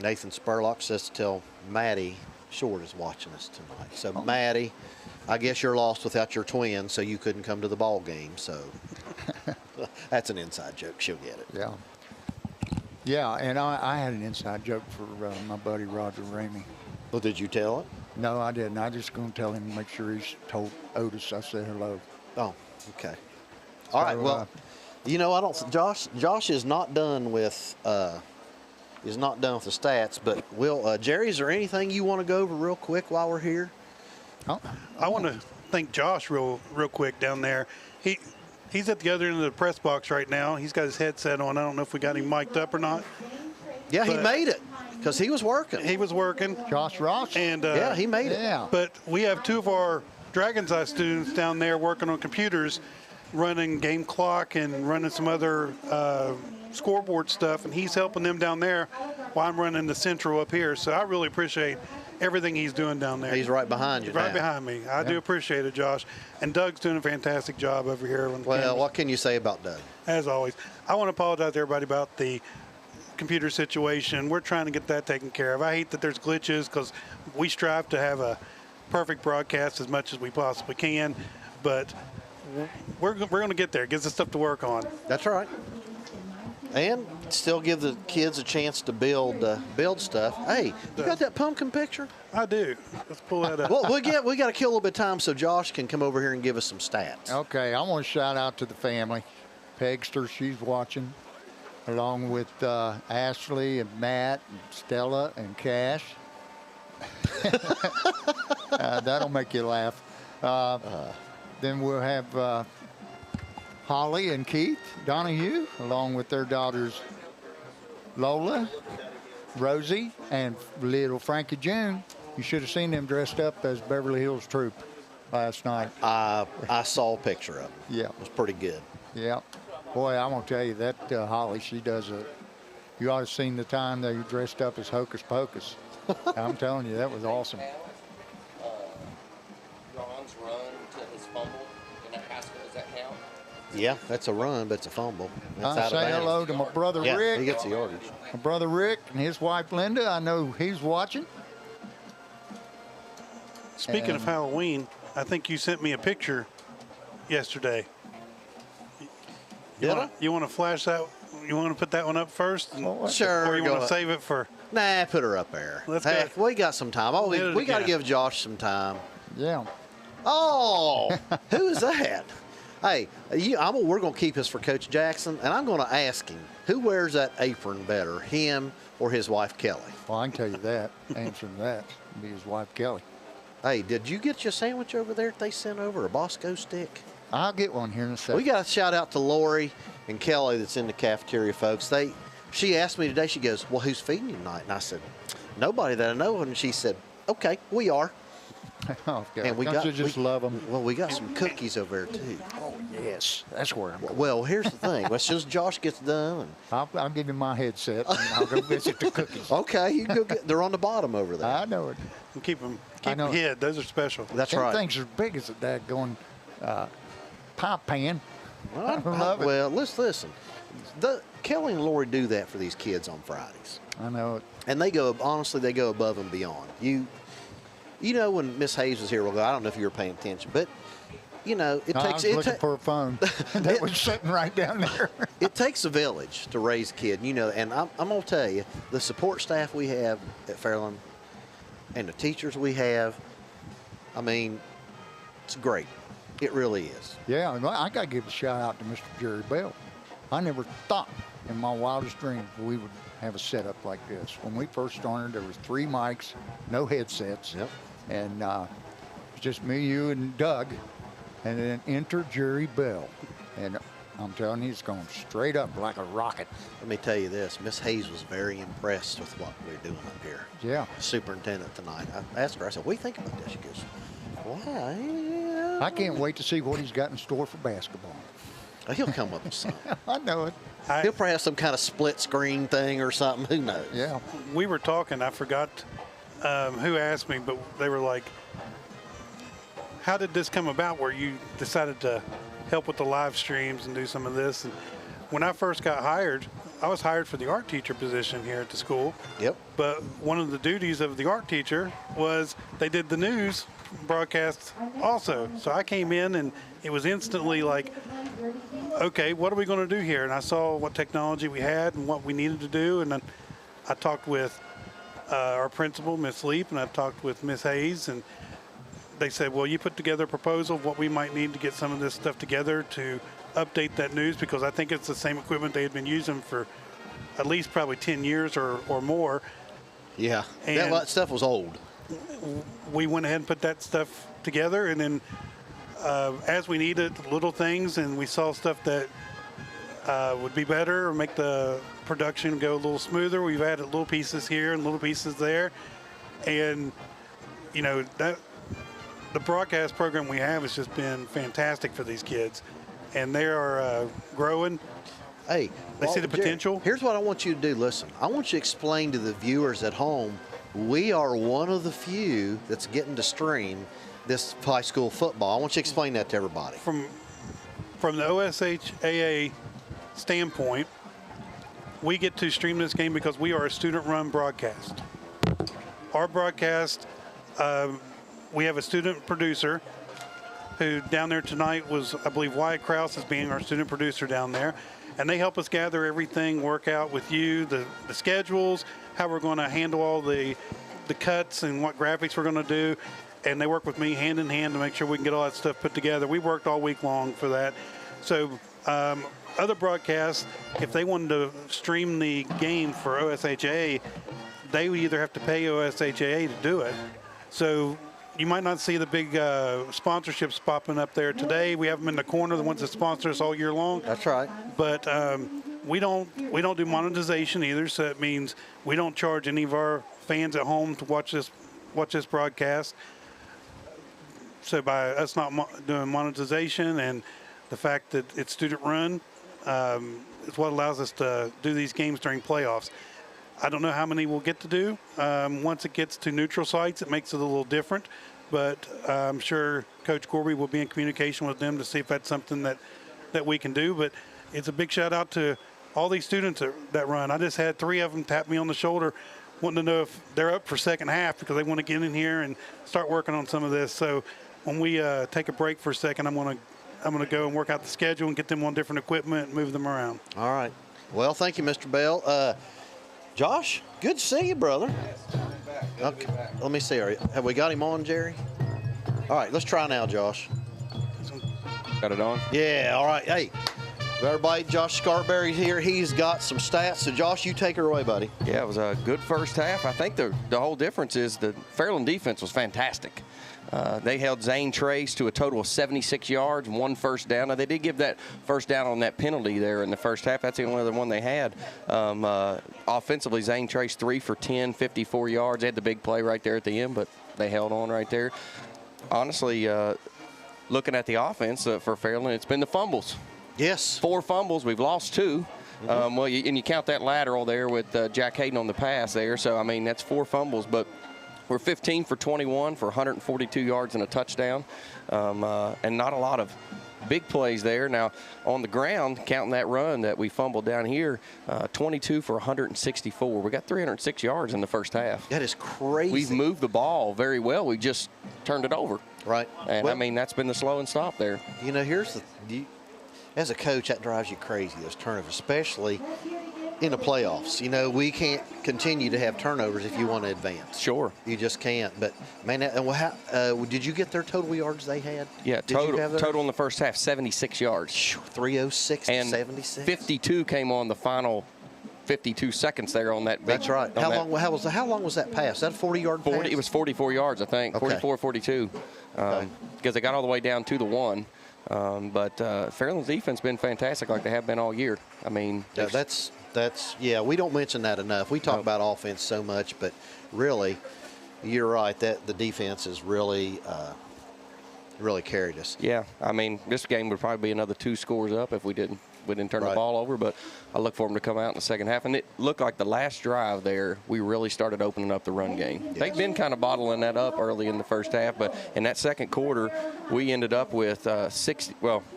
A: Nathan Spurlock says to tell Maddie Short is watching us tonight. So Maddie, I guess you're lost without your twin, so you couldn't come to the ball game. So that's an inside joke. She'll get it.
E: Yeah. Yeah, and I had an inside joke for my buddy Roger Ramey.
A: Well, did you tell it?
E: No, I didn't. I just going to tell him to make sure he's told Otis I said hello.
A: Oh, okay. All right. Well, you know, I don't. Josh is not done with. Is not done with the stats, but Jerry, is there anything you want to go over real quick while we're here?
E: Oh,
F: I want to thank Josh real quick down there. He's at the other end of the press box right now. He's got his headset on. I don't know if we got him mic'd up or not.
A: Yeah, he made it because he was working.
F: He was working.
E: Josh Ross?
F: And
A: yeah, he made it.
E: Yeah.
F: But we have two of our Dragon's Eye students down there working on computers, running game clock and running some other scoreboard stuff, and he's helping them down there while I'm running the central up here. So I really appreciate everything he's doing down there.
A: He's right behind you.
F: Right behind me. I do appreciate it, Josh. And Doug's doing a fantastic job over here.
A: Well, what can you say about Doug?
F: As always, I want to apologize to everybody about the computer situation. We're trying to get that taken care of. I hate that there's glitches because we strive to have a perfect broadcast as much as we possibly can, but we're going to get there. It gives us stuff to work on.
A: That's right. And still give the kids a chance to build stuff. Hey, you got that pumpkin picture?
F: I do. Let's pull that up.
A: Well, we got to kill a little bit of time so Josh can come over here and give us some stats.
E: Okay, I want to shout out to the family. Pegster, she's watching, along with Ashley and Matt and Stella and Cash. That'll make you laugh. Then we'll have Holly and Keith Donahue, along with their daughters Lola, Rosie, and little Frankie June. You should have seen them dressed up as Beverly Hills Troop last night.
A: I saw a picture of them.
E: Yeah.
A: It was pretty good.
E: Yeah. Boy, I'm going to tell you, that Holly, she does you ought to have seen the time they dressed up as Hocus Pocus. I'm telling you, that was awesome.
J: Ron's run to his fumble in that basket, does that count?
A: Yeah, that's a run, but it's a fumble. That's
E: I
A: out of
E: say
A: bounds.
E: hello to my brother
A: Yeah,
E: Rick.
A: he gets the yardage.
E: My brother Rick and his wife Linda. I know he's watching.
F: Speaking of Halloween, I think you sent me a picture yesterday. You want to flash that? You want to put that one up first?
A: Sure.
F: Or you
A: go
F: want to
A: up.
F: save it for?
A: Nah, put her up there.
F: Let's
A: Heck, we got some time. Oh,
F: Hit it
A: we got to
F: again.
A: give Josh some time.
E: Yeah.
A: Oh, who is that? Hey, we're going to keep this for Coach Jackson, and I'm going to ask him, who wears that apron better, him or his wife, Kelly?
E: Well, I can tell you that. Answering that would be his wife, Kelly.
A: Hey, did you get your sandwich over there that they sent over, a Bosco stick?
E: I'll get one here in a second.
A: We got a shout out to Lori and Kelly that's in the cafeteria, folks. She asked me today, she goes, well, who's feeding you tonight? And I said, nobody that I know. And she said, okay, we are.
E: Oh, God.
A: And
E: Don't you just love them?
A: Well, we got some cookies over there, too.
E: Oh, yes. That's where I'm going.
A: Well, here's the thing. As soon as Josh gets done.
E: I'll give you my headset, and I'll go visit the cookies.
A: Okay, you go get. They're on the bottom over there.
E: I know it.
F: And keep them
E: know.
F: hid. Those are special.
A: That's
E: Them
A: right.
E: things are big as a daggone pie pan. I love it.
A: Well, let's listen. Kelly and Lori do that for these kids on Fridays.
E: I know it.
A: And they go above and beyond. You know, when Miss Hayes was here, I don't know if you were paying attention, but you know,
E: I was looking for a phone. That was sitting right down there.
A: It takes a village to raise a kid, you know, and I'm going to tell you, the support staff we have at Fairland and the teachers we have, I mean, It's great. It really is.
E: Yeah, I got to give a shout out to Mr. Jerry Bell. I never thought in my wildest dreams we would have a setup like this. When we first started, there was 3 mics, no headsets.
A: Yep.
E: And just me, you, and Doug. And then enter Jerry Bell. And I'm telling you, he's going straight up like a rocket.
A: Let me tell you this. Miss Hayes was very impressed with what we're doing up here.
E: Yeah.
A: Superintendent tonight. I asked her, I said, what do you think about this? She goes, wow. Yeah.
E: I can't wait to see what he's got in store for basketball.
A: He'll come up with something.
E: I know it.
A: He'll probably have some kind of split screen thing or something. Who knows?
E: Yeah.
F: We were talking, I forgot who asked me, but they were like, how did this come about where you decided to help with the live streams and do some of this? And when I first got hired, I was hired for the art teacher position here at the school.
A: Yep.
F: But one of the duties of the art teacher was they did the news broadcast also. So I came in and it was instantly like, okay, what are we going to do here? And I saw what technology we had and what we needed to do. And then I talked with our principal, Miss Leap, and I talked with Miss Hayes, and they said, well, you put together a proposal of what we might need to get some of this stuff together to update that news, because I think it's the same equipment they had been using for at least probably 10 years or more.
A: Yeah,
F: And
A: that stuff was old.
F: We went ahead and put that stuff together, and then as we needed little things and we saw stuff that would be better or make the production go a little smoother, we've added little pieces here and little pieces there. And, you know, that the broadcast program we have has just been fantastic for these kids, and they are growing.
A: Hey,
F: they see the
A: Jerry,
F: potential.
A: Here's what I want you to do. Listen, I want you to explain to the viewers at home, we are one of the few that's getting to stream this high school football. I want you to explain that to everybody.
F: From the OSHAA standpoint, we get to stream this game because we are a student-run broadcast. Our broadcast, we have a student producer who down there tonight was, I believe, Wyatt Krause is being our student producer down there. And they help us gather everything, work out with you, the schedules, how we're going to handle all the cuts and what graphics we're going to do. And they work with me hand in hand to make sure we can get all that stuff put together. We worked all week long for that. So other broadcasts, if they wanted to stream the game for OSHA, they would either have to pay OSHA to do it. So you might not see the big sponsorships popping up there today. We have them in the corner, the ones that sponsor us all year long.
A: That's right.
F: But we don't do monetization either. So that means we don't charge any of our fans at home to watch this broadcast. So by us not doing monetization and the fact that it's student run, is what allows us to do these games during playoffs. I don't know how many we'll get to do. Once it gets to neutral sites, it makes it a little different. But I'm sure Coach Corby will be in communication with them to see if that's something that we can do. But it's a big shout out to all these students that run. I just had 3 of them tap me on the shoulder wanting to know if they're up for second half because they want to get in here and start working on some of this. So when we take a break for a second, I'm going to go and work out the schedule and get them on different equipment and move them around.
A: All right. Well, thank you, Mr. Bell. Josh, good to see you, brother. Okay. Let me see. Have we got him on, Jerry? All right, let's try now, Josh.
K: Got it on?
A: Yeah, all right. Hey, everybody, Josh Scarberry's here. He's got some stats. So, Josh, you take her away, buddy.
K: Yeah, it was a good first half. I think the whole difference is the Fairland defense was fantastic. They held Zane Trace to a total of 76 yards and 1 first down. Now, they did give that first down on that penalty there in the first half. That's the only other one they had. Offensively, Zane Trace 3 for 10, 54 yards. They had the big play right there at the end, but they held on right there. Honestly, looking at the offense for Fairland, it's been the fumbles.
A: Yes.
K: 4 fumbles. We've lost 2. Well, and you count that lateral there with Jack Hayden on the pass there. So, I mean, that's 4 fumbles. But we're 15 for 21 for 142 yards and a touchdown, and not a lot of big plays there. Now, on the ground, counting that run that we fumbled down here, 22 for 164. We got 306 yards in the first half.
A: That is crazy.
K: We've moved the ball very well. We just turned it over.
A: Right.
K: And,
A: well,
K: I mean, that's been the slow and stop there.
A: You know, as a coach, that drives you crazy, those turnovers, especially in the playoffs. You know, we can't continue to have turnovers if you want to advance.
K: Sure.
A: You just can't. But, man, did you get their total yards they had?
K: Yeah, total in the first half, 76 yards.
A: 306 to 76.
K: 52 came on the final 52 seconds there on that.
A: That's right. How long was that pass? That 40-yard pass?
K: It was 44 yards, I think. Okay. 44, 42. Because they got all the way down to the 1. But Fairland's defense been fantastic, like they have been all year. I mean,
A: yeah, we don't mention that enough. We talk about offense so much, but really, you're right, that the defense has really carried us.
K: Yeah, I mean, this game would probably be another 2 scores up if we didn't turn the ball over, but I look for them to come out in the second half. And it looked like the last drive there, we really started opening up the run game. Yes. They've been kind of bottling that up early in the first half, but in that second quarter, we ended up with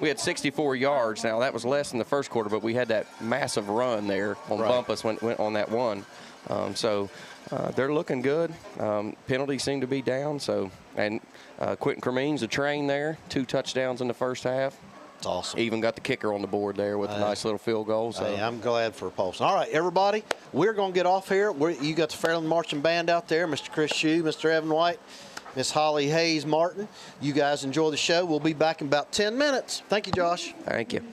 K: we had 64 yards. Now, that was less than the first quarter, but we had that massive run there on Bumpus went on that one. They're looking good. Penalties seem to be down. And Quentin Cremeen's a train there, 2 touchdowns in the first half.
A: That's awesome.
K: Even got the kicker on the board there with a nice little field goal. So
A: hey, I'm glad for Paulson. All right, everybody, we're going to get off here. You got the Fairland Marching Band out there, Mr. Chris Shue, Mr. Evan White, Miss Holly Hayes Martin. You guys enjoy the show. We'll be back in about 10 minutes. Thank you, Josh.
K: Thank you.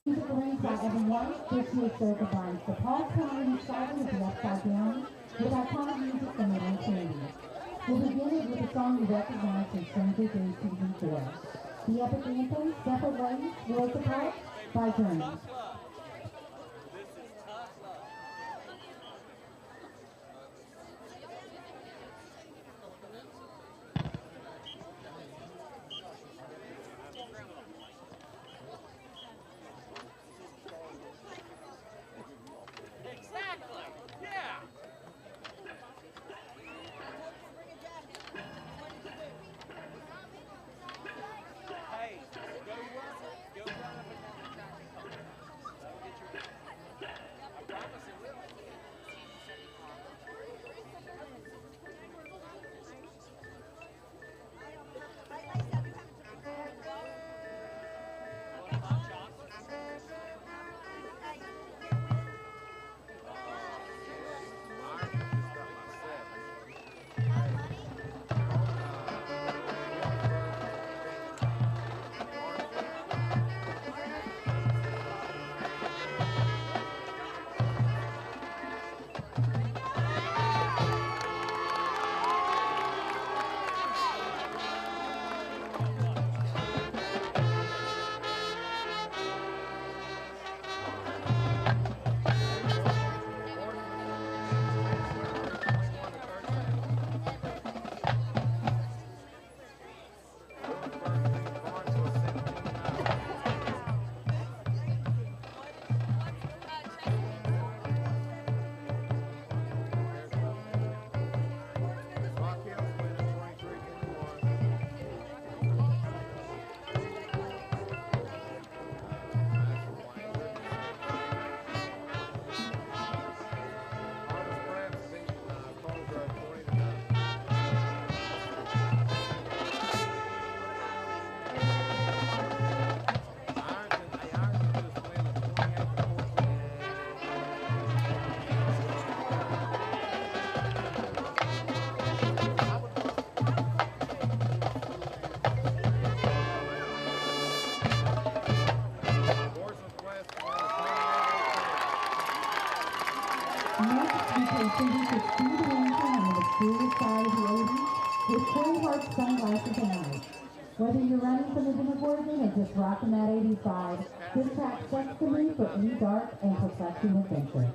I: Arranged by Evan White, this year's show combines the Paul Connery style of the Upside Down with iconic music from the 1980s. We'll begin it with a song you recognize from Stranger Things Season 4. The epic anthem, Separate Ways, Worlds Apart, by Journey. Whether you're running from the Demogorgon or just rocking that 85, this track sets the mood for any dark and perplexing adventure.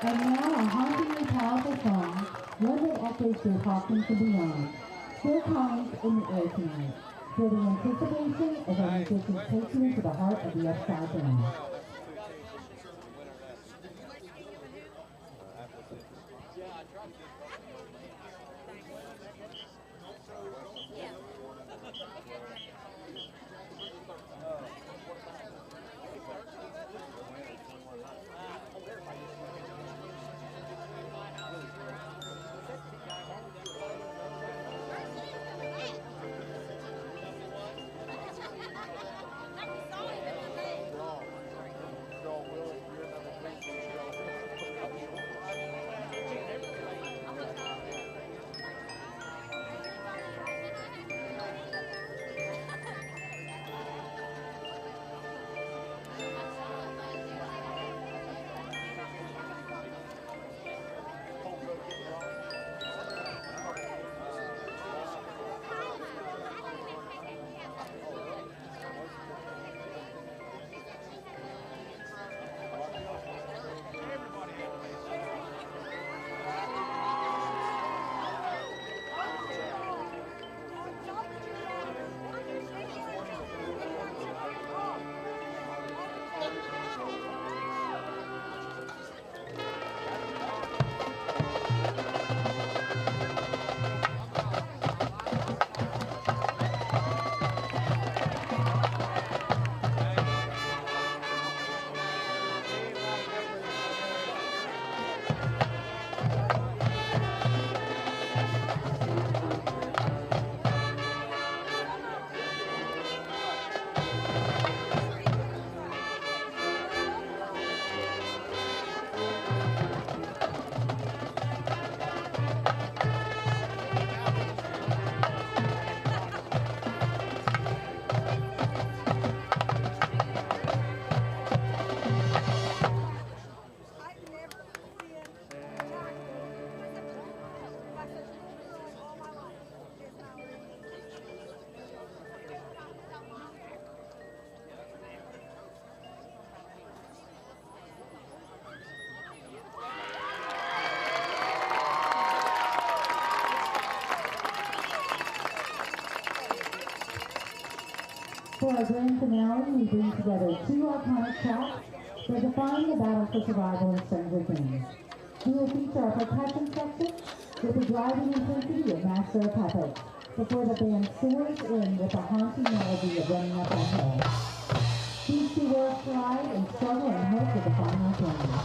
I: And now a hauntingly powerful song, one that echoes through Hawkins and beyond. Phil Collins in the air tonight. For the anticipation as our musicians take you into the heart of the Upside Down. For our grand finale, we bring together two iconic tracks that define the battle for survival in Stranger Things. We will feature our percussion section with the driving intensity of Master of Puppets before the band soars in with the haunting melody of Running Up That Hill. These two worlds collide and struggle in hope of the final game.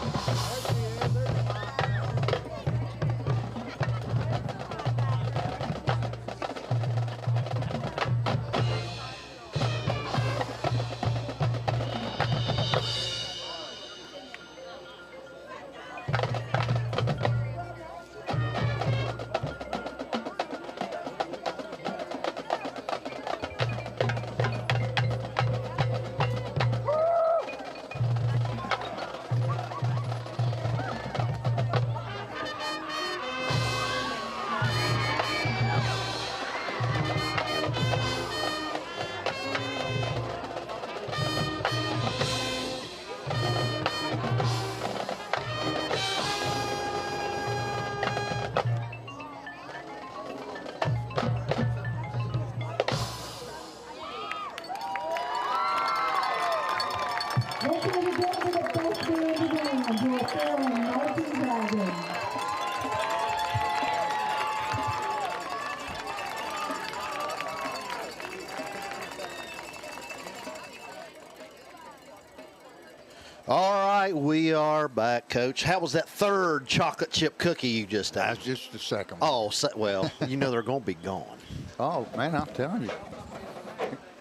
I: Let's do it again for the best band in the band, your Fairland Marching Dragons.
A: All right, we are back, Coach. How was that third chocolate chip cookie you just ate?
E: That's just the second one.
A: Oh, well, you know they're going to be gone.
E: Oh, man, I'm telling you.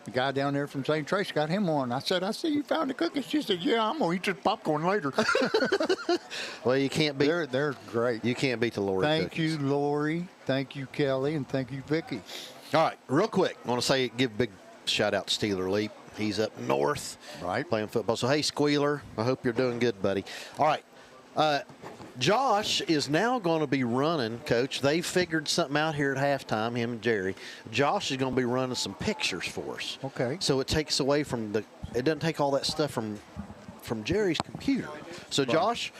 E: The guy down there from St. Trace got him one. I said, I see you found the cookies. She said, yeah, I'm going to eat this popcorn later.
A: Well, you can't beat.
E: They're great.
A: You can't beat the Lori
E: Thank
A: cookies.
E: you, Lori. Thank you, Kelly. And thank you, Vicky.
A: All right, real quick, I want to give a big shout out to Steeler Leap. He's up north playing football. So, hey, Squealer, I hope you're doing good, buddy. All right. Josh is now going to be running, Coach. They figured something out here at halftime, him and Jerry. Josh is going to be running some pictures for us.
E: Okay.
A: So it takes away from it doesn't take all that stuff from Jerry's computer. So, Josh,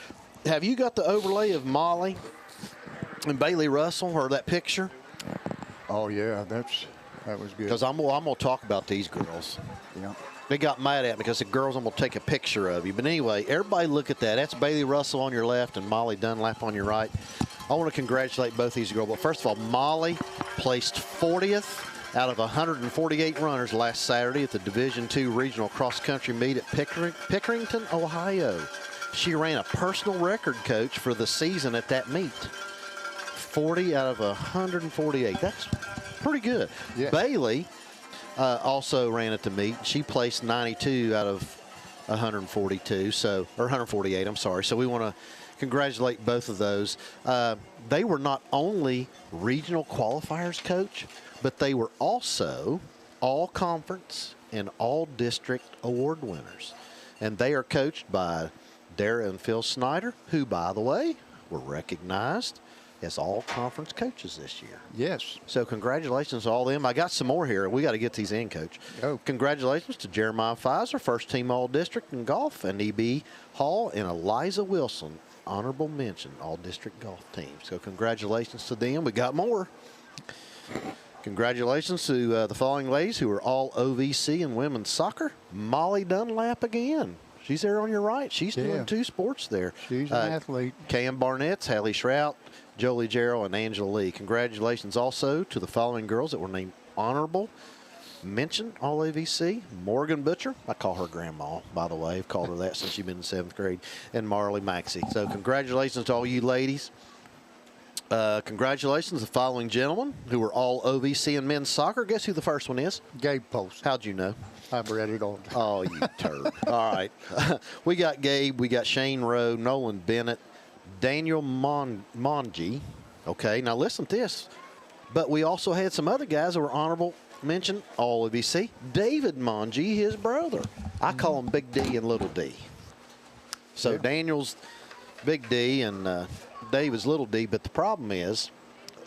A: have you got the overlay of Molly and Bailey Russell or that picture?
E: Oh yeah, that was good.
A: Because I'm gonna talk about these girls.
E: Yeah.
A: They got mad at me because the girls, I'm going to take a picture of you. But anyway, everybody look at that. That's Bailey Russell on your left and Molly Dunlap on your right. I want to congratulate both these girls. But first of all, Molly placed 40th out of 148 runners last Saturday at the Division II Regional Cross Country Meet at Pickerington, Ohio. She ran a personal record, Coach, for the season at that meet. 40 out of 148. That's pretty good.
E: Yeah.
A: Bailey also ran at the meet. She placed 92 out of 142, or 148, I'm sorry. So we want to congratulate both of those. They were not only regional qualifiers, Coach, but they were also all conference and all district award winners. And they are coached by Dara and Phil Snyder, who, by the way, were recognized as all conference coaches this year.
E: Yes.
A: So congratulations to all them. I got some more here. We got to get these in, Coach.
E: Oh.
A: Congratulations to Jeremiah Pfizer, first team all-district in golf, and E.B. Hall and Eliza Wilson, honorable mention, all-district golf team. So congratulations to them. We got more. Congratulations to the following ladies who are all OVC in women's soccer. Molly Dunlap again. She's there on your right. She's doing 2 sports there.
E: She's an athlete.
A: Cam Barnett's, Hallie Shrout, Jolie Jarrell, and Angela Lee. Congratulations also to the following girls that were named honorable mention all AVC. Morgan Butcher, I call her grandma, by the way. I've called her that since she's been in 7th grade. And Marley Maxey. So congratulations to all you ladies. Congratulations to the following gentlemen who were all OVC in men's soccer. Guess who the first one is?
E: Gabe Post.
A: How'd you know?
E: I've read it all.
A: Oh, you turd. All right. We got Gabe. We got Shane Rowe, Nolan Bennett, Daniel Mongi. Okay, now listen to this. But we also had some other guys that were honorable mention, all OVC. David Mongi, his brother. I call him Big D and Little D. So Daniel's Big D and Dave is Little D. But the problem is,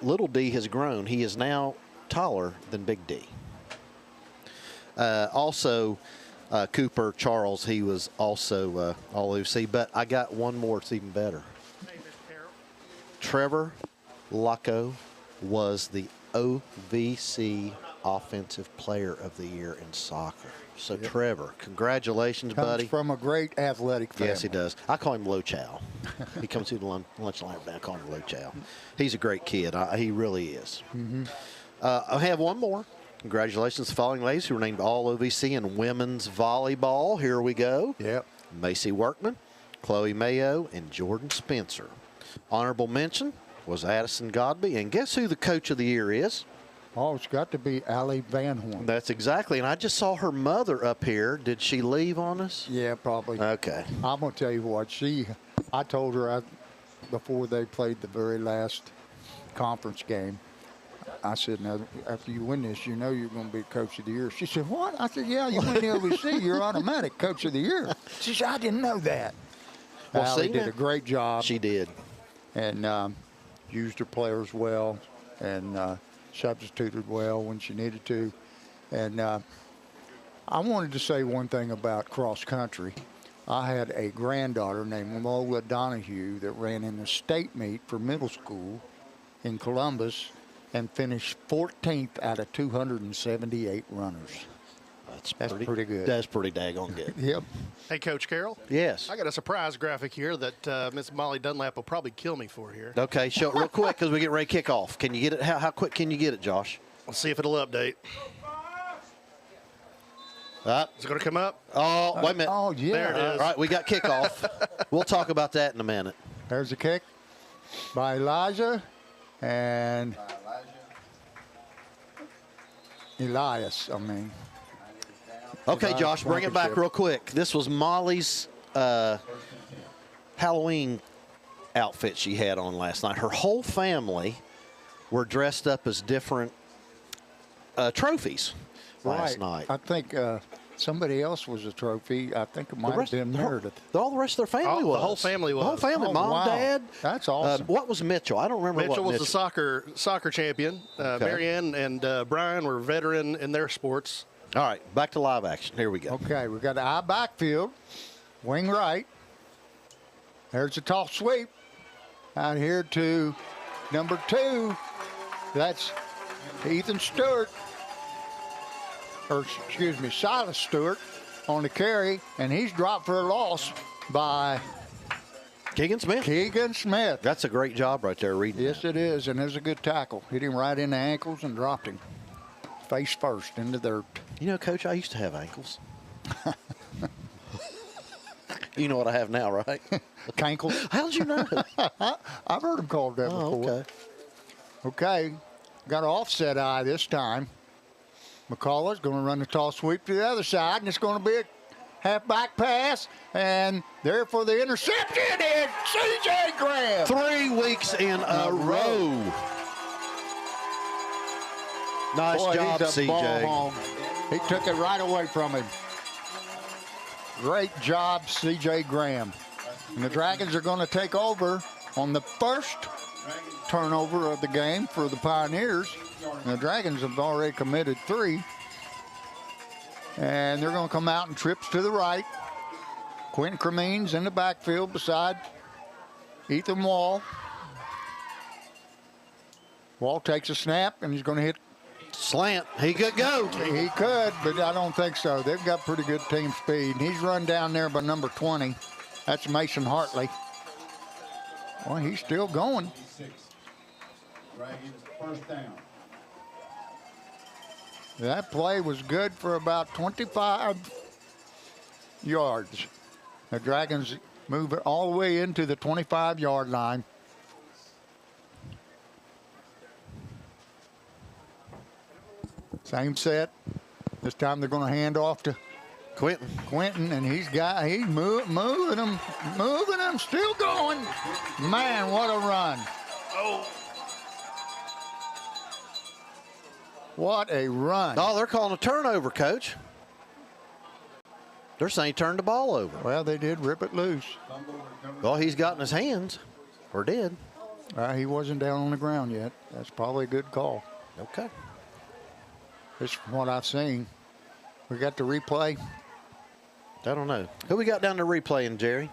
A: Little D has grown. He is now taller than Big D. Also, Cooper Charles, he was also all OVC. But I got one more that's even better. Trevor Lucco was the OVC Offensive Player of the Year in soccer. So, Trevor, congratulations, buddy.
E: Comes from a great athletic family.
A: Yes, he does. I call him Lo Chow. He comes through the lunch line. I call him Lo Chow. He's a great kid. He really is. I have one more. Congratulations to the following ladies who were named all OVC in women's volleyball. Here we go.
E: Yep.
A: Macy Workman, Chloe Mayo, and Jordan Spencer. Honorable mention was Addison Godby. And guess who the coach of the year is?
E: Oh, it's got to be Allie Van Horn.
A: That's exactly. And I just saw her mother up here. Did she leave on us?
E: Yeah, probably.
A: Okay.
E: I'm going to tell you what. I told her before they played the very last conference game, I said, now, after you win this, you know you're going to be coach of the year. She said, what? I said, yeah, you win the OVC, you're automatic coach of the year. She said, I didn't know that.
A: Well,
E: Allie did a great job.
A: She did.
E: And used her players well and substituted well when she needed to. And I wanted to say one thing about cross country. I had a granddaughter named Lola Donahue that ran in the state meet for middle school in Columbus and finished 14th out of 278 runners. That's pretty good.
A: That's pretty daggone good.
E: Yep.
L: Hey, Coach Carroll.
A: Yes.
L: I got a surprise graphic here that Miss Molly Dunlap will probably kill me for here.
A: Okay, show it real quick because we get ready to kick off. Can you get it? How quick can you get it, Josh?
L: We'll see if it'll update. Is it going to come up?
A: Oh, wait a minute.
E: Oh, yeah.
L: There it is.
A: All right, we got kickoff. We'll talk about that in a minute.
E: There's a kick by Elijah and Elias,
A: Okay, Josh, bring it back real quick. This was Molly's Halloween outfit she had on last night. Her whole family were dressed up as different trophies last night.
E: I think somebody else was a trophy. I think it might have been Meredith.
A: All the rest of their family was.
L: The whole family was.
A: The whole family,
E: Oh,
A: Mom,
E: wow.
A: Dad.
E: That's awesome.
A: What was Mitchell? I don't remember
L: Mitchell
A: what
L: was the soccer champion. Marianne and Brian were veteran in their sports.
A: All right, back to live action. Here we go.
E: Okay, we got the I backfield, wing right. There's a toss sweep out here to number 2. That's Ethan Stewart, or excuse me, Silas Stewart on the carry, and he's dropped for a loss by
A: Keegan Smith.
E: Keegan Smith.
A: That's a great job right there reading.
E: Yes, it is, and it was a good tackle. Hit him right in the ankles and dropped him face first into the dirt.
A: You know, Coach, I used to have ankles. You know what I have now, right?
E: Cankles.
A: How'd you know?
E: I've heard them called that before.
A: Okay.
E: Okay, got an offset eye this time. McCullough's going to run the toss sweep to the other side, and it's going to be a half-back pass, and there for the interception is C.J. Graham.
A: 3 weeks in a row. Nice
E: Boy,
A: job,
E: he's a ball
A: C.J.
E: hog. He took it right away from him. Great job, C.J. Graham. And the Dragons are going to take over on the first turnover of the game for the Pioneers. And the Dragons have already committed 3. And they're going to come out in trips to the right. Quentin Cremines in the backfield beside Ethan Wall. Wall takes a snap, and he's going to hit
A: slant. He could go.
E: He could, but I don't think so. They've got pretty good team speed. And he's run down there by number 20. That's Mason Hartley. Well, he's still going.
M: Dragons first down.
E: That play was good for about 25 yards. The Dragons move it all the way into the 25-yard line. Same set. This time they're going to hand off to Quentin, and he's moving him, still going. Man, what a run.
F: Oh.
E: What a run.
A: Oh, they're calling a turnover, Coach. They're saying he turned the ball over.
E: Well, they did rip it loose.
A: Well, he's got in his hands, or did.
E: He wasn't down on the ground yet. That's probably a good call.
A: Okay.
E: That's what I've seen. We got the replay.
A: I don't know. Who we got down there replaying, Jerry?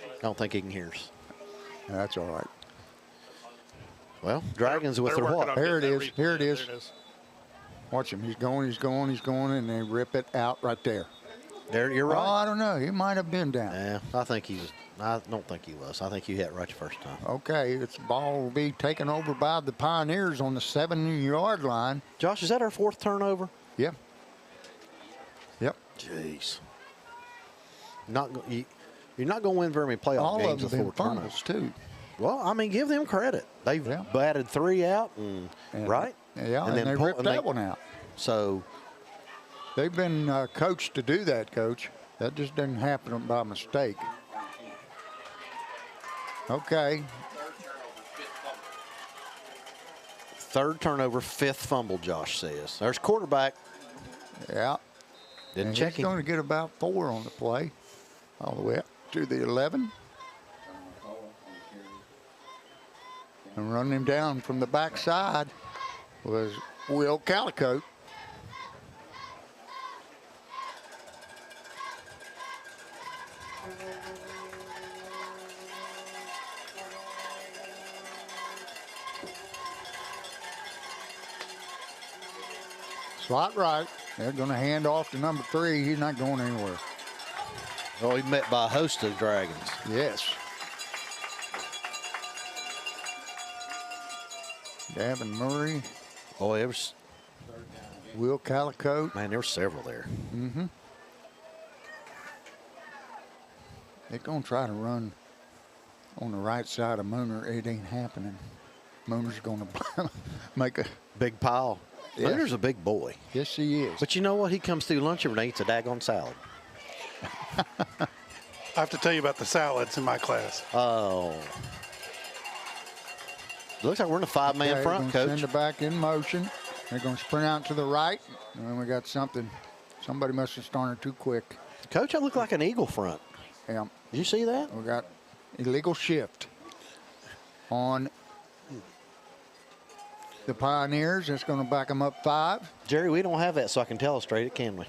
A: I don't think he can hear us.
E: That's all right.
A: Well, Dragons with their what?
E: There it is. Here it is. Watch him. He's going, and they rip it out right there.
A: There, you're right.
E: Oh, I don't know. He might have been down.
A: Yeah, I think he was. I don't think he was. I think you hit it right the first time.
E: Okay, this ball will be taken over by the Pioneers on the 7-yard line.
A: Josh, is that our 4th turnover?
E: Yeah. Yep.
A: Jeez. You're not going to win very many playoff games with 4 turnovers,
E: too.
A: Well, I mean, give them credit. They've batted 3 out, right?
E: Yeah, and they ripped that one out.
A: So
E: they've been coached to do that, Coach. That just didn't happen by mistake. Okay.
A: 3rd turnover, 5th fumble, Josh says. There's quarterback.
E: Yeah.
A: Didn't check him.
E: He's going to get about 4 on the play, all the way up to the 11. And running him down from the backside was Will Calicote. Slot right. They're going to hand off to number 3. He's not going anywhere.
A: Oh, he met by a host of Dragons.
E: Yes. Gavin Murray.
A: Oh, it was.
E: Will Calicote.
A: Man, there were several there.
E: Mm-hmm. They're going to try to run on the right side of Mooner. It ain't happening. Mooner's going to make a
A: big pile.
E: Yes.
A: Mooner's a big boy.
E: Yes, he is.
A: But you know what? He comes through lunch every day, eats a daggone salad.
F: I have to tell you about the salads in my class.
A: Oh. Looks like we're in a 5-man front, Coach.
E: Send it back in motion. They're going to sprint out to the right. And then we got something. Somebody must have started too quick.
A: Coach, that looked like an eagle front.
E: Yeah.
A: Did you see that?
E: We got illegal shift on the Pioneers. That's going to back them up 5.
A: Jerry, we don't have that, so I can tell us straight, can we?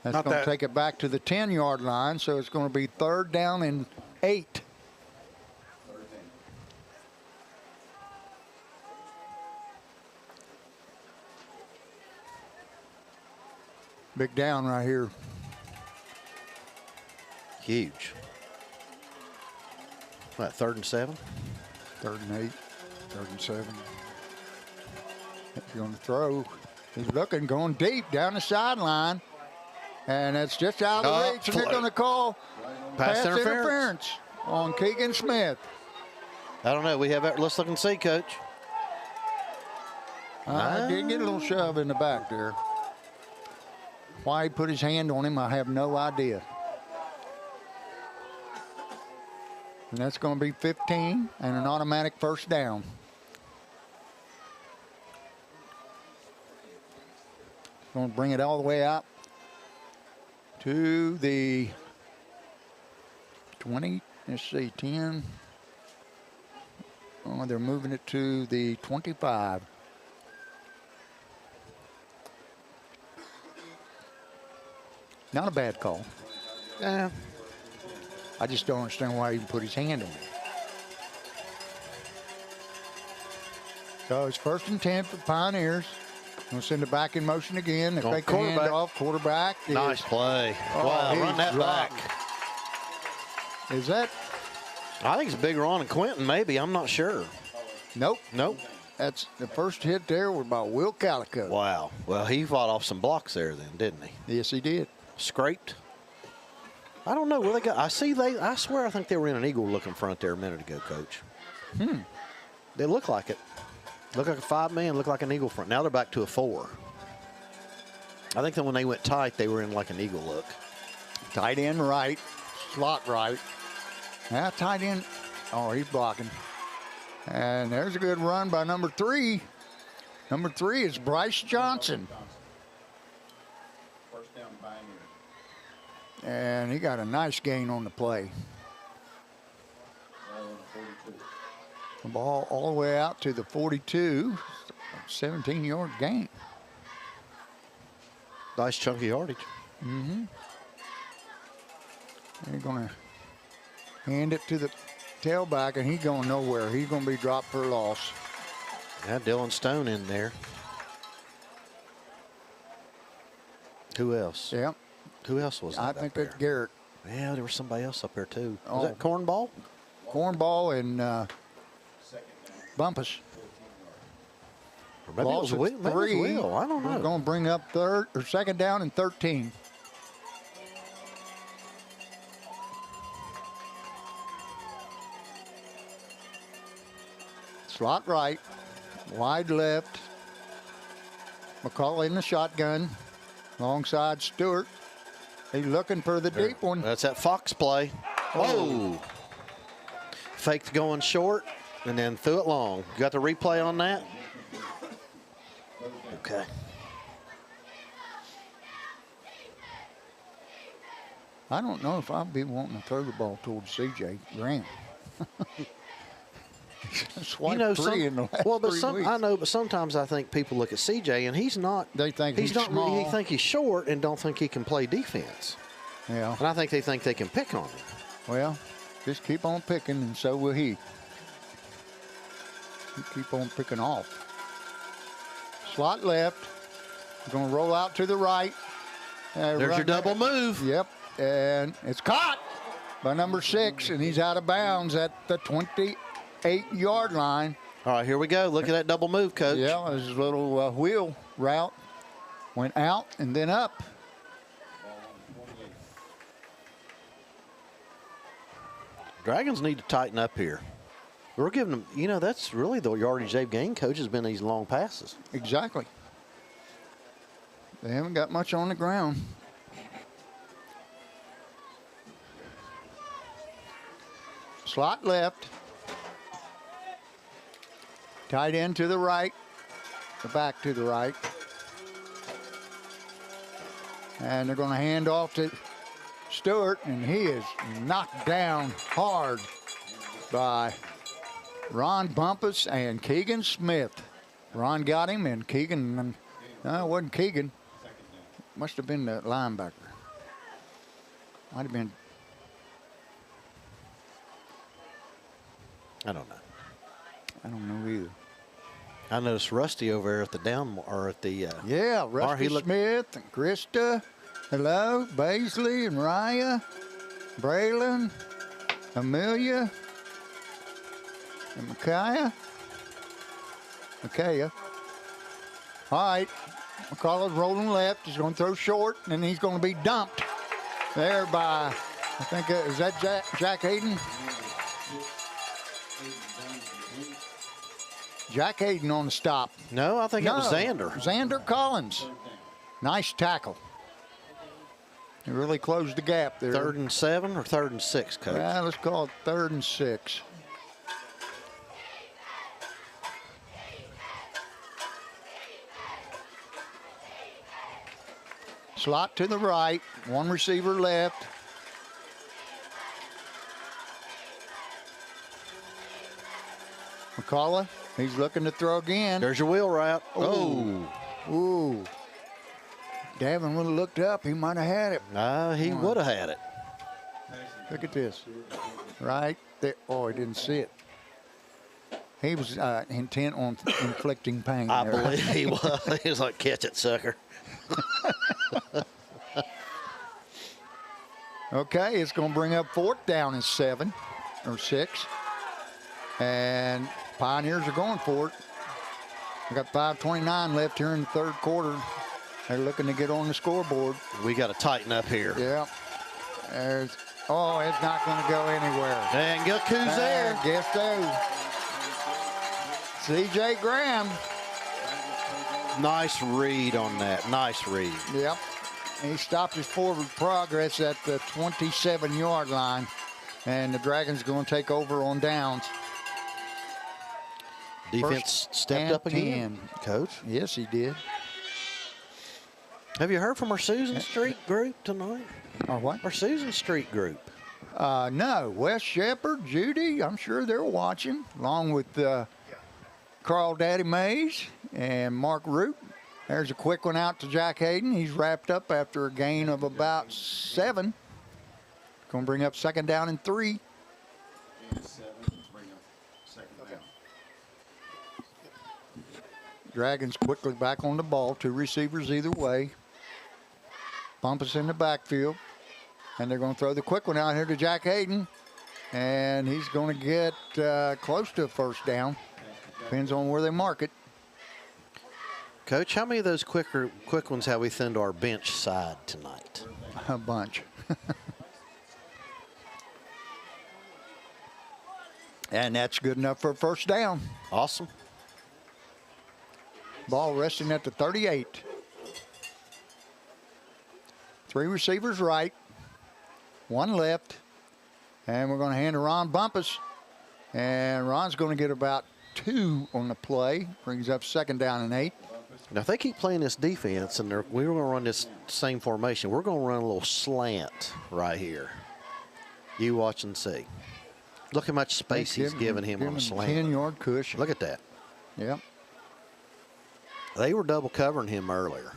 E: That's
F: Not
E: going to
F: that-
E: take it back to the 10-yard line, so it's going to be 3rd down and 8. Big down right here.
A: Huge. What, 3rd and 7?
E: 3rd and 8, 3rd and 7. If you're going to throw, he's looking, going deep down the sideline. And it's just out of the reach, and they're going to call pass interference on Keegan Smith.
A: I don't know. We have that. Let's look and see, Coach.
E: I did get a little shove in the back there. Why he put his hand on him, I have no idea. And that's going to be 15 and an automatic first down. Going to bring it all the way out to the 20. Let's see, 10. Oh, they're moving it to the 25. Not a bad call.
A: Yeah.
E: I just don't understand why he even put his hand on it. So it's 1st and 10 for Pioneers. We'll send it back in motion again. They take the hand off. Quarterback.
A: Nice play.
E: Oh,
A: Wow, run that
E: dropped.
A: back.
E: Is that?
A: I think it's bigger on Quentin, maybe. I'm not sure.
E: Nope.
A: Nope.
E: That's the first hit there was by Will Calico.
A: Wow. Well, he fought off some blocks there then, didn't he?
E: Yes, he did.
A: Scraped. I don't know where they got. I swear I think they were in an eagle looking front there a minute ago, Coach. They look like it. Look like a 5-man, look like an eagle front. Now they're back to a 4. I think that when they went tight, they were in like an eagle look.
E: Tight end right, slot right. Now tight end. Oh, he's blocking. And there's a good run by number 3. Number 3 is Bryce Johnson.
M: First down, Pioneer.
E: And he got a nice gain on the play. The ball all the way out to the 42. 17-yard gain.
A: Nice chunky yardage.
E: Mm-hmm. They're going to hand it to the tailback, and he's going nowhere. He's going to be dropped for loss.
A: Yeah, Dylan Stone in there. Who else?
E: Yeah.
A: Who else was
E: I
A: that
E: think
A: up
E: that's
A: there?
E: Garrett.
A: Yeah, there was somebody else up there too.
E: Oh.
A: Was that Cornball?
E: Cornball and Bumpus.
A: Or maybe it was Will. Maybe it was Will. I don't know.
E: We're going to bring up 2nd down and 13. Slot right, wide left. McCullough in the shotgun, alongside Stewart. He's looking for the deep one.
A: That's that Fox play. Oh. Faked going short and then threw it long. You got the replay on that? Okay.
E: I don't know if I'd be wanting to throw the ball towards C.J. Graham. Swiped 3 in the last 3 weeks.
A: I know, but sometimes I think people look at C.J. and he's not.
E: They think he's
A: not.
E: small.
A: He think he's short and don't think he can play defense.
E: Yeah.
A: And I think they can pick on him.
E: Well, just keep on picking, and so will he. You keep on picking off. Slot left. Going to roll out to the right.
A: There's your double move.
E: Yep. And it's caught by number 6, and he's out of bounds at the 28-yard line.
A: All right, here we go. Look at that double move, Coach.
E: Yeah, his little wheel route went out and then up.
A: Dragons need to tighten up here. We're giving them, that's really the yardage they've gained, Coach, has been these long passes.
E: Exactly. They haven't got much on the ground. Slot left. Tight end to the right. The back to the right. And they're going to hand off to Stewart, and he is knocked down hard by Ron Bumpus and Keegan Smith. Ron got him, and Keegan, no, it wasn't Keegan. Must have been the linebacker. Might have been.
A: I don't know.
E: I don't know either.
A: I noticed Rusty over there at the down or at the.
E: Yeah, Rusty
A: he
E: Smith and Krista. Hello, Baisley and Raya, Braylon, Amelia, and Micaiah. All right, McCullough's rolling left. He's going to throw short, and then he's going to be dumped there by, I think, is that Jack Hayden? Jack Hayden on the stop.
A: No, I think it was Xander.
E: Xander Collins. Nice tackle. He really closed the gap there.
A: 3rd and 7 or 3rd and 6, Coach?
E: Yeah, let's call it 3rd and 6. Slot to the right, one receiver left. McCullough, he's looking to throw again.
A: There's your wheel route.
E: Ooh. Davin would have looked up. He might have had it.
A: He would have had it.
E: Look at this. Right there. Oh, he didn't see it. He was intent on inflicting pain.
A: I believe he was. He was like, catch it, sucker.
E: Okay, it's going to bring up 4th down and 7 or 6. And Pioneers are going for it. We got 5:29 left here in the 3rd quarter. They're looking to get on the scoreboard.
A: We got to tighten up here.
E: Yeah. It's not going to go anywhere.
A: And look who's there.
E: Guess who? C.J. Graham.
A: Nice read on that. Nice read.
E: Yep. He stopped his forward progress at the 27-yard line. And the Dragons going to take over on downs.
A: Defense stepped up again, Coach.
E: Yes, he did.
A: Have you heard from our Susan Street group tonight?
E: Our what?
A: Our Susan Street group.
E: No. Wes Shepard, Judy, I'm sure they're watching, along with Carl Daddy Mays and Mark Root. There's a quick one out to Jack Hayden. He's wrapped up after a gain of about 7. Going to bring up 2nd down and 3. Dragons quickly back on the ball. 2 receivers either way. Bumpus in the backfield. And they're going to throw the quick one out here to Jack Hayden. And he's going to get close to a 1st down. Depends on where they mark it.
A: Coach, how many of those quick ones have we sent to our bench side tonight?
E: A bunch. And that's good enough for a 1st down.
A: Awesome.
E: Ball resting at the 38. 3 receivers right, 1 left. And we're going to hand to Ron Bumpus. And Ron's going to get about 2 on the play. Brings up 2nd down and 8.
A: Now, if they keep playing this defense and we're going to run this same formation, we're going to run a little slant right here. You watch and see. Look how much space he's giving him on a slant.
E: 10-yard cushion.
A: Look at that.
E: Yep.
A: They were double covering him earlier.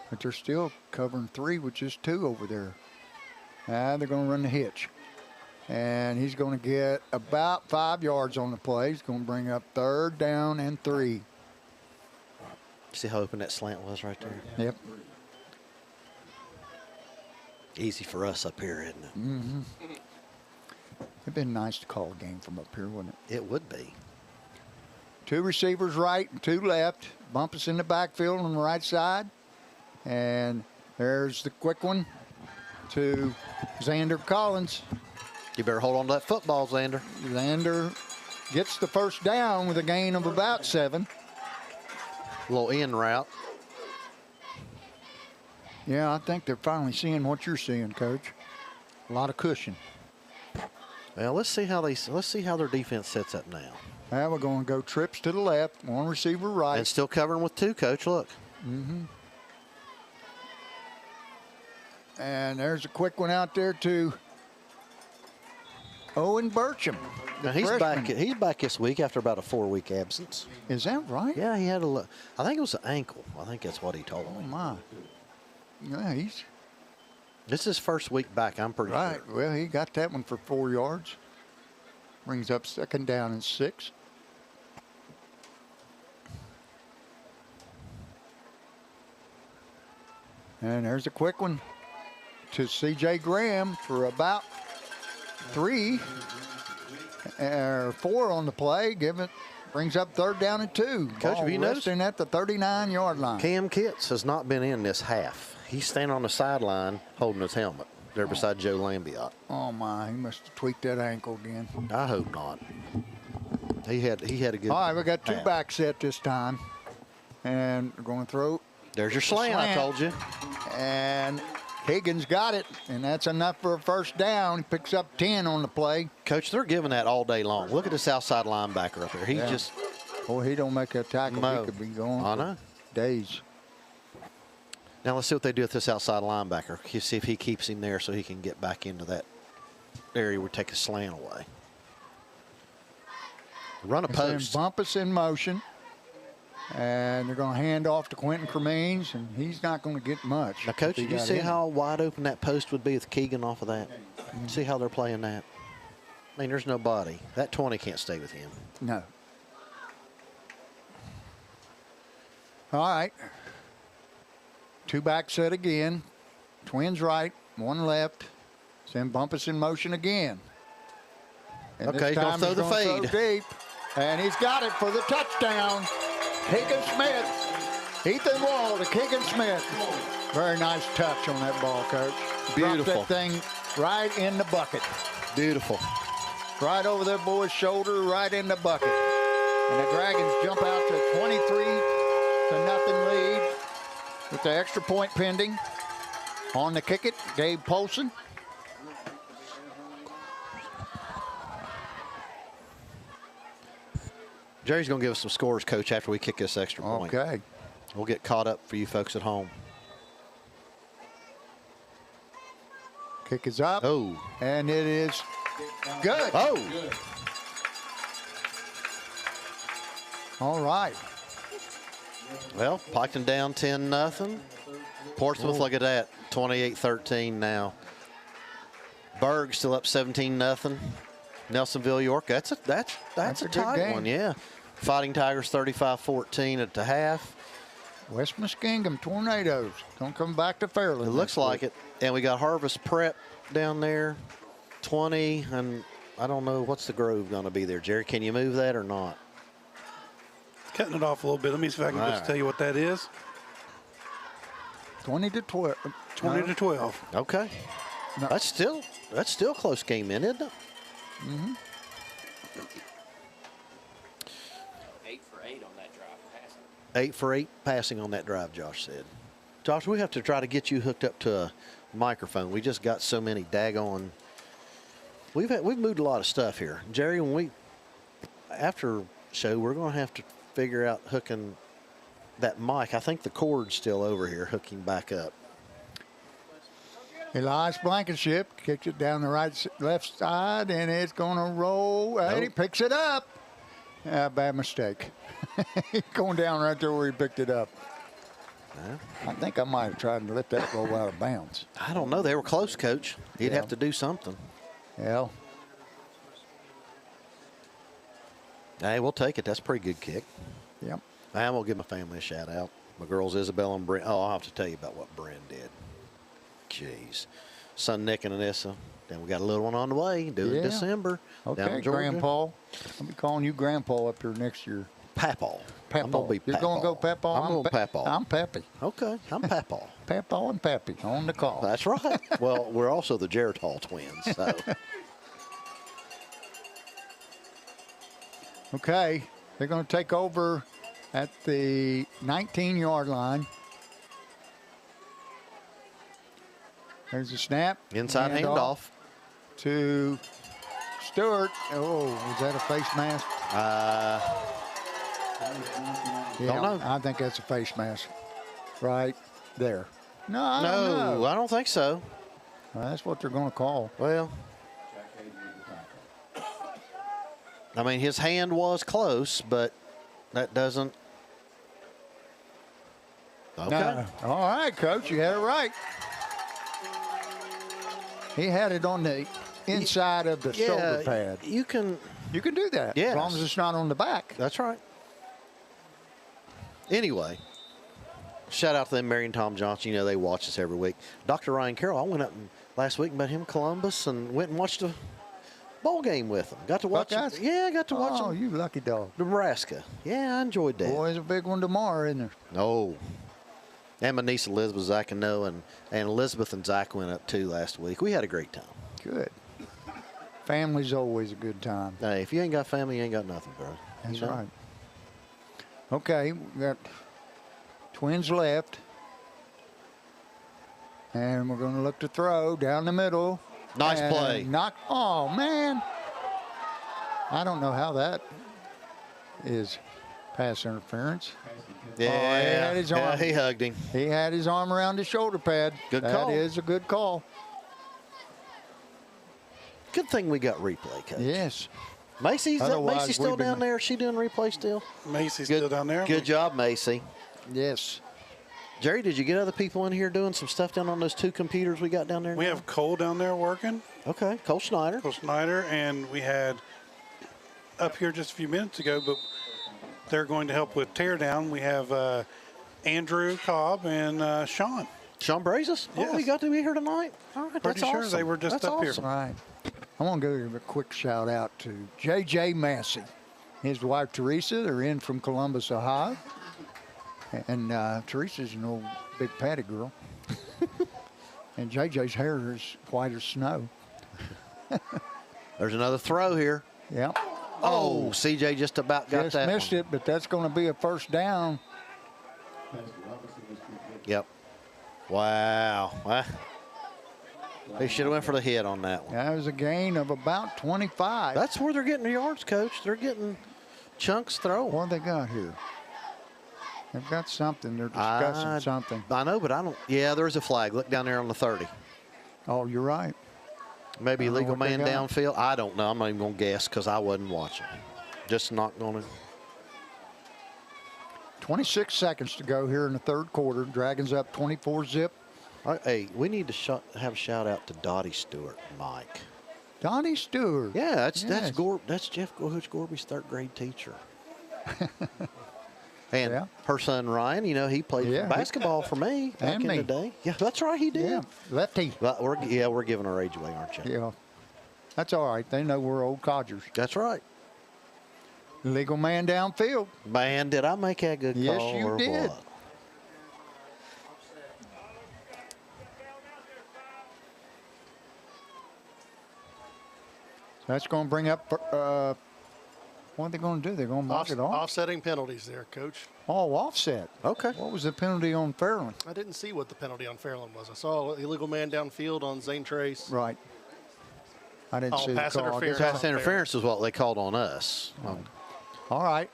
E: But they're still covering 3, which is 2 over there. They're going to run the hitch. And he's going to get about 5 yards on the play. He's going to bring up 3rd down and 3.
A: See how open that slant was right there?
E: Yep.
A: Easy for us up here, isn't it?
E: Mm-hmm. It'd been nice to call a game from up here, wouldn't it?
A: It would be.
E: 2 receivers right and 2 left. Bumpus in the backfield on the right side. And there's the quick one to Xander Collins.
A: You better hold on to that football, Xander.
E: Xander gets the 1st down with a gain of about 7.
A: A little in route.
E: Yeah, I think they're finally seeing what you're seeing, Coach. A lot of cushion.
A: Well, let's see how their defense sets up now.
E: Now we're going to go trips to the left, 1 receiver right.
A: And still covering with 2, Coach. Look.
E: Mm-hmm. And there's a quick one out there to Owen Burcham.
A: Now he's back this week after about a 4-week absence.
E: Is that right?
A: Yeah, he had I think it was an ankle. I think that's what he told me.
E: Oh, my. Yeah,
A: This is his first week back, I'm pretty
E: Right.
A: sure.
E: Well, he got that one for 4 yards. Brings up 2nd down and 6. And there's a quick one to C.J. Graham for about 3 or 4 on the play. Brings up 3rd down and 2.
A: Coach, have you noticed?
E: Resting at the 39-yard line.
A: Cam Kitts has not been in this half. He's standing on the sideline holding his helmet there beside Joe Lambiot.
E: Oh, my. He must have tweaked that ankle again.
A: I hope not. He had a good.
E: All right, we got 2
A: half.
E: back set this time. And we're going to throw.
A: There's your slant, I told you.
E: And Higgins got it, and that's enough for a 1st down. He picks up 10 on the play.
A: Coach, they're giving that all day long. Look at this outside linebacker up there. He just.
E: Boy, he don't make that tackle.
A: No.
E: He could be going
A: I
E: for
A: know.
E: days.
A: Now let's see what they do with this outside linebacker. See if he keeps him there so he can get back into that area where take a slant away. Run a post.
E: Bumpus in motion. And they're going to hand off to Quentin Cremines, and he's not going to get much.
A: Now, Coach,
E: if he
A: did you
E: got
A: see
E: in.
A: how wide open that post would be with Keegan off of that? See how they're playing that? I mean, there's nobody. That 20 can't stay with him.
E: No. All right. 2 back set again. Twins right, 1 left. Send Bumpus in motion again. And
A: Okay,
E: this
A: he's gonna
E: time
A: throw the
E: gonna
A: fade.
E: throw deep, and he's got it for the touchdown. Keegan Smith. Ethan Wall to Keegan Smith. Very nice touch on that ball, Coach.
A: Beautiful.
E: Dropped that thing right in the bucket.
A: Beautiful.
E: Right over their boy's shoulder, right in the bucket. And the Dragons jump out to 23-0 lead with the extra point pending. On the kick it, Gabe Polson.
A: Jerry's going to give us some scores, Coach, after we kick this extra point.
E: Okay.
A: We'll get caught up for you folks at home.
E: Kick is up.
A: Oh.
E: And it is good.
A: Oh.
E: All right.
A: Well, Piketon down 10-0. Portsmouth, look at that, 28-13 now. Berg still up 17-0. Nelsonville, York, that's a
E: good
A: tight
E: game.
A: one, yeah. Fighting Tigers 35-14 at the half.
E: West Muskingum Tornadoes. Don't come back to Fairland.
A: It looks like it. And we got Harvest Prep down there, 20, and I don't know what's the Grove going to be there. Jerry, can you move that or not?
F: Cutting it off a little bit. Let me see if I can just tell you what that is.
E: 20-12.
F: 20-12.
A: Okay.
E: No.
A: That's still a close game, isn't it?
E: Mm-hmm.
J: 8 for 8 on that drive passing.
A: 8 for 8 passing on that drive, Josh said. Josh, we have to try to get you hooked up to a microphone. We just got so many daggone. We've moved a lot of stuff here, Jerry. When after show, we're going to have to figure out hooking that mic. I think the cord's still over here, hooking back up.
E: Elias Blankenship kicks it down the left side, and it's going to roll. And he picks it up. Bad mistake. He's going down right there where he picked it up. I think I might have tried to let that roll out of bounds.
A: I don't know. They were close, Coach. He'd have to do something.
E: Yeah.
A: Hey, we'll take it. That's a pretty good kick.
E: Yep.
A: I'm going to give my family a shout out. My girls, Isabel and Brent. Oh, I'll have to tell you about what Brent did. Jeez. Son Nick and Anissa. Then we got a little one on the way. Due in December.
E: Okay,
A: down in Georgia.
E: Grandpa. I'll be calling you Grandpa up here next year.
A: Papaw.
E: Papaw.
A: I'm going to be
E: You're going to go Papaw?
A: I'm going Papaw.
E: I'm Pappy.
A: Okay, I'm Papaw.
E: Papaw and Pappy on the call.
A: That's right. Well, we're also the Geritol twins. So.
E: Okay, they're going to take over at the 19-yard line. There's a snap.
A: Inside handoff.
E: To Stewart. Oh, was that a face mask?
A: Don't know.
E: I think that's a face mask. Right there. No, I
A: No,
E: don't know.
A: I don't think so.
E: That's what they're going to call.
A: Well, I mean, his hand was close, but that doesn't. Okay.
E: No. All right, Coach, you had it right. He had it on the inside of the shoulder pad.
A: You can
E: do that.
A: Yes.
E: As long as it's not on the back.
A: That's right. Anyway, shout out to them, Mary and Tom Johnson. You know, they watch us every week. Dr. Ryan Carroll, I went up last week and met him in Columbus and went and watched a ball game with him. Got to watch
E: Buckeyes?
A: Yeah, got to watch
E: Oh, you lucky dog.
A: Nebraska. Yeah, I enjoyed that.
E: Boy, there's a big one tomorrow, isn't there?
A: Oh. And my niece Elizabeth, Zach, and Noah, and Elizabeth and Zach went up too last week. We had a great time.
E: Good. Family's always a good time.
A: Hey, if you ain't got family, you ain't got nothing, bro.
E: That's
A: You know?
E: right. Okay, we got Twins left. And we're going to look to throw down the middle.
A: Nice
E: And
A: play.
E: Oh, man. I don't know how that is pass interference.
A: Yeah,
E: he had his arm.
A: he hugged him.
E: He had his arm around his shoulder pad.
A: Good call.
E: That is a good call.
A: Good thing we got replay, Coach.
E: Yes.
A: Macy
E: Otherwise,
A: still
E: we've been-
A: down there? Is she doing replay still?
F: Macy's
A: Good,
F: still down there.
A: Good job, Macy.
E: Yes.
A: Jerry, did you get other people in here doing some stuff down on those 2 computers we got down there?
F: We
A: now?
F: have Cole down there working.
A: Okay, Cole Schneider.
F: Cole Schneider, and we had up here just a few minutes ago, but they're going to help with teardown. We have Andrew Cobb and Sean.
A: Sean Brazos?
F: Yes.
A: Oh, he got to be here tonight? All right,
F: Pretty
A: that's
F: sure
A: awesome.
F: they were just
A: That's
F: up
A: awesome.
F: here.
E: Right. I want to give a quick shout out to J.J. Massey. His wife, Teresa, they're in from Columbus, Ohio. And Teresa's an old big patty girl. And J.J.'s hair is white as snow.
A: There's another throw here.
E: Yeah.
A: Oh, CJ just about got
E: Just
A: that
E: missed
A: one.
E: it, but that's going to be a first down.
A: Yep. Wow. They should have went for the hit on that one.
E: That was a gain of about 25.
A: That's where they're getting the yards, Coach. They're getting chunks thrown.
E: What do they got here? They've got something. They're discussing something.
A: I know, but I don't. Yeah, there's a flag. Look down there on the 30.
E: Oh, you're right.
A: Maybe
E: I don't know
A: illegal
E: what they
A: man
E: got.
A: downfield. I don't know. I'm not even going to guess because I wasn't watching. Just not going to.
E: 26 seconds to go here in the third quarter. Dragons up 24-zip.
A: Hey, we need to have a shout out to Dottie Stewart, Mike.
E: Donnie Stewart.
A: Yeah, that's
E: Yes.
A: that's Jeff Coach Gorby's 3rd grade teacher. And
E: Yeah.
A: her son Ryan, you know, he played
E: Yeah.
A: basketball for me back
E: And
A: in
E: me.
A: the day. Yeah, that's right, he did.
E: Yeah, lefty.
A: But we're giving our age away, aren't you?
E: Yeah. That's all right. They know we're old codgers.
A: That's right.
E: Legal man downfield.
A: Man, did I make that good
E: Yes,
A: call
E: you
A: or
E: did.
A: what?
E: That's going to bring up, what are they going to do? They're going to mark it off?
L: Offsetting penalties there, Coach.
E: Oh, offset.
A: Okay.
E: What was the penalty on Fairland?
L: I didn't see what the penalty on Fairland was. I saw illegal man downfield on Zane Trace.
E: Right. I didn't see the
L: pass
E: call. I guess
L: interference.
A: Pass interference is what they called on us.
E: All right.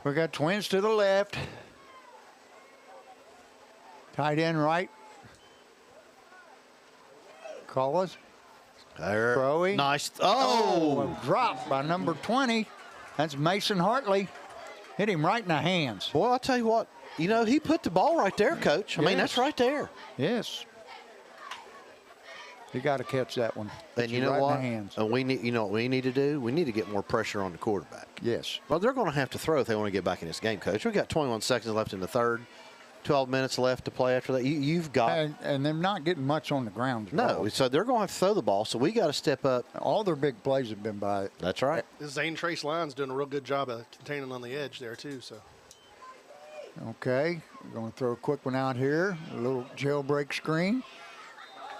E: We got Twins to the left. Tight end right. Collis.
A: There.
E: Crowe.
A: Nice.
E: Oh, a drop by number 20. That's Mason Hartley. Hit him right in the hands.
A: Boy, I'll tell you what. You know, he put the ball right there, Coach. I mean, that's
E: Yes.
A: right there.
E: Yes. You got to catch that one.
A: And
E: Hit
A: you know
E: right
A: what?
E: In the hands.
A: And we need. You know what we need to do? We need to get more pressure on the quarterback.
E: Yes.
A: Well, they're going to have to throw if they want to get back in this game, Coach. We got 21 seconds left in the third. 12 minutes left to play after that. You've got.
E: And they're not getting much on the ground.
A: No, so they're going to have to throw the ball. So we got to step up.
E: All their big plays have been by it.
A: That's right.
L: This Zane Trace line's doing a real good job of containing on the edge there, too. So
E: Okay, we're going to throw a quick one out here. A little jailbreak screen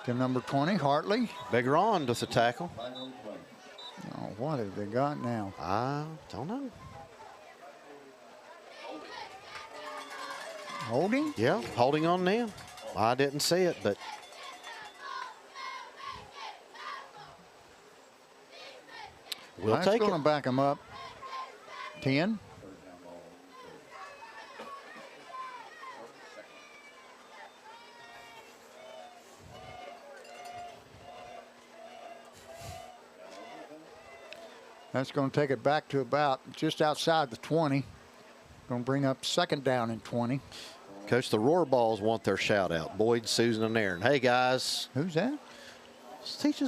E: to number 20, Hartley.
A: Big Ron does the tackle.
E: Oh, what have they got now?
A: I don't know.
E: Holding?
A: Yeah, holding on now. I didn't see it, but we'll
E: That's
A: take
E: going
A: it.
E: to back them up. 10. That's going to take it back to about just outside the 20. Going to bring up 2nd down and 20.
A: Coach, the Roar Balls want their shout out. Boyd, Susan, and Aaron. Hey, guys.
E: Who's that?
A: She's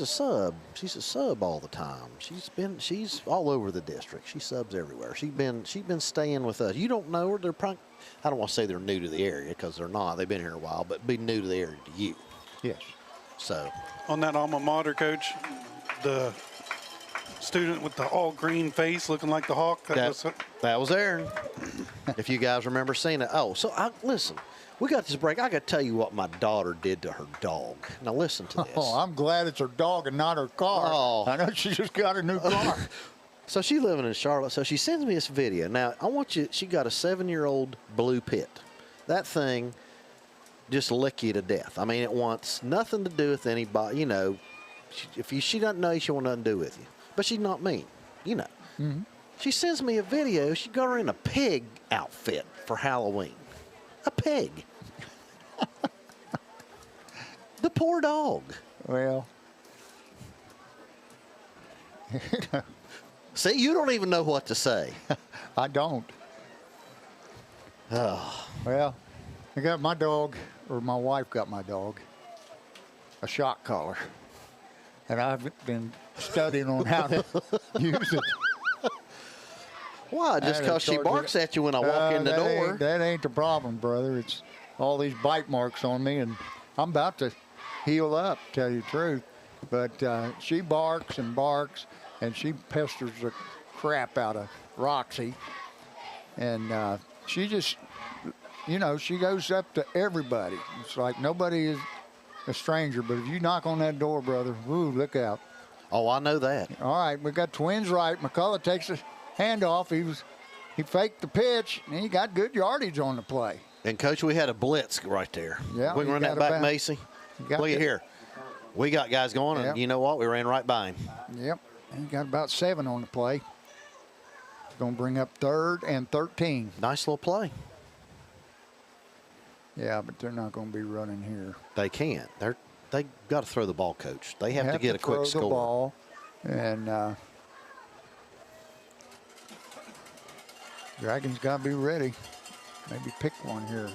A: a sub. She's a sub all the time. She's all over the district. She subs everywhere. She's been staying with us. You don't know her. They're probably, I don't want to say they're new to the area because they're not. They've been here a while, but be new to the area to you.
E: Yes.
A: So.
F: On that alma mater, Coach, the student with the all green face looking like the hawk.
A: That was Aaron. If you guys remember seeing it. Oh, so listen. We got this break. I got to tell you what my daughter did to her dog. Now listen to this.
E: Oh, I'm glad it's her dog and not her car.
A: Oh.
E: I know she just got a new car.
A: So she's living in Charlotte. So she sends me this video. Now, I want you, she got a 7-year-old blue pit. That thing just lick you to death. I mean, it wants nothing to do with anybody. You know, she doesn't know you, she want nothing to do with you. But she's not mean, you know.
E: Mm-hmm.
A: She sends me a video. She got her in a pig outfit for Halloween. A pig. The poor dog.
E: Well.
A: See, you don't even know what to say.
E: I don't.
A: Oh.
E: Well, I got my dog, or my wife got my dog, a shock collar. And I've been studying on how to use it.
A: Why? Just because she barks at you when I walk in the door?
E: That ain't the problem, brother. It's all these bite marks on me, and I'm about to heal up, tell you the truth. But she barks and barks, and she pesters the crap out of Roxy. And she just, you know, she goes up to everybody. It's like nobody is a stranger, but if you knock on that door, brother, woo, look out.
A: Oh, I know that.
E: All right, we got twins right. McCullough takes a handoff. He faked the pitch, and he got good yardage on the play.
A: And, Coach, we had a blitz right there.
E: Yeah,
A: we can run that back, Macy. Look at here. We got guys going, and you know what? We ran right by him.
E: Yep. And he got about 7 on the play. Going to bring up 3rd and 13.
A: Nice little play.
E: Yeah, but they're not going to be running here.
A: They can't. They got to throw the ball, Coach. They have to get a quick score.
E: The ball, and Dragons got to be ready. Maybe pick one here.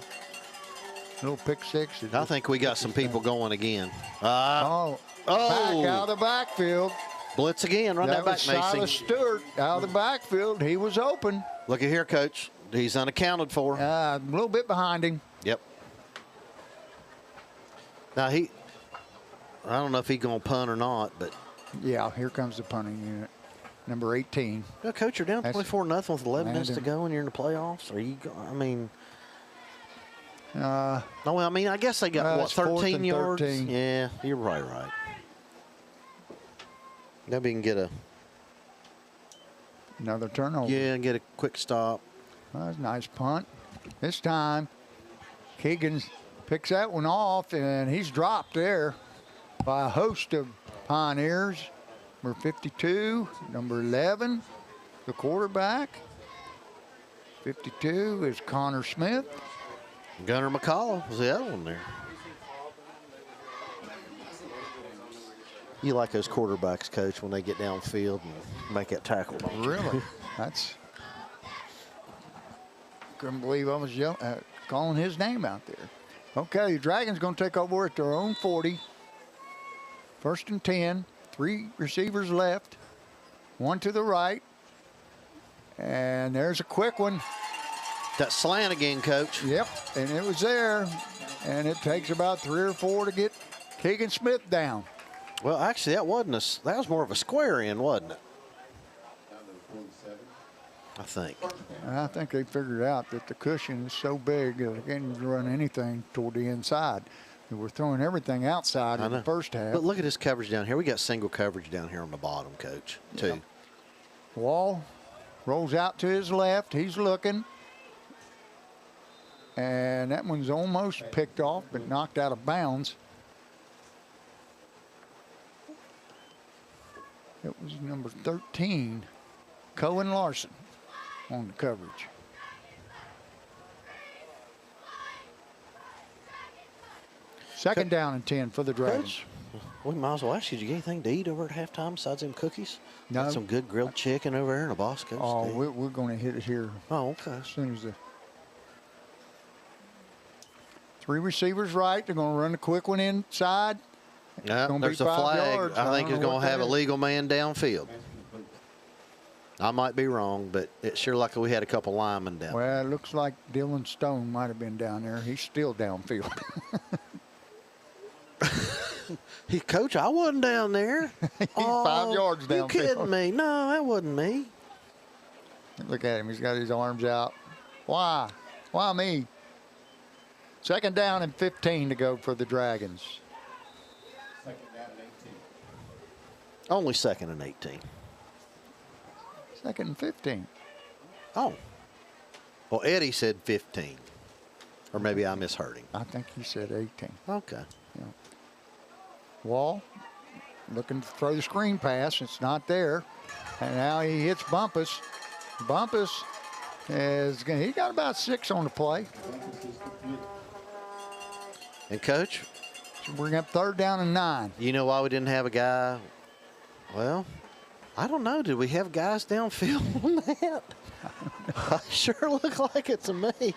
E: Little pick 6.
A: I think we got some people going again.
E: Back out of the backfield.
A: Blitz again. Run that back, Macy.
E: Silas Stewart out of the backfield. He was open.
A: Look at here, Coach. He's unaccounted for.
E: A little bit behind him.
A: Yep. Now, I don't know if he's going to punt or not, but.
E: Yeah, here comes the punting unit. Number 18.
A: Yeah, Coach, you're down 24-0 with 11 minutes to go and you're in the playoffs. Are you, no, I mean, I guess they got, 13 yards?
E: 13.
A: Yeah, you're right. Maybe we can get
E: another turnover.
A: Yeah, and get a quick stop.
E: That's a nice punt. This time, Keegan picks that one off, and he's dropped there by a host of Pioneers. Number 52, number 11, the quarterback. 52 is Connor Smith.
A: Gunnar McCullough was the other one there. You like those quarterbacks, Coach, when they get downfield and make that tackle.
E: Really? That's. Couldn't believe I was calling his name out there. Okay, the Dragons going to take over at their own 40. 1st and 10. 3 receivers left. 1 to the right. And there's a quick one.
A: That slant again, Coach.
E: Yep, and it was there. And it takes about 3 or 4 to get Keegan Smith down.
A: Well, actually, that was more of a square end, wasn't it? I think.
E: I think they figured out that the cushion is so big that they can't run anything toward the inside. They were throwing everything outside in the first half.
A: But look at this coverage down here. We got single coverage down here on the bottom, Coach, too.
E: Yeah. Wall rolls out to his left. He's looking. And that one's almost picked off, but knocked out of bounds. It was number 13, Cohen Larson, on the coverage. Second down and 10 for the Dragons.
A: Coach, we might as well ask you, did you get anything to eat over at halftime besides them cookies?
E: No.
A: Got some good grilled chicken over there in the Bosco.
E: Oh, we're going to hit it here.
A: Oh, okay.
E: As soon as the 3 receivers right, they're going to run a quick one inside.
A: Yeah,
E: gonna
A: there's
E: be
A: a
E: 5
A: flag.
E: yards.
A: I think
E: don't
A: it's
E: know
A: going
E: what
A: to have
E: that
A: a
E: is.
A: legal man downfield. I might be wrong, but it's sure like we had a couple linemen down.
E: Well, it looks like Dylan Stone might have been down there. He's still downfield.
A: Coach, I wasn't down there.
E: He's 5 yards downfield.
A: You kidding me? No, that wasn't me.
E: Look at him. He's got his arms out. Why? Why me? Second down and 15 to go for the Dragons.
M: Second down and 18.
A: Only second and 18.
E: Second and 15.
A: Oh. Well, Eddie said 15. Or maybe I misheard him.
E: I think he said 18.
A: Okay.
E: Yeah. Wall looking to throw the screen pass. It's not there. And now he hits Bumpus. Bumpus he got about 6 on the play.
A: And Coach,
E: So bring up third down and 9.
A: you know why we didn't have a guy? Well, I don't know. Did we have guys downfield on that? I sure look like it to me.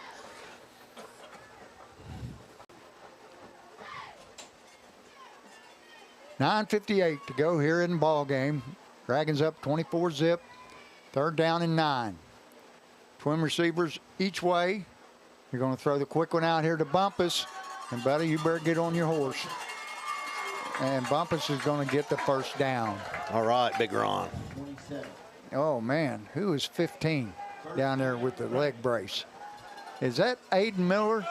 E: $9:58 to go here in the ball game. Dragons up 24-zip. Third down and 9. Twin receivers each way. You're going to throw the quick one out here to Bumpus. And, buddy, you better get on your horse. And Bumpus is going to get the first down.
A: All right, Big Ron.
M: 27.
E: Oh, man. Who is 15 down there with the leg brace? Is that Aiden Miller?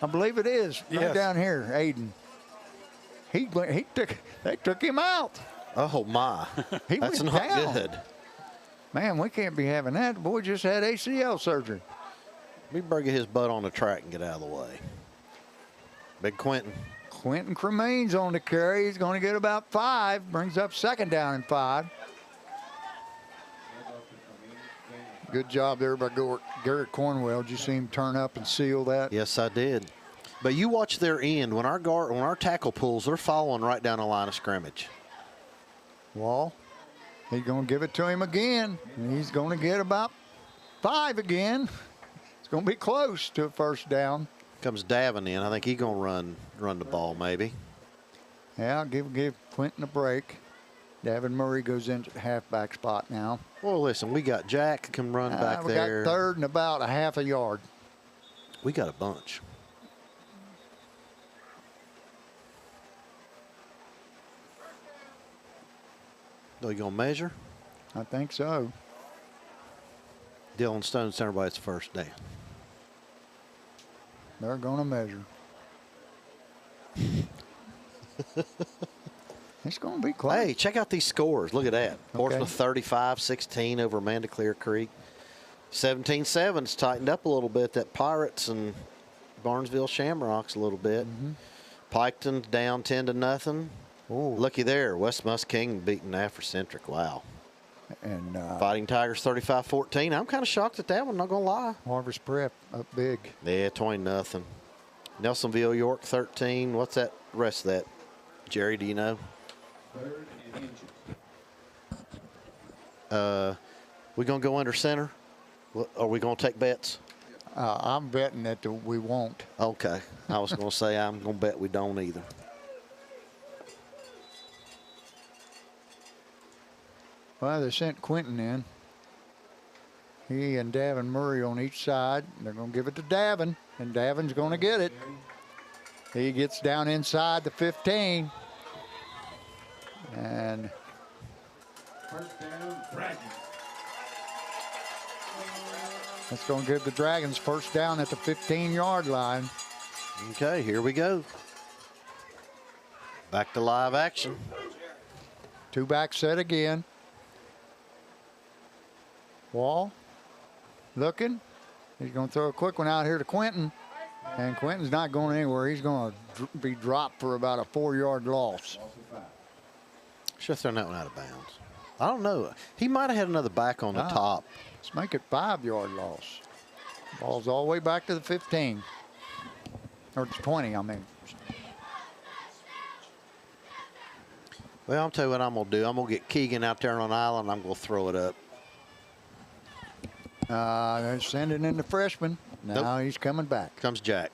E: I believe it is. Right
F: Yes.
E: down here, Aiden. They took him out.
A: Oh, my.
E: He
A: That's
E: went
A: not
E: down.
A: good.
E: Man, we can't be having that. The boy just had ACL surgery.
A: We better get his butt on the track and get out of the way. Big Quentin.
E: Quentin Cremain's on the carry. He's going to get about 5. Brings up second down and 5. Good job there by Garrett Cornwell. Did you see him turn up and seal that?
A: Yes, I did. But you watch their end. When our tackle pulls, they're following right down the line of scrimmage.
E: Wall. He's going to give it to him again. And he's going to get about 5 again. It's going to be close to a first down.
A: Comes Davin in. I think he's going to run the ball maybe.
E: Yeah, give Quentin a break. Davin Murray goes into the halfback spot now.
A: Well, listen, we got Jack can run back
E: we
A: there.
E: got third and about a half a yard.
A: We got a bunch. Are you going to measure?
E: I think so.
A: Dylan Stone, center by its first down.
E: They're going to measure. It's going to be close.
A: Hey, check out these scores. Look at that. Portsmouth 35-16 over Amanda Clear Creek. 17-7's tightened up a little bit. That Pirates and Barnesville Shamrocks a little bit. Piketon's down 10-0. Looky there. West Musking beating Afrocentric. Wow.
E: And
A: Fighting Tigers 35-14. I'm kind of shocked at that one, not going to lie.
E: Harvest Prep up big.
A: Yeah, 20-0. Nelsonville York 13. What's that rest of that? Jerry, do you know?
M: Third and inches.
A: We going to go under center? Are we going to take bets?
E: I'm betting that we won't.
A: Okay. I was going to say I'm going to bet we don't either.
E: Well, they sent Quentin in. He and Davin Murray on each side. They're going to give it to Davin, and Davin's going to get it. He gets down inside the 15. And
M: First down, Dragons.
E: that's going to give the Dragons first down at the 15-yard line.
A: Okay, here we go. Back to live action.
E: Two-back set again. Wall looking. He's going to throw a quick one out here to Quentin. And Quentin's not going anywhere. He's going to be dropped for about a 4-yard loss.
A: Should have thrown that one out of bounds. I don't know. He might have had another back on the top.
E: Let's make it 5-yard loss. Ball's all the way back to the 15. Or the 20, I mean.
A: Well, I'll tell you what I'm going to do. I'm going to get Keegan out there on an island. I'm going to throw it up.
E: They're sending in the freshman. Now he's coming back.
A: Comes Jack.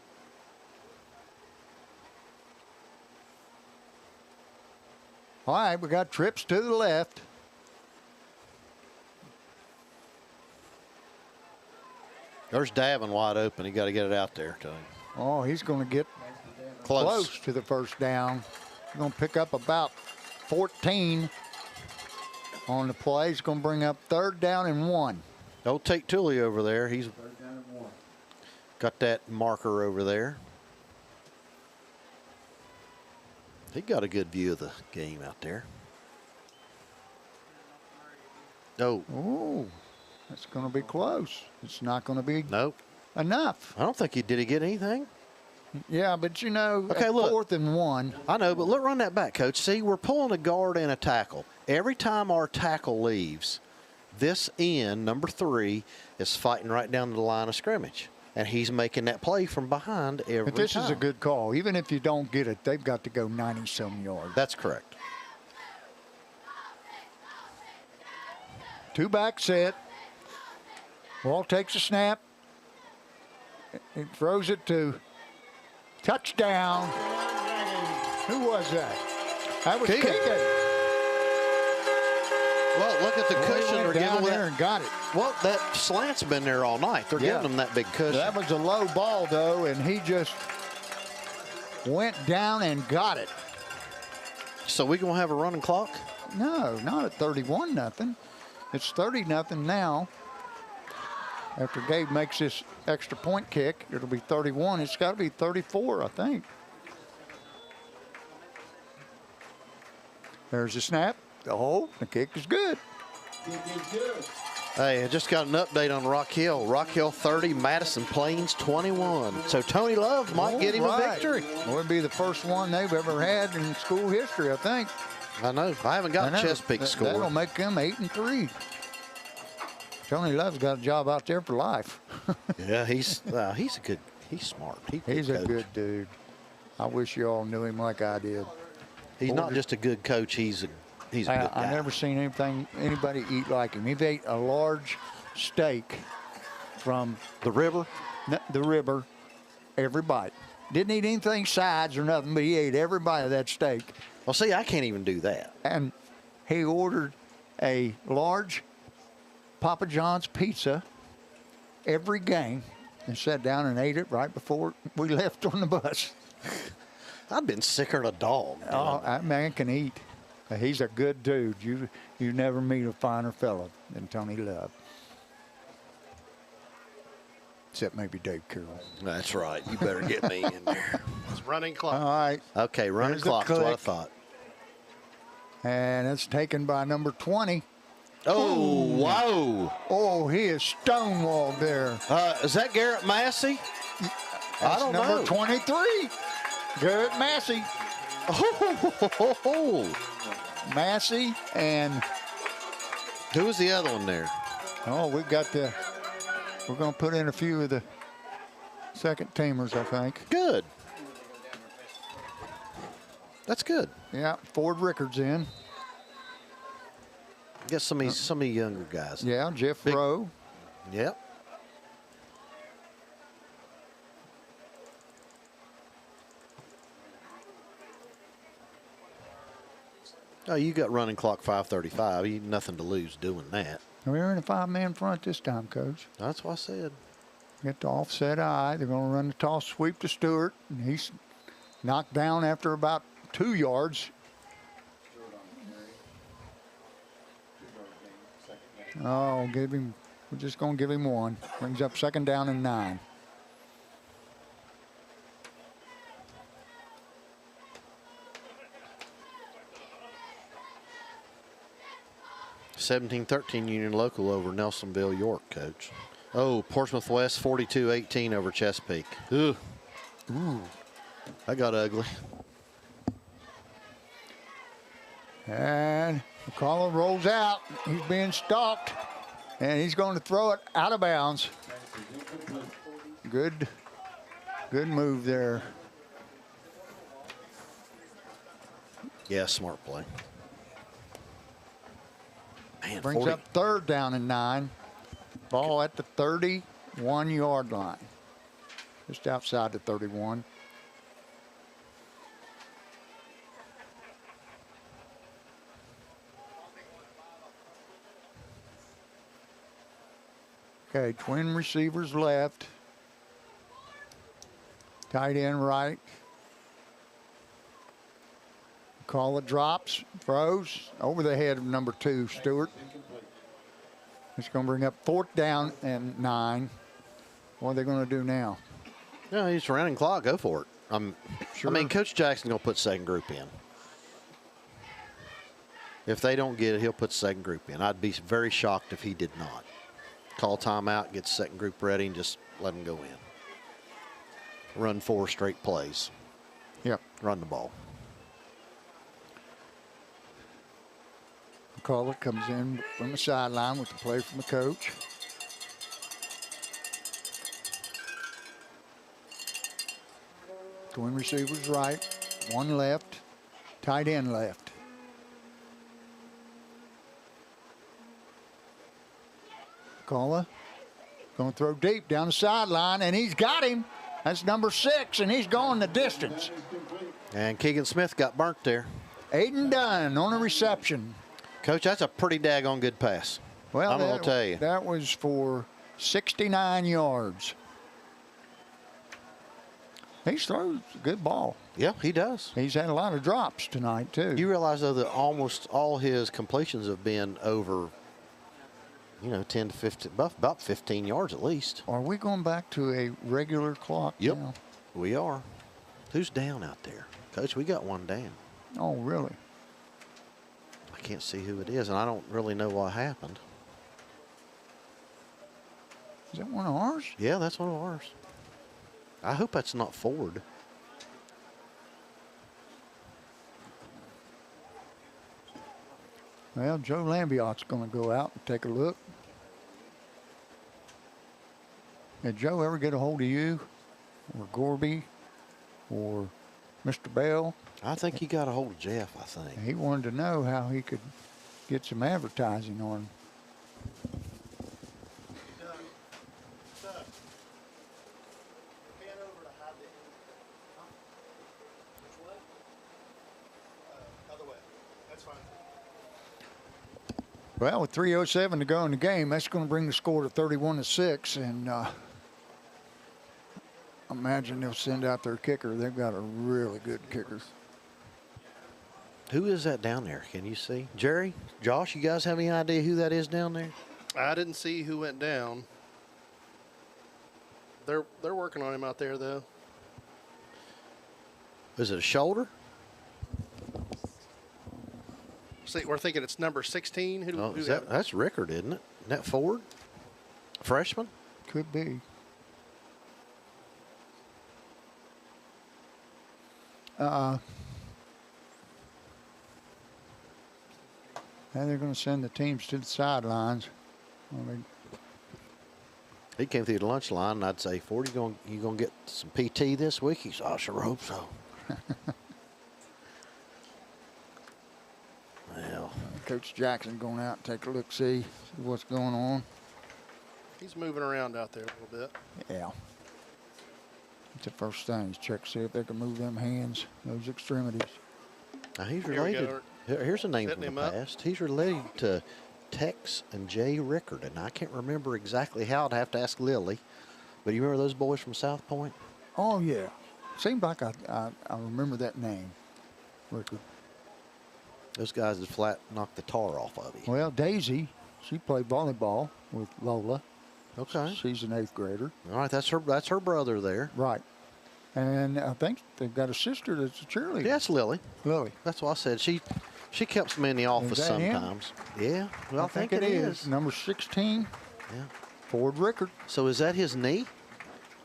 E: All right, we got trips to the left.
A: There's Davin wide open. You got to get it out there to him.
E: Oh, he's going to get close to the first down. He's going to pick up about 14 on the play. He's going to bring up 3rd down and 1.
A: Don't take Tully over there. He's got that marker over there. He got a good view of the game out there.
E: Oh, that's going to be close. It's not going to be
A: nope
E: enough.
A: I don't think he did. He get anything?
E: Yeah, but you know,
A: okay, look,
E: 4th and 1.
A: I know, but look, run that back, Coach. See, we're pulling a guard and a tackle. Every time our tackle leaves, this end, number 3, is fighting right down to the line of scrimmage. And he's making that play from behind every time.
E: But this is a good call. Even if you don't get it, they've got to go 90-some yards.
A: That's correct.
E: 2-back set. Ball takes a snap. He throws it to touchdown. Who was that? That was Keegan.
A: Well, look at the cushion.
E: They're down there and got it.
A: Well, that slant's been there all night. They're giving him that big cushion.
E: That was a low ball, though, and he just went down and got it.
A: So we going to have a running clock?
E: No, not at 31-0. It's 30-0 now. After Gabe makes this extra point kick, it'll be 31. It's got to be 34, I think. There's the snap. Oh, the kick is good.
A: Hey, I just got an update on Rock Hill. Rock Hill 30, Madison Plains 21. So Tony Love might get him a victory.
E: It would be the first one they've ever had in school history, I think.
A: I know. I haven't got Chesapeake score.
E: That'll make them 8-3. Tony Love's got a job out there for life.
A: Yeah, he's smart.
E: He's a good dude. I wish you all knew him like I did.
A: He's not just a good coach. He's a good guy.
E: I never seen anybody eat like him. He ate a large steak from
A: the river.
E: The river, every bite. Didn't eat anything sides or nothing, but he ate every bite of that steak.
A: Well, see, I can't even do that.
E: And he ordered a large Papa John's pizza every game and sat down and ate it right before we left on the bus.
A: I've been sicker than a dog.
E: Oh, that man can eat. He's a good dude. You never meet a finer fellow than Tony Love. Except maybe Dave Carroll.
A: That's right. You better get me in there.
L: It's running clock.
E: All right.
A: Okay, running clock. That's what I thought.
E: And it's taken by number 20.
A: Oh, whoa.
E: Oh, he is stonewalled there.
A: Is that Garrett Massey? I don't know.
E: Number 23, Garrett Massey. Massey and
A: who was the other one there?
E: Oh, we're going to put in a few of the second teamers, I think.
A: Good. That's good.
E: Yeah, Ford Rickards in.
A: Get some of the younger guys.
E: Yeah, Jeff Rowe.
A: Yep. Oh, you got running clock 5:35. You nothing to lose doing that.
E: We're in a 5-man front this time, Coach.
A: That's what I said.
E: Get the offset eye. They're going to run the toss sweep to Stewart. And he's knocked down after about 2 yards. Oh, we're just going to give him one. Brings up 2nd down and 9.
A: (17-13) Union Local over Nelsonville York, Coach. Oh, Portsmouth West 42-18 over Chesapeake. Ooh. That got ugly.
E: And McCullough rolls out. He's being stalked. And he's going to throw it out of bounds. Good move there.
A: Yeah, smart play. Man,
E: brings
A: 40.
E: up 3rd down and 9. Ball at the 31-yard line. Just outside the 31. Okay, twin receivers left. Tight end right. Call it drops, throws over the head of number 2, Stewart. It's going to bring up 4th down and 9. What are they going to do now?
A: Yeah, he's running clock. Go for it.
E: Sure.
A: I mean, Coach Jackson's going to put second group in. If they don't get it, he'll put second group in. I'd be very shocked if he did not. Call timeout, get second group ready, and just let them go in. Run 4 straight plays.
E: Yep.
A: Run the ball.
E: Caller comes in from the sideline with the play from the coach. Twin receivers right, 1 left, tight end left. Caller going to throw deep down the sideline, and he's got him. That's number 6, and he's going the distance.
A: And Keegan Smith got burnt there.
E: Aiden Dunn on a reception.
A: Coach, that's a pretty daggone good pass.
E: Well,
A: I'm going to tell you.
E: That was for 69 yards. He throws a good ball.
A: Yeah, he does.
E: He's had a lot of drops tonight, too.
A: You realize, though, that almost all his completions have been over, 10 to 15, about 15 yards at least.
E: Are we going back to a regular clock
A: Yep,
E: now?
A: we are. Who's down out there? Coach, we got one down.
E: Oh, really?
A: I can't see who it is, and I don't really know what happened.
E: Is that one of ours?
A: Yeah, that's one of ours. I hope that's not Ford.
E: Well, Joe Lambiot's going to go out and take a look. Did Joe ever get a hold of you or Gorby or Mr. Bell?
A: I think he got a hold of Jeff, I think.
E: He wanted to know how he could get some advertising on. Well, with 3:07 to go in the game, that's going to bring the score to 31-6, and imagine they'll send out their kicker. They've got a really good kicker.
A: Who is that down there? Can you see? Jerry? Josh, you guys have any idea who that is down there?
L: I didn't see who went down. They're working on him out there, though.
A: Is it a shoulder?
L: See, we're thinking it's number 16. Who's that?
A: That's Rickard, isn't it? Isn't that Ford? Freshman?
E: Could be. Now they're going to send the teams to the sidelines.
A: He came through the lunch line, and I'd say, Ford, you gonna get some PT this week? He said, I sure hope so. Well,
E: Coach Jackson going out and take a look, see what's going on.
L: He's moving around out there a little bit.
E: Yeah. It's the first thing. He's check to see if they can move them hands, those extremities.
A: Now he's related. Here's a name from the past. He's related to Tex and Jay Rickard, and I can't remember exactly how. I'd have to ask Lily. But you remember those boys from South Point?
E: Oh, yeah. Seemed like I remember that name, Rickard.
A: Those guys had flat knocked the tar off of him.
E: Well, Daisy, she played volleyball with Lola.
A: Okay.
E: She's an 8th grader.
A: All right, that's her brother there.
E: Right. And I think they've got a sister that's a cheerleader.
A: Yeah, it's Lily.
E: Lily.
A: That's what I said. She keeps me in the office sometimes. Yeah, well, I think it is.
E: Number 16.
A: Yeah.
E: Ford Rickard.
A: So is that his knee?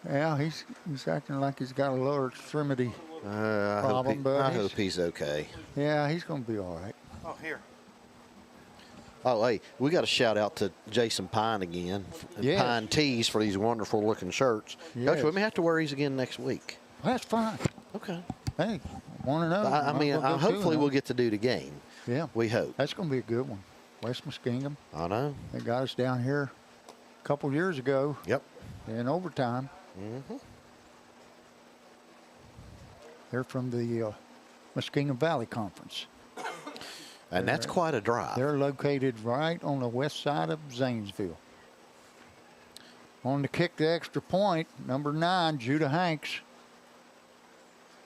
E: Yeah, he's acting like he's got a lower extremity problem, but
A: I hope he's okay.
E: Yeah, he's going to be all right.
L: Oh, here.
A: Oh, hey, we got to shout out to Jason Pine again.
E: Yes.
A: Pine Tees for these wonderful looking shirts.
E: Yes.
A: Coach, we may have to wear these again next week.
E: Well, that's fine.
A: Okay.
E: Hey, want to know?
A: I mean, hopefully we'll get to do the game.
E: Yeah.
A: We hope.
E: That's going to be a good one. West Muskingum.
A: I know.
E: They got us down here a couple years ago.
A: Yep.
E: In overtime.
A: Mm-hmm.
E: They're from the Muskingum Valley Conference.
A: And that's quite a drive.
E: They're located right on the west side of Zanesville. On to kick the extra point, number 9, Judah Hanks.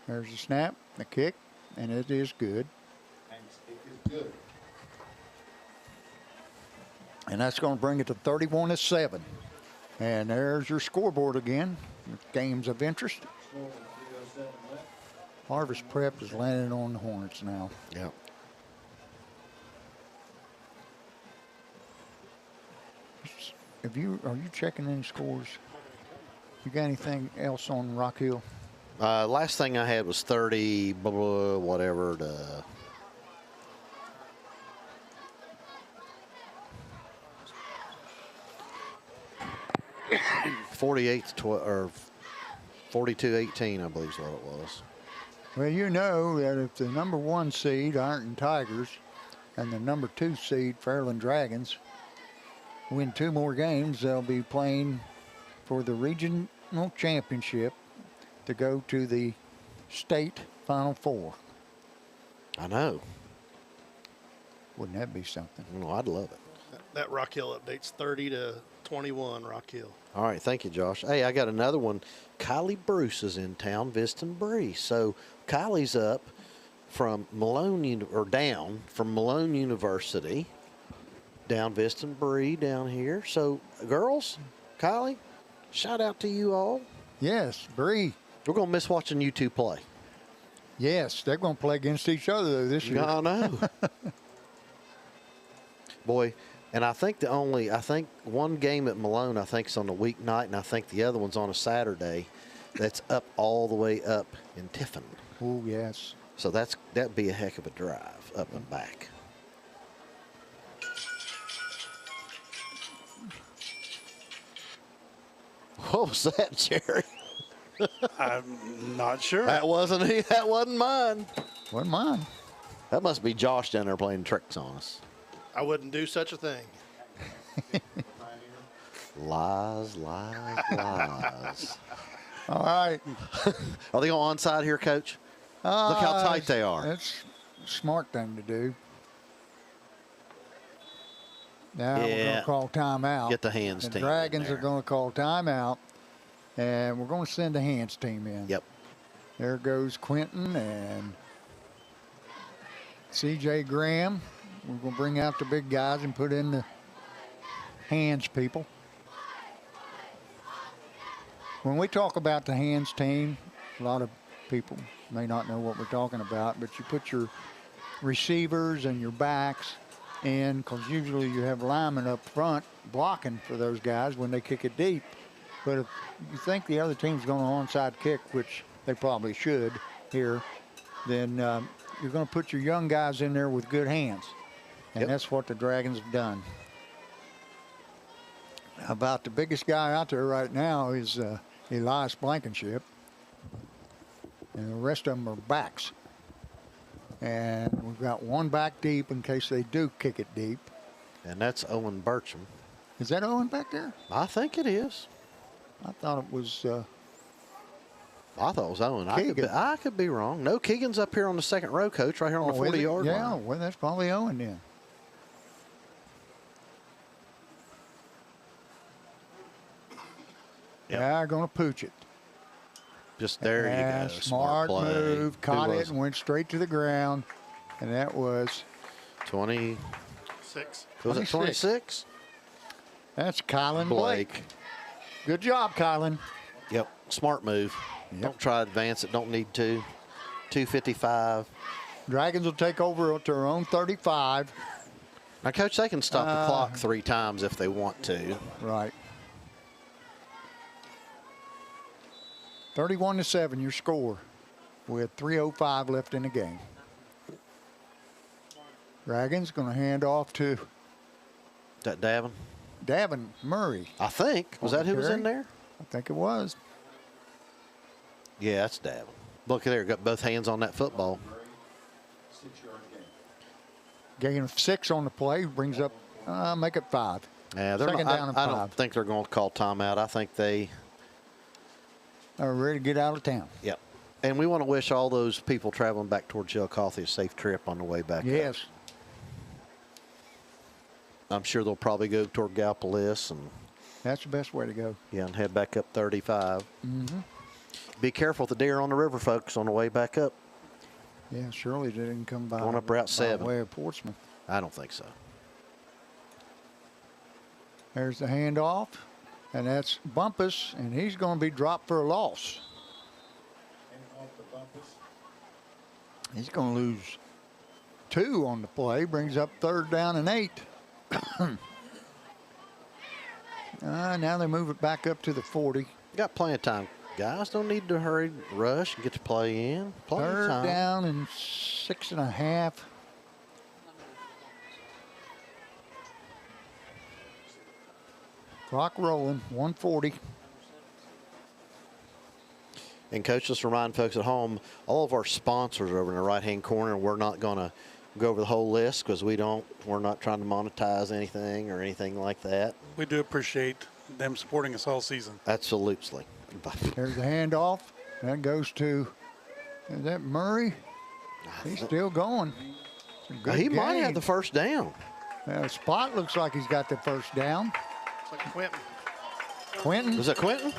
E: There's the snap, the kick, and it is good.
M: Hanks' kick is good.
E: And that's going to bring it to 31-7. And there's your scoreboard again. Games of interest.
M: Score 3:07 left.
E: Harvest Prep is landing on the Hornets now.
A: Yeah.
E: Are you checking any scores? You got anything else on Rock Hill?
A: Last thing I had was 30, blah, blah, whatever. To 48 or 42-18, I believe is what it was.
E: Well, you know that if the number 1 seed, Ironton Tigers, and the number 2 seed, Fairland Dragons, win 2 more games, they'll be playing for the regional championship to go to the state Final Four.
A: I know.
E: Wouldn't that be something?
A: No, I'd love it.
L: That Rock Hill update's 30-21 Rock Hill.
A: All right, thank you, Josh. Hey, I got another one. Kylie Bruce is in town visiting Bree. So Kylie's up from down from Malone University, down visiting Bree down here. So, girls, Kylie, shout out to you all.
E: Yes, Bree.
A: We're going to miss watching you two play.
E: Yes, they're going to play against each other this year.
A: I know. Boy, and I think one game at Malone, I think, is on a weeknight, and I think the other one's on a Saturday. That's up all the way up in Tiffin.
E: Oh, yes.
A: So that'd be a heck of a drive up and back. What was that, Jerry?
F: I'm not sure.
A: That wasn't mine.
E: Wasn't mine.
A: That must be Josh down there playing tricks on us.
L: I wouldn't do such a thing.
A: Lies, lies, lies.
E: All right.
A: Are they on onside here, Coach? Look how tight they are.
E: That's a smart thing to do. Now we're going to call timeout.
A: Get the hands
E: the
A: team.
E: The Dragons are going to call timeout, and we're going to send the hands team in.
A: Yep.
E: There goes Quentin and C.J. Graham. We're going to bring out the big guys and put in the hands people. When we talk about the hands team, a lot of people may not know what we're talking about, but you put your receivers and your backs in, because usually you have linemen up front blocking for those guys when they kick it deep. But if you think the other team's going to onside kick, which they probably should here, then you're going to put your young guys in there with good hands. And that's what the Dragons have done. About the biggest guy out there right now is Elias Blankenship. And the rest of them are backs. And we've got one back deep in case they do kick it deep.
A: And that's Owen Burcham.
E: Is that Owen back there?
A: I think it is.
E: I thought it was...
A: I thought it was Owen. I could be wrong. No, Keegan's up here on the second row, Coach, right here on the 40-yard line.
E: Yeah, well, that's probably Owen then.
A: Yep.
E: They're going to pooch it.
A: Just there you go.
E: Smart
A: play.
E: move. Caught it and went straight to the ground. And that was
L: 26.
A: Was it 26?
E: That's Kylan Blake. Good job, Kylan.
A: Yep. Smart move. Yep. Don't try to advance it. Don't need to. 2:55.
E: Dragons will take over to their own 35.
A: Now, Coach, they can stop the clock 3 times if they want to.
E: Right. 31-7, your score, with 3:05 left in the game. Dragons going to hand off to...
A: Is that Davin?
E: Davin Murray.
A: I think. Was that who was in there?
E: I think it was.
A: Yeah, that's Davin. Look at there. Got both hands on that football.
M: 6-yard
E: gain of 6 on the play. Brings up, make it 5.
A: Yeah,
E: Second down and 5.
A: I don't think they're going to call timeout. I think they
E: are ready to get out of town.
A: Yep. And we want to wish all those people traveling back towards Chillicothe a safe trip on the way back.
E: Yes.
A: Up. I'm sure they'll probably go toward Gallipolis and
E: That's the best way to go.
A: Yeah, and head back up 35.
E: Mm-hmm.
A: Be careful with the deer on the river, folks, on the way back up.
E: Yeah, surely they didn't come by.
A: Going up Route 7.
E: By way of Portsmouth.
A: I don't think so.
E: There's the handoff, and that's Bumpus, and he's going to be dropped for a loss. He's going to lose 2 on the play, brings up 3rd down and 8. Now they move it back up to the 40.
A: Got plenty of time. Guys don't need to hurry, rush, and get the play in. Plenty of
E: 3rd
A: time.
E: down and 6.5. Clock rolling, 140.
A: And Coach, just remind folks at home, all of our sponsors are over in the right-hand corner. We're not going to go over the whole list because we're not trying to monetize anything or anything like that.
F: We do appreciate them supporting us all season.
A: Absolutely.
E: There's the handoff. That goes to, is that Murray? He's still going.
A: He might have the first down.
E: Spot looks like he's got the first down.
L: It's like Quentin.
E: Quentin?
A: Was that Quentin?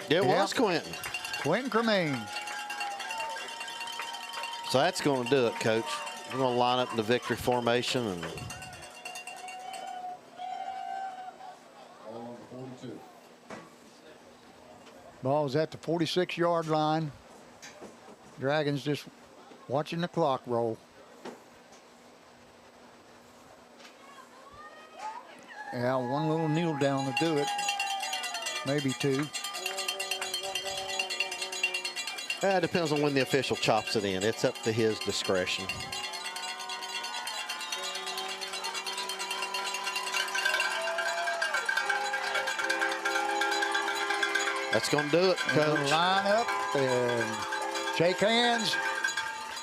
A: Yeah, it was Quentin.
E: Quentin Cremain.
A: So that's going to do it, Coach. We're going to line up in the victory formation. And
E: Ball's at the 46-yard line. Dragons just watching the clock roll. Yeah, one little kneel down to do it. Maybe 2.
A: it depends on when the official chops it in. It's up to his discretion. That's going to do it, Coach.
E: Line up and shake hands.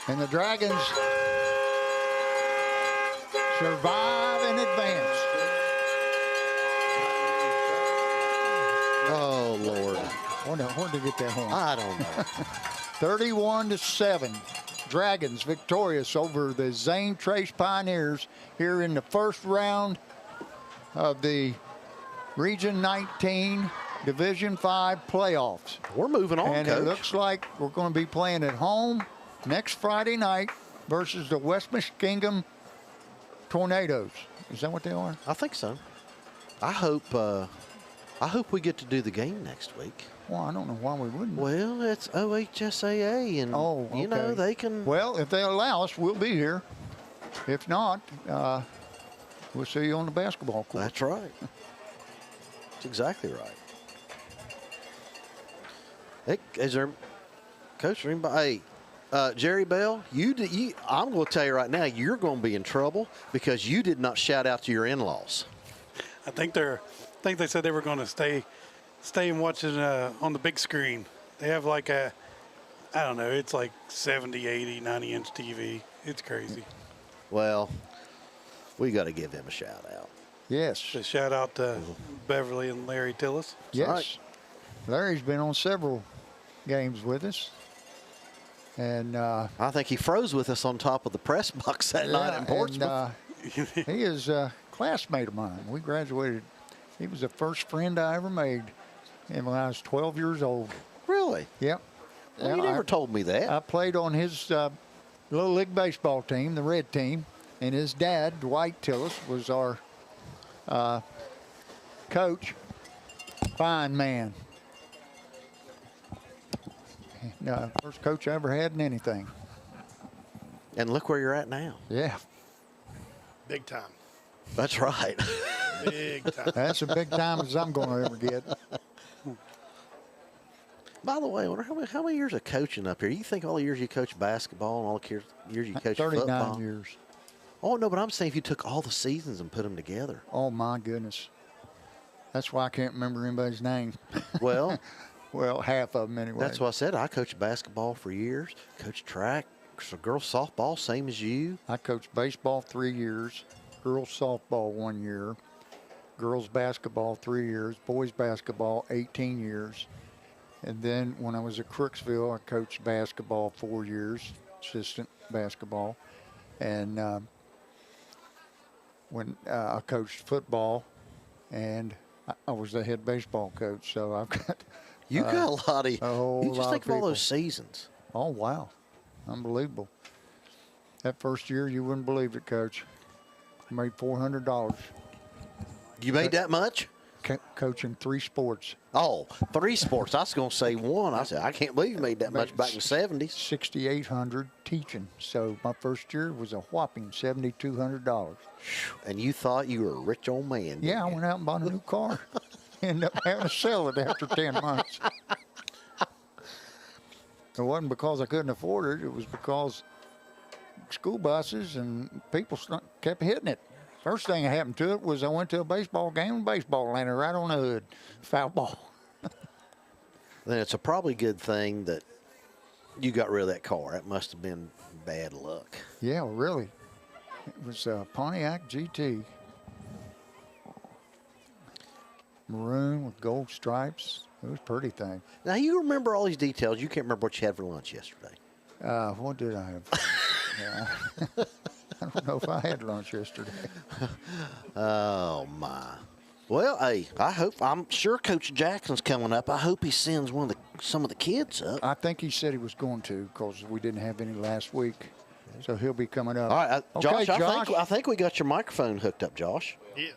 E: And the Dragons survive and advance.
A: Oh, Lord.
E: Where'd they get that horn?
A: I don't know.
E: 31-7. Dragons victorious over the Zane Trace Pioneers here in the first round of the Region 19 Division 5 playoffs.
A: We're moving on,
E: and
A: Coach.
E: It looks like we're going to be playing at home next Friday night versus the West Muskingum Tornadoes. Is that what they are?
A: I think so. I hope we get to do the game next week.
E: Well, I don't know why we wouldn't.
A: Well, it's OHSAA, and you know they can.
E: Well, if they allow us, we'll be here. If not, we'll see you on the basketball court.
A: That's right. That's exactly right. Hey, is there, Coach, anybody? Hey, Jerry Bell, I'm going to tell you right now, you're going to be in trouble because you did not shout out to your in-laws.
F: I think they said they were going to stay and watch it on the big screen. They have like I don't know, it's like 70, 80, 90-inch TV. It's crazy.
A: Well, we got to give him a shout out.
E: Yes.
F: So shout out to Beverly and Larry Tillis.
E: Yes.
A: Right.
E: Larry's been on several games with us. And
A: I think he froze with us on top of the press box that night in Portsmouth.
E: And, he is a classmate of mine. We graduated. He was the first friend I ever made when I was 12 years old.
A: Really?
E: Yep.
A: Well, you never told me that.
E: I played on his Little League baseball team, the red team, and his dad, Dwight Tillis, was our coach. Fine man. First coach I ever had in anything.
A: And look where you're at now.
E: Yeah.
L: Big time.
A: That's right.
L: Big time.
E: That's as big time as I'm going to ever get.
A: By the way, I wonder how many years of coaching up here? You think all the years you coached basketball and all the years you coached
E: 39
A: football?
E: years.
A: Oh, no, but I'm saying if you took all the seasons and put them together.
E: Oh, my goodness. That's why I can't remember anybody's name.
A: Well,
E: well, half of them anyway.
A: That's why I said I coached basketball for years, coached track, so girls softball, same as you.
E: I coached baseball 3 years, girls softball 1 year, girls basketball 3 years, boys basketball 18 years. And then when I was at Crooksville, I coached basketball 4 years, assistant basketball. And when I coached football and I was the head baseball coach. So I've got
A: You got a lot of.
E: whole
A: You just
E: lot
A: think
E: of
A: of all those
E: people.
A: seasons.
E: Oh wow, unbelievable! That first year, you wouldn't believe it, Coach. I made $400
A: You made that much?
E: coaching 3 sports.
A: Oh, 3 sports. I was going to say 1. I said, I can't believe you made that much back in the 70s.
E: 6,800 teaching. So my first year was a whopping $7,200.
A: And you thought you were a rich old man.
E: Yeah, I went out and bought a new car. Ended up having to sell it after 10 months. It wasn't because I couldn't afford it. It was because school buses and people kept hitting it. First thing that happened to it was I went to a baseball game and baseball landed right on the hood. Foul ball.
A: Then it's a probably good thing that you got rid of that car. That must have been bad luck.
E: Yeah, really. It was a Pontiac GT. Maroon with gold stripes. It was a pretty thing.
A: Now, you remember all these details. You can't remember what you had for lunch yesterday.
E: What did I have? Yeah. I don't know if I had lunch yesterday.
A: Oh, my. Well, hey, I'm sure Coach Jackson's coming up. I hope he sends some of the kids up.
E: I think he said he was going to because we didn't have any last week. So he'll be coming up.
A: All right,
E: Okay,
A: Josh, I think we got your microphone hooked up, Josh.
L: Yeah.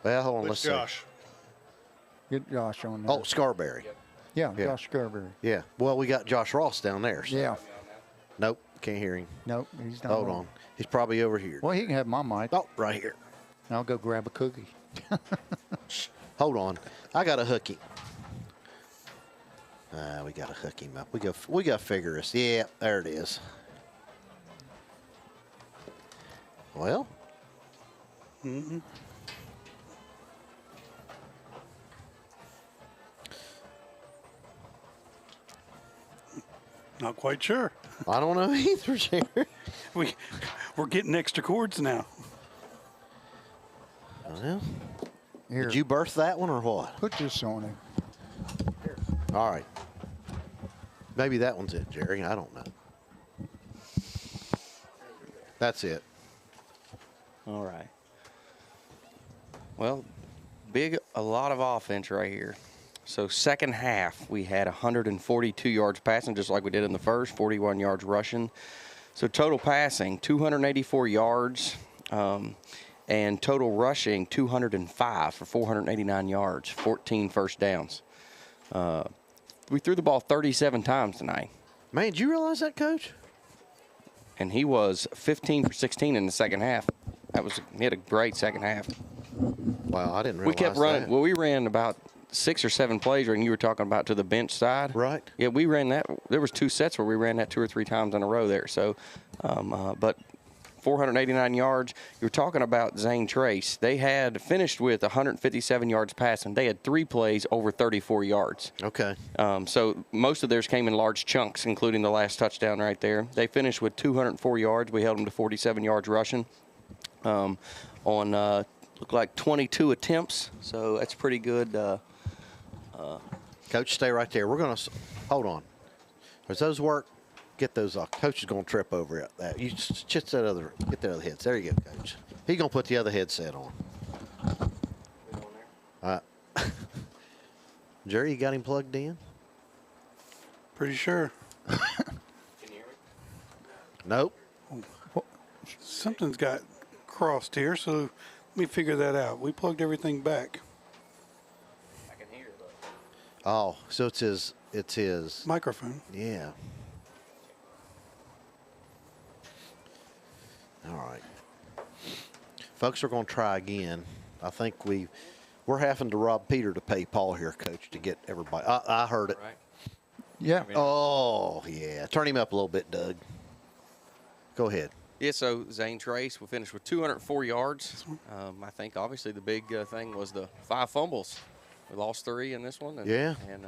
A: Well, hold on, let's
L: Josh.
A: see.
E: Get Josh on there.
A: Oh, Scarberry.
E: Yeah, Josh Scarberry.
A: Yeah. Well, we got Josh Ross down there. So.
E: Yeah.
A: Nope, can't hear him.
E: Nope, he's not.
A: Hold on. He's probably over here.
E: Well, he can have my mic.
A: Oh, right here.
E: I'll go grab a cookie.
A: Hold on. I got to hook him. We got to hook him up. We got to figure this. Yeah, there it is. Well.
F: Mm-hmm. Not quite sure.
A: I don't know either, Jerry.
F: We're getting extra cords now.
A: Well,
E: Here.
A: did you birth that one or what?
E: Put this on him.
A: All right. Maybe that one's it, Jerry. I don't know. That's it.
K: All right. Well, a lot of offense right here. So second half, we had 142 yards passing, just like we did in the first, 41 yards rushing. So total passing, 284 yards, and total rushing, 205 for 489 yards, 14 first downs. We threw the ball 37 times tonight.
A: Man, did you realize that, Coach?
K: And he was 15 for 16 in the second half. He had a great second half.
A: Wow, I didn't realize
K: We kept running.
A: that.
K: Well, we ran about 6 or 7 plays when you were talking about to the bench side.
A: Right.
K: Yeah, we ran that. There was 2 sets where we ran that 2 or 3 times in a row there. So, but 489 yards. You were talking about Zane Trace. They had finished with 157 yards passing. They had 3 plays over 34 yards.
A: Okay.
K: So most of theirs came in large chunks, including the last touchdown right there. They finished with 204 yards. We held them to 47 yards rushing on looked like 22 attempts. So that's pretty good.
A: Coach, stay right there. We're going to hold on. Does those work? Get those off. Coach is going to trip over it. That you just get the other heads. There you go, Coach. He's going to put the other headset on. Jerry, you got him plugged in?
F: Pretty sure.
K: Can you hear me?
A: Nope.
F: Something's got crossed here, so let me figure that out. We plugged everything back.
K: I can hear, but
A: Oh, so it's his
F: microphone.
A: Yeah. All right. Folks, we're going to try again. I think we're having to rob Peter to pay Paul here, Coach, to get everybody. I heard it.
K: right.
E: Yeah.
A: Oh, yeah. Turn him up a little bit, Doug. Go ahead.
K: Yeah, so Zane Trace, we finished with 204 yards. I think obviously the big thing was the 5 fumbles. We lost 3 in this one. And,
A: Yeah.
K: And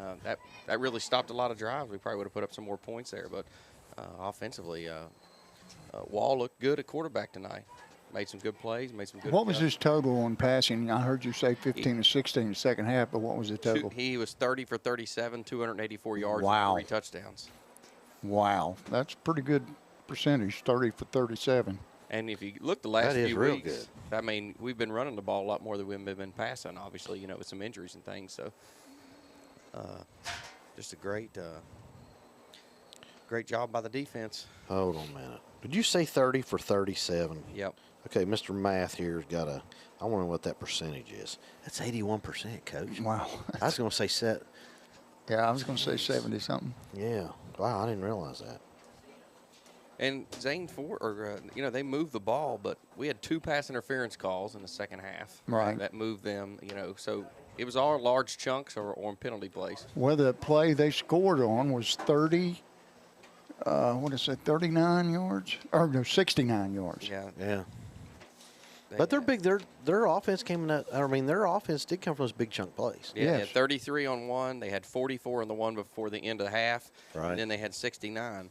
K: that really stopped a lot of drives. We probably would have put up some more points there. But offensively, Wall looked good at quarterback tonight. Made some good plays, made some good
E: What was his total on passing? I heard you say 15 to 16 in the second half, but what was the total?
K: He was 30 for 37, 284 yards,
E: Wow.
K: and 3 touchdowns.
E: Wow. That's pretty good percentage, 30 for 37.
K: And if you look the last
A: That is
K: few
A: real
K: weeks, I mean, we've been running the ball a lot more than we've been passing, obviously, you know, with some injuries and things. So just a great job by the defense.
A: Hold on a minute. Did you say 30 for 37?
K: Yep.
A: Okay, Mr. Math here's got a, I wonder what that percentage is. That's 81%, Coach.
E: Wow.
A: I was going to say set.
E: Yeah, I was going to say 70-something.
A: Yeah. Wow, I didn't realize that.
K: And Zane you know, they moved the ball, but we had 2 pass interference calls in the second half.
E: Right.
K: That moved them, you know. So it was all large chunks or on penalty plays.
E: Well, the play they scored on was 39 yards? Or no, 69 yards.
K: Yeah.
A: Yeah. But they're big. Their offense came in that. I mean, their offense did come from those big chunk plays.
K: Yeah, they had 33 on one. They had 44 on the one before the end of the half.
A: Right.
K: And then they had 69.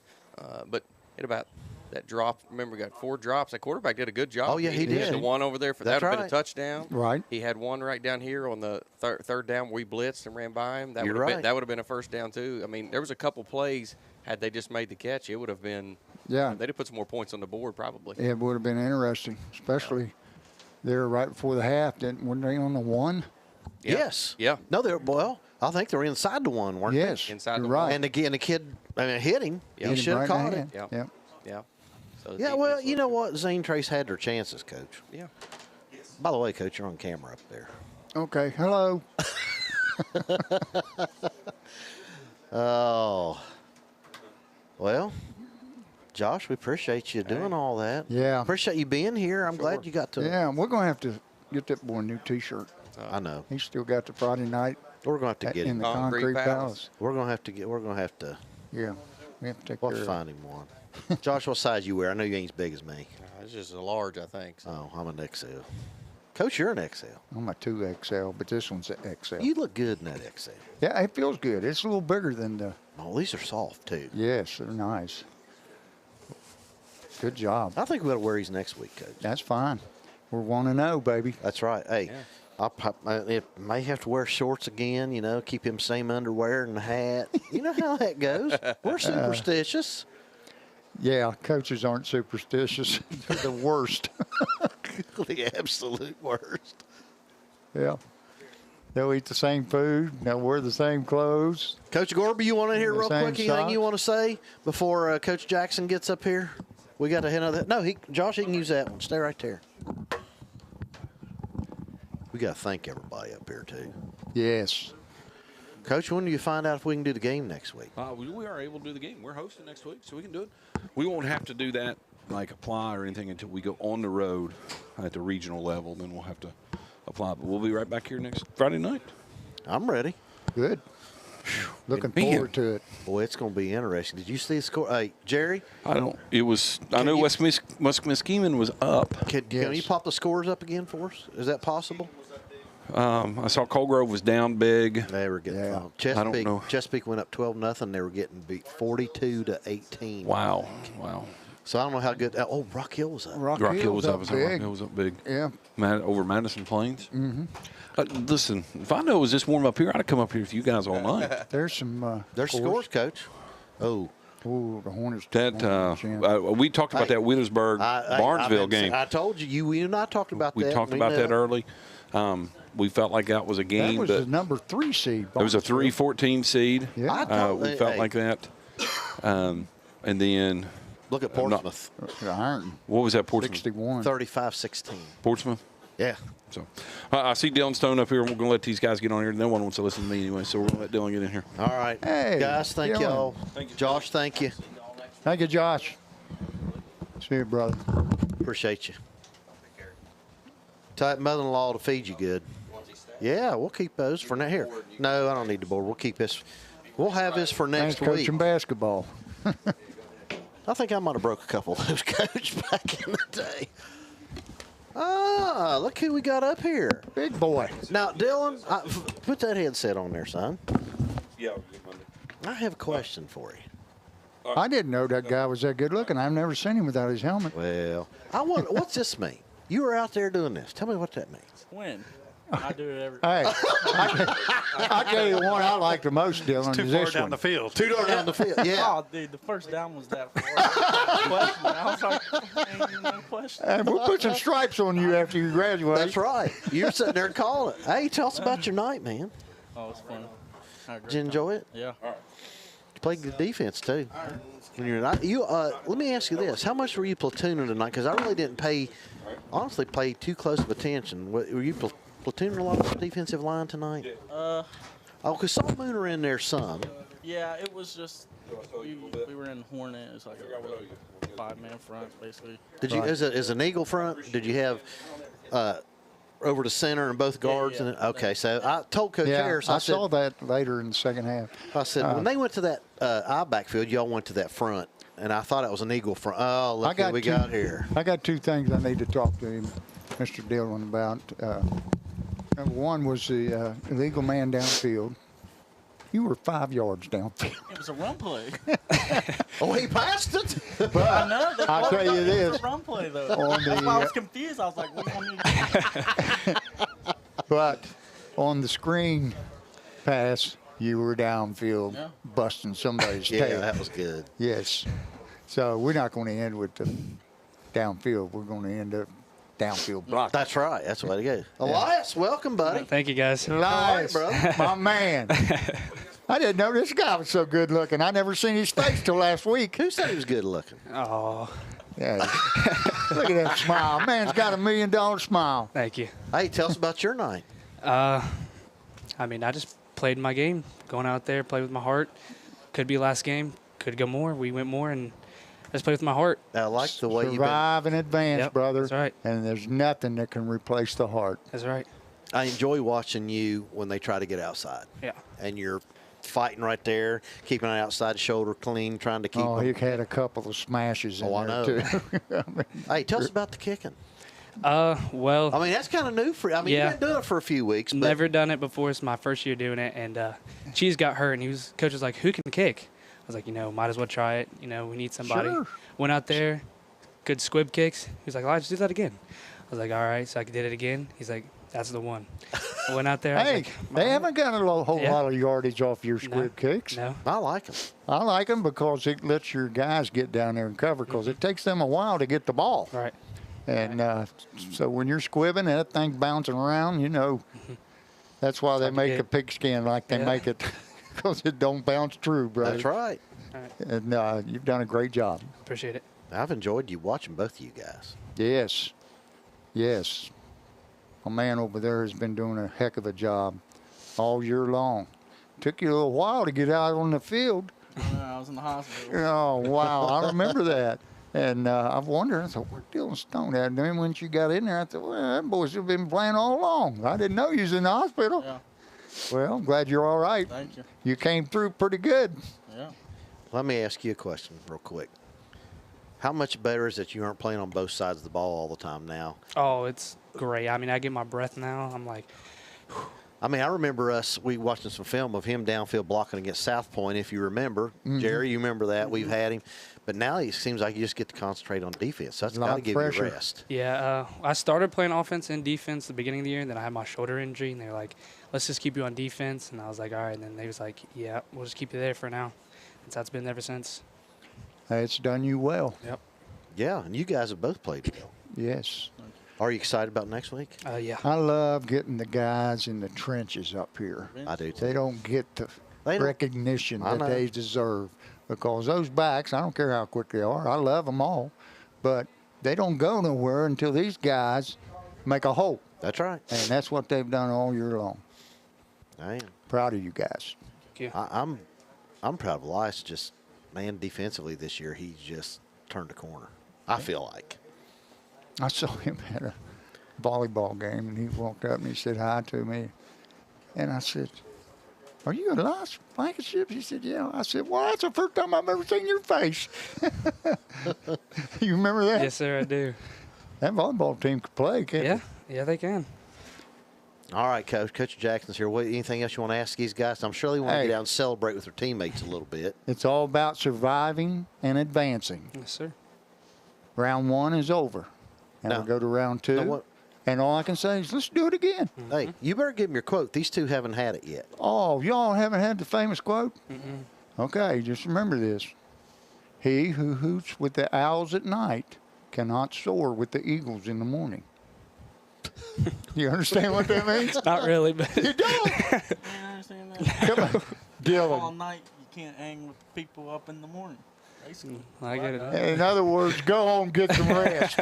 K: But at about that drop, remember, we got 4 drops. That quarterback did a good job.
A: Oh, yeah, he
K: did.
A: did.
K: The one over there, that
A: That's
K: would have been
A: right.
K: a touchdown.
E: Right.
K: He had one right down here on the third down where we blitzed and ran by him. That
A: You're
K: would have
A: right.
K: been, that would have been a first down, too. I mean, there was a couple plays. Had they just made the catch, it would have been –
E: Yeah.
K: they'd have put some more points on the board probably.
E: It would have been interesting, especially there right before the half. Weren't they on the 1?
K: Yeah.
A: Yes.
K: Yeah.
A: No, I think they were inside the 1, weren't
E: Yes,
A: they?
K: Inside
E: you're
K: the
E: right.
A: And again, the kid, I mean, hit him.
K: Yep.
A: He
E: Hit him
A: should have
E: right in
A: caught
E: the
A: it.
E: hand.
K: Yep.
E: Yep.
K: Yeah. So
A: Yeah,
K: defense
A: well,
K: was-
A: you know what? Zane Trace had their chances, Coach.
K: Yeah.
A: By the way, Coach, you're on camera up there.
E: Okay, hello.
A: Oh. Well, Josh, we appreciate you doing all that.
E: Yeah.
A: Appreciate you being here. I'm glad you got to.
E: Yeah, we're going to have to get that boy a new T-shirt.
A: I know.
E: He's still got the Friday night
A: We're going to have to get
E: in
A: him.
E: the Concrete Palace.
A: We're going to have to get. We're going to have to.
E: Yeah, we have to take
A: We'll
E: care of
A: find him one. Josh, what size you wear? I know you ain't as big as me.
K: It's just a large, I think. So.
A: Oh, I'm an XL. Coach, you're an XL.
E: I'm a 2XL, but this one's an XL.
A: You look good in that XL.
E: Yeah, it feels good. It's a little bigger than the.
A: Oh, these are soft too.
E: Yes, they're nice. Good job.
A: I think we ought to wear these next week, Coach.
E: That's fine. We're 1-0, baby.
A: That's right. Hey, I may have to wear shorts again. You know, keep him same underwear and the hat. You know how that goes. We're superstitious.
E: Yeah, coaches aren't superstitious. They're the worst.
A: The absolute worst.
E: Yeah. They'll eat the same food. They'll wear the same clothes.
A: Coach Gorby, you want to hear
E: The
A: real
E: same
A: quick anything you
E: socks.
A: want to say before Coach Jackson gets up here? We got to hit another. No, Josh, he can use that one. Stay right there. We got to thank everybody up here too.
E: Yes.
A: Coach, when do you find out if we can do the game next week?
G: We are able to do the game. We're hosting next week, so we can do it. We won't have to do that, like apply or anything, until we go on the road at the regional level. Then we'll have to apply. But we'll be right back here next Friday night.
A: I'm ready.
E: Good. Looking
G: Man.
E: forward to it.
A: Boy, it's going to be interesting. Did you see the score? Hey, Jerry,
G: I know West Muskegon was up.
A: can
E: Yes.
A: you pop the scores up again for us? Is that possible?
G: I saw Colgrove was down big.
A: They were getting
E: Yeah.
A: Chesapeake.
G: I don't know.
A: Chesapeake went up 12-0. They were getting beat 42-18.
G: Wow.
A: So I don't know how good. Oh, Rock Hill was up.
E: Rock
G: Hill
E: Hill's
G: was up.
E: big.
G: Rock Hill was up big.
E: Yeah.
G: Over Madison Plains. Mm-hmm. Listen, if I know it was this warm up here, I'd have come up here with you guys all night.
E: There's some
A: Their scores, Coach. Oh.
E: Ooh, the Hornets.
G: We talked about that Wheelersburg Barnesville game.
A: I told you. You and I talked about
G: We
A: that.
G: talked about that early. We felt like that was a game.
E: That was the number 3 seed.
G: It was a 3-14 seed.
E: Yeah.
G: We felt like that. And then
A: look at Portsmouth.
E: Iron.
G: What was that, Portsmouth?
E: 61.
A: 35-16.
G: Portsmouth?
A: Yeah.
G: So I see Dylan Stone up here. We're going to let these guys get on here. No one wants to listen to me anyway, so we're going to let Dylan get in here.
A: All right.
E: Hey,
A: guys, thank
E: Dylan.
A: y'all. Josh, thank you.
E: Thank you, Josh. See you, brother.
A: Appreciate you. Tell that mother-in-law to feed you good. Yeah, we'll keep those for now. Here. No, I don't need the board. We'll keep this. We'll have this for next
E: Thanks,
A: week.
E: coaching basketball.
A: I think I might have broke a couple of those, Coach, back in the day. Ah, look who we got up here.
E: Big boy.
A: Now, Dylan, put that headset on there, son.
G: Yeah,
A: I have a question for you.
E: I didn't know that guy was that good looking. I've never seen him without his helmet.
A: Well, I wonder, what's this mean? You were out there doing this. Tell me what that means.
N: When? I do it every.
E: Hey, I tell you the one I like the most, Dylan,
F: Too
E: is
F: far
E: this
F: down
E: one.
F: the field.
A: Too down the field, yeah.
N: Oh, dude, the first down was that far. Question. I was like, ain't even no question.
E: And we'll put some stripes on you after you graduate.
A: That's right. You're sitting there calling it. Hey, tell us about your night, man.
N: Oh, it's fun.
A: Did you enjoy it?
N: Yeah.
A: You played good defense, too. When you're not, let me ask you this. How much were you platooning tonight? Because I really didn't honestly pay too close of attention. Were you platooning a lot of the defensive line tonight? Because Saul Mooner in there some.
N: Yeah, it was just we were in Hornet. It's like a 5-man front, basically.
A: Did you, as an Eagle front, did you have over the center and both guards?
N: Yeah.
A: And okay, so I told Coach Harris.
E: I
A: said,
E: saw that later in the second half.
A: I said, when they went to that I backfield, y'all went to that front. And I thought it was an Eagle front. Oh, look what we got here.
E: I got two things I need to talk to him, Mr. Dillon, about. Number one was the illegal man downfield. You were 5 yards downfield.
N: It was a run play.
A: Oh, he passed it.
E: But
N: I know.
E: I'll tell you
N: It
E: this.
N: was a run play, though.
E: That's
N: why I was confused. I was like, what do you want me to do?
E: But on the screen pass, you were downfield busting somebody's tail.
A: Yeah, that was good.
E: Yes. So we're not going to end with the downfield. We're going to end up downfield block.
A: That's right. That's the way to go. Elias, welcome, buddy.
O: Thank you, guys.
E: Elias,
A: brother.
E: my man. I didn't know this guy was so good looking. I never seen his face till last week.
A: Who said he was good looking?
O: Oh.
E: Yeah. Look at that smile. Man's got $1 million smile.
O: Thank you.
A: Hey, tell us about your night.
O: I mean, I just played my game, going out there, played with my heart. Could be last game, could go more. We went more, and I just played with my heart.
A: I like the way you
E: survive in advance, brother.
O: That's right.
E: And there's nothing that can replace the heart.
O: That's right.
A: I enjoy watching you when they try to get outside.
O: Yeah.
A: And you're fighting right there, keeping an outside shoulder clean, trying to keep.
E: Oh, he had a couple of smashes in
A: I
E: there
A: know.
E: too.
A: Hey, tell us about the kicking.
O: Well,
A: I mean, that's kind of new for you. I mean,
O: yeah.
A: you've been doing it for a few weeks. But
O: Never done it before. It's my first year doing it, and Cheese got hurt, and coach was like, "Who can kick?" I was like, might as well try it. We need somebody.
E: Sure.
O: Went out there, good squib kicks. He was like, "I'll just do that again." I was like, "All right." So I did it again. He's like, "That's the one." I went out there. I was
E: Hey,
O: like,
E: they haven't got a whole lot of yardage off your squib kicks.
O: No.
A: I like them.
E: I like them because it lets your guys get down there and cover because it takes them a while to get the ball.
O: Right.
E: And so when you're squibbing and that thing's bouncing around, that's why they make a pigskin like they make it because it don't bounce true, brother.
A: That's right.
E: And you've done a great job.
O: Appreciate it.
A: I've enjoyed you watching both of you guys.
E: Yes. Yes. A man over there has been doing a heck of a job all year long. Took you a little while to get out on the field.
N: I was in the hospital.
E: Oh, wow. I remember that. And I've wondered, I thought, where's Dylan Stone at? And then once you got in there, I thought, well, that boy's been playing all along. I didn't know he was in the hospital.
N: Yeah.
E: Well, I'm glad you're all right.
N: Thank you.
E: You came through pretty good.
N: Yeah.
A: Let me ask you a question real quick. How much better is it you aren't playing on both sides of the ball all the time now?
O: Oh, it's great. I mean, I get my breath now. I'm like,
A: I mean, I remember we watching some film of him downfield blocking against South Point, if you remember. Jerry, you remember that. We've had him. But now it seems like you just get to concentrate on defense. So that's got to give you rest.
O: Yeah, I started playing offense and defense at the beginning of the year, and then I had my shoulder injury, and they were like, let's just keep you on defense. And I was like, all right. And then they was like, yeah, we'll just keep you there for now. And so that's been ever since.
E: It's done you well.
O: Yep.
A: Yeah, and you guys have both played well.
E: Yes.
A: Are you excited about next week?
O: Yeah.
E: I love getting the guys in the trenches up here.
A: I do, too.
E: They don't get the recognition that they deserve because those backs, I don't care how quick they are, I love them all, but they don't go nowhere until these guys make a hole.
A: That's right.
E: And that's what they've done all year long.
A: I am.
E: Proud of you guys.
O: Thank you.
A: I'm proud of Elias. Just, man, defensively this year, he just turned a corner. I feel like.
E: I saw him at a volleyball game, and he walked up and he said hi to me. And I said, "Are you Elias Blankenship?" He said, "Yeah." I said, "Well, that's the first time I've ever seen your face." You remember that?
O: Yes, sir, I do.
E: That volleyball team could play, can't
O: Yeah, yeah, they can.
A: All right, Coach. Coach Jackson's here. Anything else you want to ask these guys? I'm sure they want to
E: Hey.
A: get out and celebrate with their teammates a little bit.
E: It's all about surviving and advancing.
O: Yes, sir.
E: Round one is over. And
A: No.
E: we'll go to round two.
A: No, what?
E: And all I can say is, let's do it again.
A: Hey, you better give them your quote. These two haven't had it yet.
E: Oh, y'all haven't had the famous quote? Okay, just remember this. He who hoots with the owls at night cannot soar with the eagles in the morning. You understand what that means?
O: Not really, but
E: You don't.
N: I understand that.
E: Come on,
N: All
E: Dylan.
N: night, you can't hang with people up in the morning. Basically.
O: I get it.
E: In other words, go home and get some rest.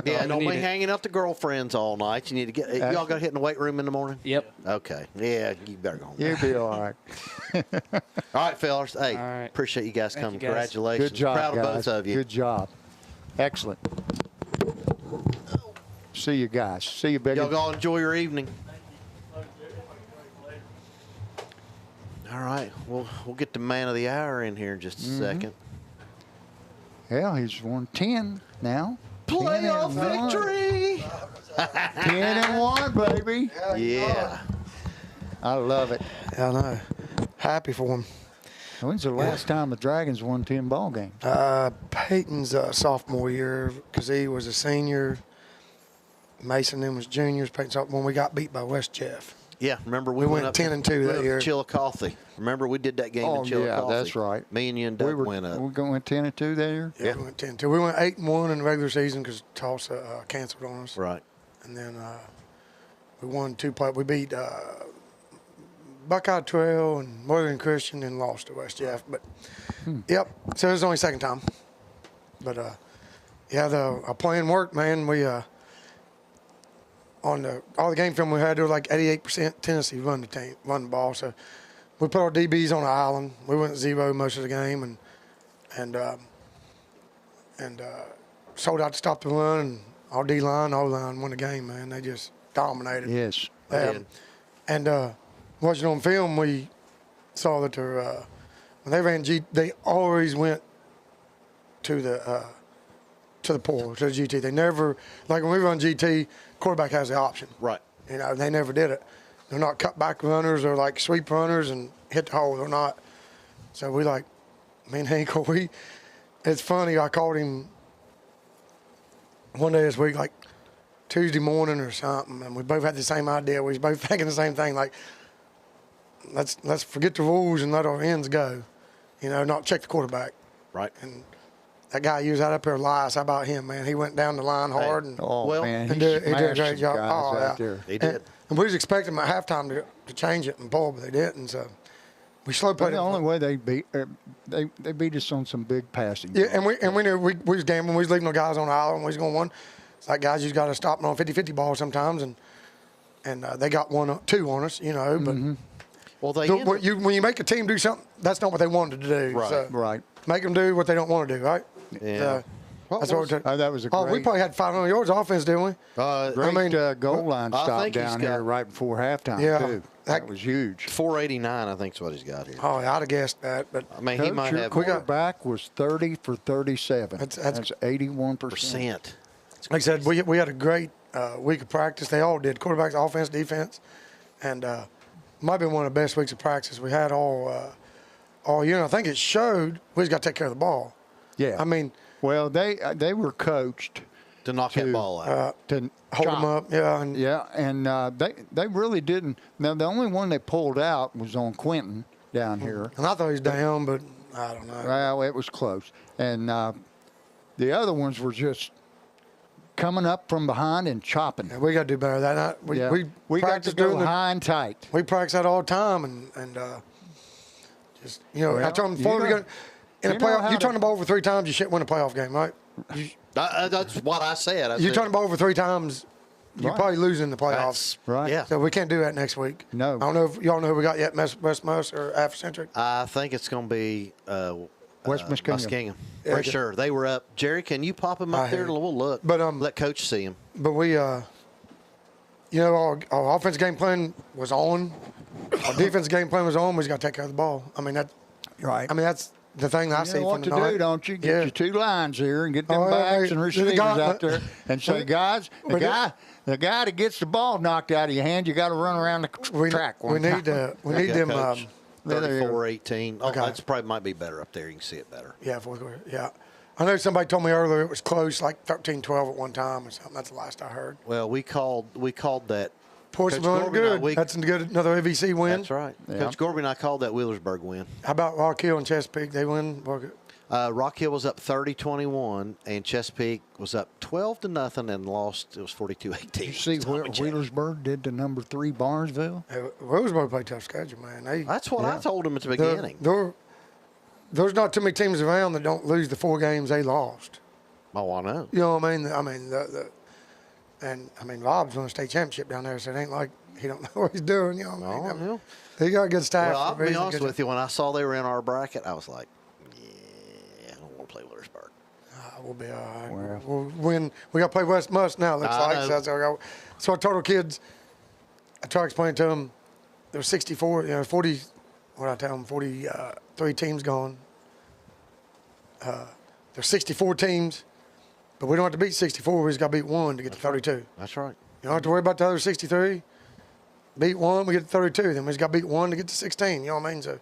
A: Yeah, don't be
O: need it.
A: hanging out the girlfriends all night. You need to get. Y'all got to hit in the weight room in the morning.
O: Yep.
A: Okay. Yeah, you better go home.
E: You'll be all right.
A: All right, fellas. Hey,
O: All right.
A: appreciate you guys
O: Thank
A: coming.
O: you, guys.
A: Congratulations.
E: Good job,
A: Proud
E: guys.
A: of both of you.
E: Good job. Excellent. See you guys. See you, Becky.
A: Y'all go enjoy your evening. All right, we'll get the man of the hour in here in just a second.
E: Yeah, he's won 10 now.
A: Playoff
E: 10 and 1.
A: victory!
E: 10-1, baby.
A: Yeah.
E: I love it.
P: I know. Happy for him.
E: When's the last time the Dragons won 10 ball games?
P: Peyton's sophomore year because he was a senior. Mason then was juniors. Peyton sophomore. When we got beat by West Jeff.
A: Yeah, remember we
P: went
A: up
P: 10-2
A: we
P: that
A: went up
P: year.
A: to Chillicothe. Remember we did that game
E: Oh,
A: in Chillicothe.
E: yeah, that's right.
A: Me and you and Doug went up.
E: We went 10-2 that year?
P: Yeah, we went 10-2. We went 8-1 in the regular season because Tulsa canceled on us.
A: Right.
P: And then we won 2 play. We beat Buckeye Trail and Northern Christian and lost to West Jeff. But yep, so it was only second time. But yeah, our plan worked, man. We on all the game film we had, there was like 88% Tennessee run the ball. So we put our DBs on the island. We went 0 most of the game and sold out to stop the run. And our D line, O-line won the game, man. They just dominated.
E: Yes.
P: And watching on film, we saw that when they ran they always went to the pool, to the GT. They never, like when we run GT, quarterback has the option.
A: Right.
P: You know, they never did it. They're not cutback runners or like sweep runners and hit the hole. They're not. So we like, me and Hinkle, it's funny, I called him one day this week, like Tuesday morning or something, and we both had the same idea. We was both thinking the same thing, like, let's forget the rules and let our ends go. You know, not check the quarterback.
A: Right.
P: And that guy you was out up there, Elias, how about him, man? He went down the line hard. And,
E: man,
P: he did a great job.
E: Guys out there.
A: He did.
P: And we was expecting them at halftime to change it and pull, but they didn't. So we slow played
E: The
P: it.
E: only way they beat us on some big passing.
P: Yeah, and we knew we was gambling. We was leaving the guys on the island. We was going one. It's like, guys, you got to stop them on 50-50 balls sometimes. And they got 2 on us, you know. But
A: well,
P: when you make a team do something, that's not what they wanted to do.
A: Right.
P: So
E: Right.
P: Make them do what they don't want to do, right?
A: Yeah.
P: That's what
E: that was a
P: we
E: great,
P: probably had 500 yards offense, didn't we?
E: great goal line
A: I
E: stop
A: think he's
E: down here
A: got-
E: right before halftime,
P: Yeah.
E: too. That was huge.
A: 489, I think is what he's got here.
P: Oh, yeah, I'd have guessed that. But
A: I mean, he might
E: Your
A: have
E: quarterback was 30 for 37.
P: That's
E: 81%.
A: percent.
P: like I said, we had a great week of practice. They all did. Quarterbacks, offense, defense. And might have been one of the best weeks of practice we had all year. And I think it showed we just got to take care of the ball.
E: Yeah.
P: I mean,
E: well, they were coached
A: to knock that ball out.
E: to
P: hold
E: chop.
P: them up. Yeah. And
E: Yeah, and they really didn't. Now, the only one they pulled out was on Quentin down here.
P: And I thought he was down, but I don't know.
E: Well, it was close. And the other ones were just coming up from behind and chopping.
P: Yeah, we got to do better than that. We
E: we got to
P: practice
E: go
P: doing
E: high and tight.
P: We practice that all the time, and just
E: Well,
P: I told him
E: you
P: before we
E: know-
P: go in a
E: you know
P: playoff.
E: how
P: You
E: to-
P: turn the ball over 3 times, you shouldn't win a playoff game, right?
A: That's what I said.
P: You turn the ball over 3 times, you're
E: Right.
P: probably losing the playoffs.
E: Right.
A: Yeah.
P: So we can't do that next week.
E: No.
P: I don't know if y'all know who we got yet, West Mus or Afrocentric.
A: I think it's going to be
E: West Muskingum.
A: Muskingum.
P: Yeah,
A: For
P: okay.
A: sure. They were up. Jerry, can you pop him
P: I
A: up there?
P: hear you.
A: We'll look.
P: But
A: let Coach see him.
P: But we, our offense game plan was on. Our defense game plan was on. We just got to take care of the ball. I mean
E: Right.
P: that's the thing that I
E: You
P: see
E: know
P: from
E: what to
P: tonight.
E: do, don't you? Get
P: Yeah.
E: your 2 lines here and get them
P: Oh, yeah,
E: backs
P: hey,
E: and
P: the
E: receivers
P: guy-
E: out there and say, guys, the guy that gets the ball knocked out of your hand, you got to run around the track.
P: We need them.
A: Coach. 34-18. Oh,
P: Okay.
A: that's probably might be better up there. You can see it better.
P: Yeah, fourth quarter. Yeah. I know somebody told me earlier it was close, like 13-12 at one time or something. That's the last I heard.
A: Well, we called that.
P: Portsmouth
A: Coach
P: won
A: Gorby and I,
P: good. That's good. Another AVC win.
A: That's right.
E: Yeah.
A: Coach Gorby and I called that Wheelersburg win.
P: How about Rock Hill and Chesapeake? They win.
A: Rock Hill was up 30-21, and Chesapeake was up 12-0 and lost. It was 42-18.
E: You see where Wheelersburg did to number 3 Barnesville?
P: Wheelersburg played tough schedule, man.
A: That's what I told them at the beginning.
P: There's not too many teams around that don't lose the 4 games they lost.
A: Oh, I know.
P: You know what I mean? Rob's won a state championship down there, so it ain't like he don't know what he's doing. You know what I mean? He got a good staff.
A: Well, I'll be honest with you. When I saw they were in our bracket, I was like, yeah, I don't want to play Wheelersburg.
P: We'll be all right. We'll win. We got to play West Must now, looks like. So I told the kids, I tried to explain to them, there were 64, 40, what did I tell them, 43 teams gone. There's 64 teams, but we don't have to beat 64. We just got to beat 1 to get to 32.
A: Right. That's right.
P: You don't have to worry about the other 63. Beat 1, we get to 32. Then we just got to beat 1 to get to 16. You know what I mean? So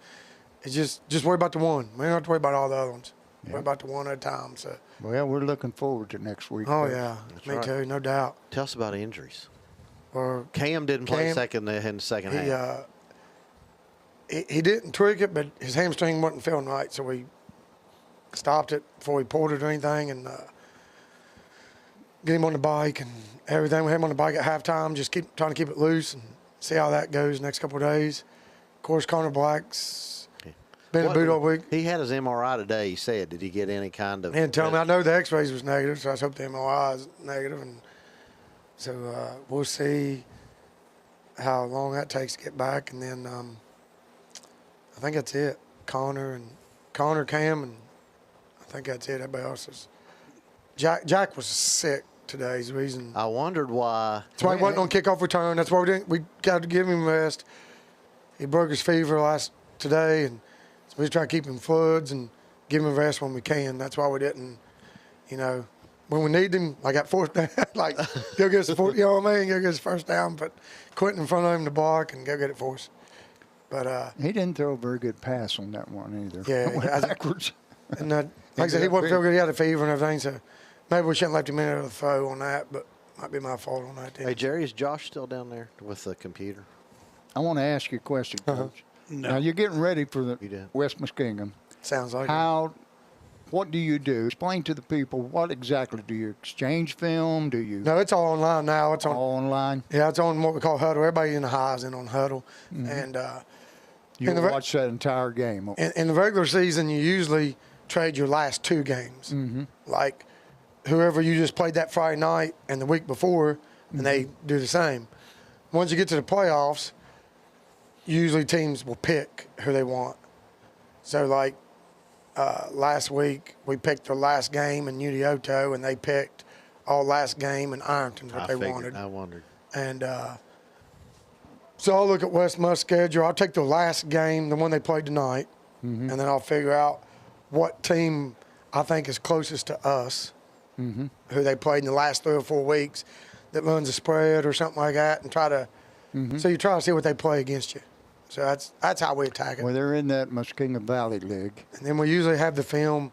P: it's just worry about the 1. We don't have to worry about all the other ones. Yep. Worry about the 1 at a time. So.
E: Well, we're looking forward to next week.
P: Oh, yeah. Me too, no doubt.
A: Tell us about injuries.
P: Or
A: Cam didn't play in the second half.
P: He didn't tweak it, but his hamstring wasn't feeling right, so we stopped it before we pulled it or anything, and get him on the bike and everything. We had him on the bike at halftime, just trying to keep it loose and see how that goes next couple of days. Of course, Connor Black's been in the boot all week.
A: He had his MRI today, he said. Did he get any kind of...
P: He didn't tell me. I know the x-rays was negative, so I hope the MRI is negative. And so we'll see how long that takes to get back. And then I think that's it. Connor, Cam, and I think that's it. Everybody else is... Jack was sick today's reason.
A: I wondered why.
P: That's why he wasn't on kickoff return. That's why we got to give him rest. He broke his fever today, and so we try to keep him fluids and give him rest when we can. That's why we didn't, when we need him, like at fourth down, like go get us the fourth, you know what I mean? Go get us first down, but Quentin in front of him to block and go get it for us. But
E: he didn't throw a very good pass on that one either.
P: Yeah,
E: it went backwards.
P: And like I said, he wasn't feel good. He had a fever and everything, so maybe we shouldn't have left him in there to throw on that, but might be my fault on that. Too.
A: Hey, Jerry, is Josh still down there with the computer?
E: I want to ask you a question, Coach. No. Now, you're getting ready for the West Muskingum.
P: Sounds like
E: What do you do? Explain to the people, what exactly do you exchange film? Do you?
P: No, it's all online now. It's
E: all online?
P: Yeah, it's on what we call Huddle. Everybody in the high is in on Huddle. Mm-hmm. And
E: you watch that entire game.
P: In the regular season, you usually trade your last 2 games. Mm-hmm. Like whoever you just played that Friday night and the week before, and they do the same. Once you get to the playoffs, usually teams will pick who they want. So, like, last week, we picked the last game in Udioto, and they picked all last game in Ironton, what they wanted.
A: I wondered.
P: And so I'll look at West Musk's schedule. I'll take the last game, the one they played tonight, and then I'll figure out what team I think is closest to us, who they played in the last 3 or 4 weeks that runs a spread or something like that, and try to so you try to see what they play against you. So that's how we attack it.
E: Well, they're in that Muskingum Valley League.
P: And then we usually have the film,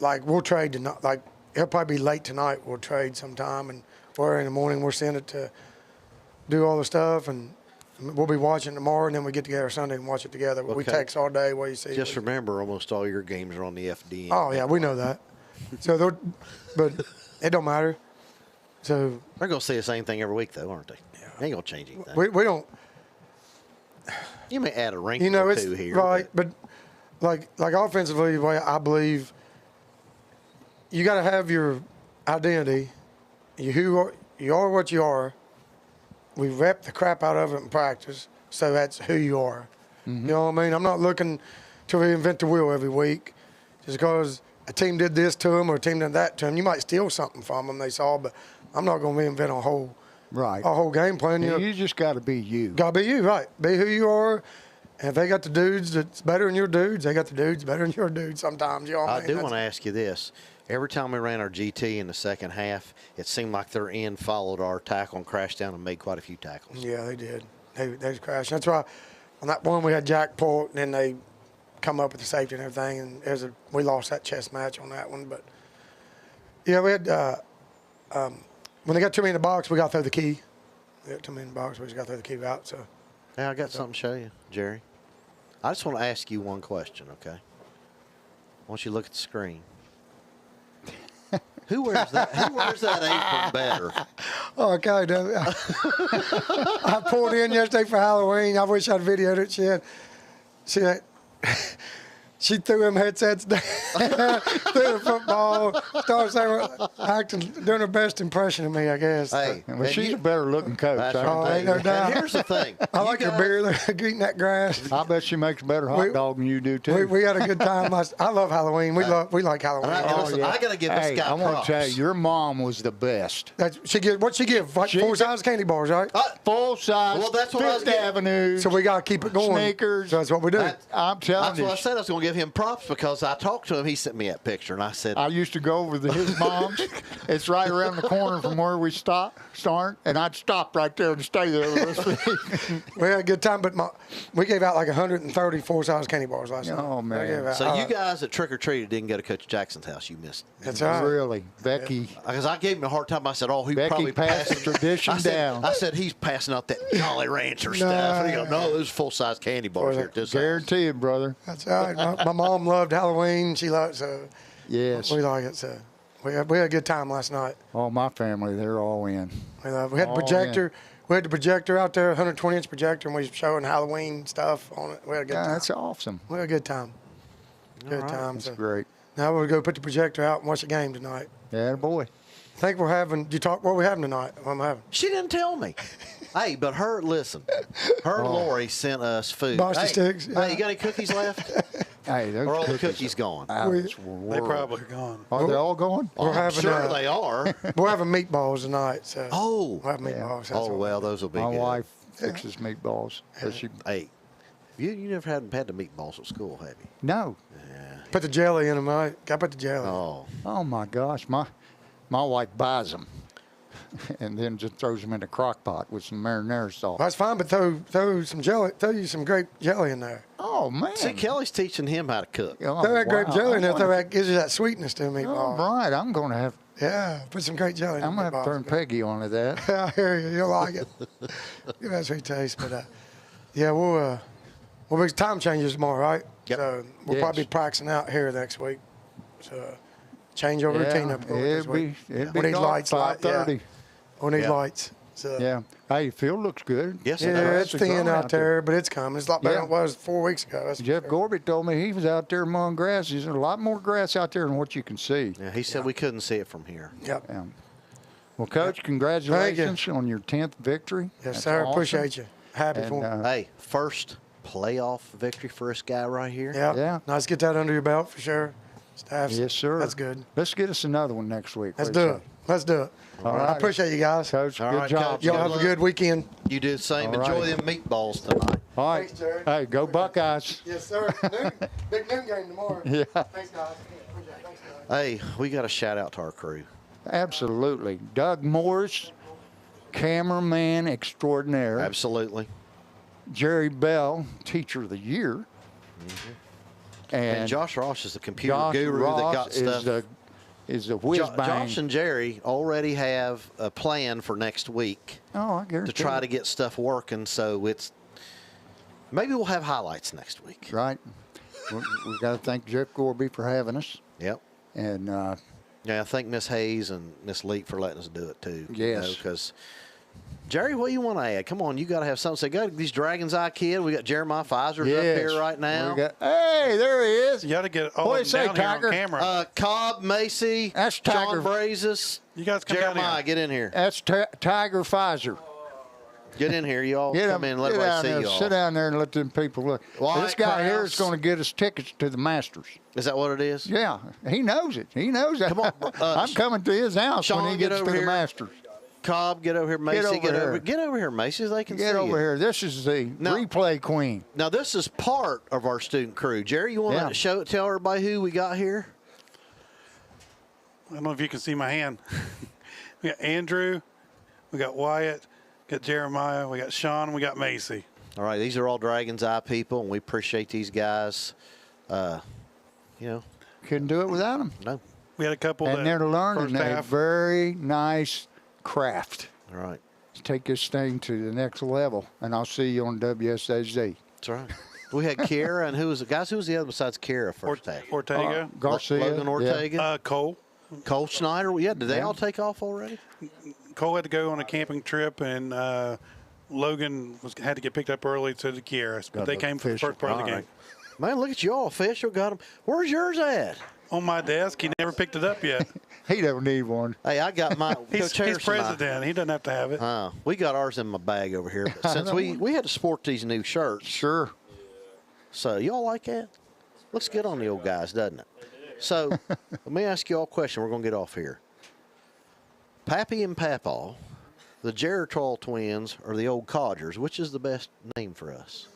P: like we'll trade tonight. Like it'll probably be late tonight. We'll trade sometime, and or in the morning we'll send it to do all the stuff, and we'll be watching tomorrow, and then we get together Sunday and watch it together. Okay. We text all day. What you see?
A: Just remember, almost all your games are on the FD.
P: Oh yeah, we know that. So, but it don't matter. So
A: they're gonna say the same thing every week, though, aren't they? Yeah. They ain't gonna change anything.
P: We don't.
A: You may add a wrinkle or two here.
P: Right, but like offensively, the way I believe, you got to have your identity. You are what you are. We rep the crap out of it in practice, so that's who you are. You know what I mean? I'm not looking to reinvent the wheel every week just because a team did this to them or a team did that to them. You might steal something from them they saw, but I'm not going to reinvent a whole game plan.
E: You just got to be you.
P: Got to be you, right. Be who you are. And if they got the dudes that's better than your dudes, they got the dudes better than your dudes sometimes. You know what I mean?
A: do want to ask you this. Every time we ran our GT in the second half, it seemed like their end followed our tackle and crashed down and made quite a few tackles.
P: Yeah, they did. They was crashing. That's why on that one we had Jack pull, and then they come up with the safety and everything, and we lost that chess match on that one. But, yeah, we had when they got too many in the box, we got to throw the key. They got too many in the box, we just got to throw the key out. So.
A: Yeah, I got something to show you, Jerry. I just want to ask you one question, okay? don't you look at the screen? Who wears that? Who wears that apron better?
P: Oh, God. I pulled in yesterday for Halloween. I wish I'd videoed it. She threw them headsets down, threw the football, started saying, doing her best impression of me, I guess.
E: Hey, well, she's a better looking coach.
P: Ain't no doubt.
A: And here's the thing.
P: I like her beer, eating that grass.
E: I bet she makes a better hot dog than you do, too.
P: We had a good time. I love Halloween. We like Halloween.
A: Listen, I got to give this guy
E: I want
A: props.
E: to tell you, your mom was the best.
P: What'd she give? Like full-size candy bars, right?
E: Full size,
A: Well, that's what I was
E: Fifth Avenue.
P: So we got to keep it going.
E: Sneakers.
P: So that's what we do.
E: I'm telling
A: That's
E: you.
A: what I said. I was going to give him props because I talked to him. He sent me that picture, and I said,
E: I used to go over to his mom's. It's right around the corner from where we start, and I'd stop right there and stay there the rest of the week.
P: We had a good time, but we gave out like 130 full-size candy bars last night.
E: Oh, man.
A: so you guys that trick-or-treated didn't go to Coach Jackson's house. You missed it.
P: That's right.
E: Really, Becky.
A: Because I gave him a hard time. I said, he
E: Becky
A: probably
E: passed the tradition down.
A: I said, he's passing out that Jolly Rancher stuff. And he goes, no, those full-size candy bars here at this house.
E: Guaranteed, brother.
P: That's right. My mom loved Halloween. She loved it, so
E: Yes.
P: we like it. So we had a good time last night.
E: Oh, my family, they're all in.
P: We had the projector. We had the projector out there, 120-inch projector, and we was showing Halloween stuff on it. We had a good time.
E: That's awesome.
P: We had a good time. Good
A: right.
P: time.
E: That's
P: So
E: great.
P: now we'll go put the projector out and watch the game tonight.
E: Yeah, boy.
P: I think we're having. You talk what we having tonight? What I'm having.
A: She didn't tell me. Hey, but listen. Her and Lori sent us food.
P: Boston sticks,
A: Hey, you got any cookies left?
E: Hey, those
A: Or all the cookies gone?
F: They probably are gone.
E: Are they all gone?
P: We're
A: I'm
P: having,
A: sure they are.
P: We're having meatballs tonight. So
A: Oh.
P: we'll have meatballs. That's
A: Oh,
P: what
A: well, those will be
E: My
A: good.
E: wife fixes meatballs.
A: Hey, you never had the meatballs at school, have you?
E: No.
P: Put the jelly in them, right? Got to put the jelly.
E: Oh my gosh, my wife buys them, and then just throws them in a crock pot with some marinara sauce.
P: That's fine, but throw some jelly. Throw you some grape jelly in there.
E: Oh man!
A: See, Kelly's teaching him how to cook.
E: Oh,
P: Throw that grape
E: wow.
P: jelly in there. That gives you that sweetness to a meatball.
E: All right, I'm going to have.
P: Yeah, put some grape jelly in
E: I'm going to have to turn Peggy on to that.
P: I hear you. You'll like it. Give that sweet taste. But yeah, we'll be time changes tomorrow, right?
A: Yep.
P: So we'll probably be practicing out here next week. So change our routine up a little this week.
E: It'd
P: We
E: be
P: need
E: dark,
P: lights.
E: 5:30.
P: We need lights. So.
E: Yeah. Hey, field looks good.
A: Yes,
P: Yeah,
A: it does.
P: it's thin out there, but it's coming. It's a lot better than it was 4 weeks ago. That's
E: Jeff Gorby told me he was out there among grass. There's a lot more grass out there than what you can see.
A: Yeah, he said we couldn't see it from here.
P: Yep.
E: Yeah. Well, Coach, congratulations on your 10th victory.
P: Yes,
E: That's
P: sir.
E: awesome.
P: Appreciate you. Happy
E: And,
P: for him.
A: Hey, first playoff victory for this guy right here.
P: Yeah. Nice to get that under your belt for sure.
E: Yes, sir.
P: That's good.
E: Let's get us another one next week.
P: Let's
E: What do
P: do
E: you
P: it. Let's do it.
E: All
P: I
E: right.
P: appreciate you guys.
E: Coach,
A: All
E: good
A: right,
E: job.
A: Coach.
P: Y'all have a good weekend.
A: You do the same.
E: All
A: Enjoy
E: right.
A: them meatballs tonight.
E: All right.
P: Thanks, Jerry.
E: Hey, go Buckeyes.
P: Yes, sir. Big noon game tomorrow.
E: Yeah.
P: Thanks, guys. Appreciate it. Thanks, guys.
A: Hey, we got a shout out to our crew.
E: Absolutely. Doug Morris, cameraman extraordinaire.
A: Absolutely.
E: Jerry Bell, teacher of the year.
A: And Josh Ross is the computer
E: Josh
A: guru
E: Ross
A: that got stuff.
E: is a whiz bang.
A: Josh and Jerry already have a plan for next week
E: Oh, I guarantee
A: to try
E: it.
A: to get stuff working. So it's maybe we'll have highlights next week.
E: Right. We've got to thank Jeff Gorby for having us.
A: Yep.
E: And
A: Yeah, I thank Miss Hayes and Miss Leak for letting us do it too.
E: Yes.
A: Because Jerry, what do you want to add? Come on, you got to have something. Say, got these Dragons Eye kid. We got Jeremiah Pfizer's up here right now.
E: Hey, there he is.
F: You got to get all
E: What
F: of
E: do you
F: them
E: say,
F: down here
E: Tiger?
F: on camera.
A: Cobb, Macy,
E: That's
A: Sean
E: Tiger.
A: Brazes,
F: You guys come down
A: Jeremiah,
F: here.
A: get in here.
E: That's Tiger Pfizer.
A: Get in here. You all come in and let
E: get
A: everybody
E: down
A: see
E: there,
A: you all.
E: sit down there and let them people look.
A: White
E: This guy here
A: Krause.
E: is going to get us tickets to the Masters.
A: Is that what it is?
E: Yeah, he knows it. He knows that.
A: Come on,
E: I'm coming to his house
A: Sean,
E: when he
A: get
E: gets to
A: over
E: the
A: here.
E: Masters.
A: Cobb, get over here. Macy, get over here, Macy, so they can see
E: Get over
A: you.
E: here. This is the
A: Now-
E: replay queen.
A: Now, this is part of our student crew. Jerry, you want
E: Yeah.
A: to tell everybody who we got here?
F: I don't know if you can see my hand. We got Andrew, we got Wyatt, got Jeremiah, we got Sean, we got Macy.
A: All right, these are all Dragons Eye people, and we appreciate these guys. You know,
E: Couldn't do it without them.
A: no.
F: We had a couple
E: And
F: that
E: they're learning
F: first
E: a
F: half.
E: very nice craft
A: All right.
E: to take this thing to the next level. And I'll see you on WSAZ.
A: That's right. We had Kiera, and who was the other besides Kiera first half?
F: Ortega.
E: Garcia.
A: Logan Ortega.
F: Cole.
A: Cole Schneider. Yeah, did they all take off already?
F: Cole had to go on a camping trip, and Logan had to get picked up early, so did Kiera. But they came for the first part of the game.
A: Man, look at you all official. Got them. Where's yours at?
F: On my desk. He never picked it up yet.
E: He don't need one.
A: Hey, I got my.
F: He's president. He doesn't have to have it.
A: We got ours in my bag over here. But since we had to sport these new shirts.
E: Sure.
A: So y'all like that? Looks good on the old guys, doesn't it? So let me ask you all a question. We're going to get off here. Pappy and Papaw, the Geritol twins, or the old Codgers, which is the best name for us?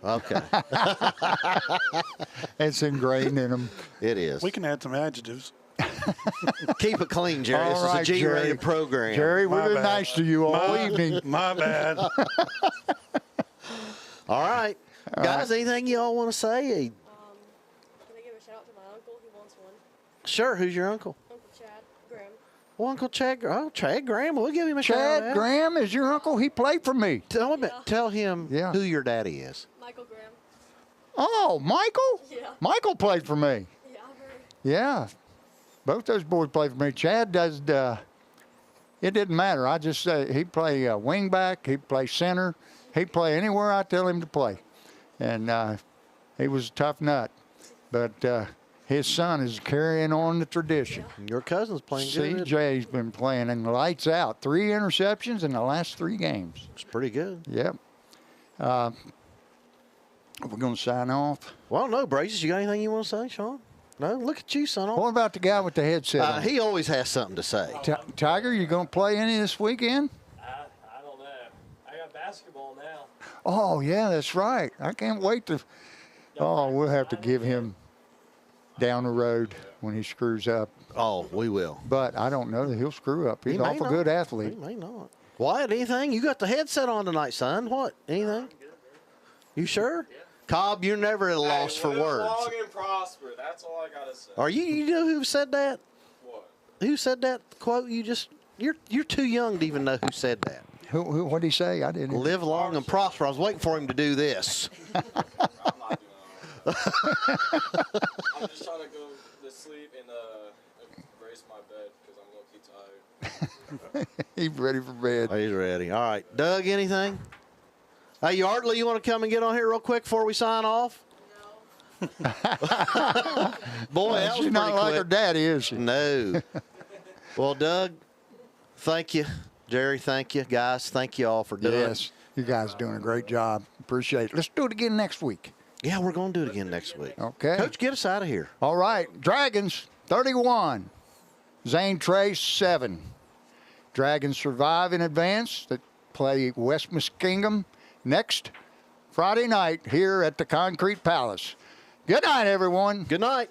A: Okay.
E: It's ingrained in them.
A: It is.
F: We can add some adjectives.
A: Keep it clean, Jerry.
E: All
A: This
E: right,
A: is a G-rated
E: Jerry.
A: program.
E: Jerry, we've been
F: bad.
E: nice to you all evening.
F: My bad.
A: All right. Guys, anything you all want to say?
Q: Can I give a shout out to my uncle? He wants one.
A: Sure. Who's your uncle?
Q: Uncle Chad Graham.
A: Well, Uncle Chad. Oh, Chad Graham. We'll give him a shout out.
E: Chad Graham is your uncle? He played for me.
A: Tell him who your daddy is.
Q: Michael Graham.
E: Oh, Michael?
Q: Yeah.
E: Michael played for me.
Q: Yeah, I've heard.
E: Yeah. Both those boys played for me. Chad does, it didn't matter. I just say he'd play wing back, he'd play center, he'd play anywhere I tell him to play. And he was a tough nut. But his son is carrying on the tradition.
A: Your cousin's playing good.
E: CJ's been playing and lights out. 3 interceptions in the last 3 games.
A: It's pretty good.
E: Yep. We're going to sign off.
A: Well, no, Braces, you got anything you want to say, Sean? No? Look at you, son.
E: What about the guy with the headset on?
A: He always has something to say.
E: Tiger, you going to play any this weekend?
R: I don't know. I got basketball now.
E: Oh, yeah, that's right. I can't wait to. Oh, we'll have to give him down the road when he screws up.
A: Oh, we will.
E: But I don't know that he'll screw up. He's an awful good athlete.
A: He may not. Wyatt, anything? You got the headset on tonight, son. What? Anything? You sure? Yeah. Cobb, you're never at a loss for words.
R: Long and prosper. That's all I gotta say.
A: Are you know who said that?
R: What?
A: Who said that quote? You're too young to even know who said that.
E: Who? What did he say? I didn't.
A: Live long and prosper. I was waiting for him to do this.
R: I'm not doing it. I'm just trying to go to sleep and brace my bed because I'm low-key tired.
E: He's ready for bed.
A: He's ready. All right. Doug, anything? Hey, Yardley, you want to come and get on here real quick before we sign off? No. Boy, that was
E: she's not
A: pretty
E: like
A: quick.
E: her daddy, is she?
A: No. Well, Doug, thank you. Jerry, thank you. Guys, thank you all for doing it.
E: Yes, you guys are doing a great job. Appreciate it. Let's do it again next week.
A: Yeah, we're going to do it again next week.
E: Okay.
A: Coach, get us out of here.
E: All right. Dragons, 31. Zane Trace, 7. Dragons survive in advance. They play West Muskingum next Friday night here at the Concrete Palace. Good night, everyone.
A: Good night.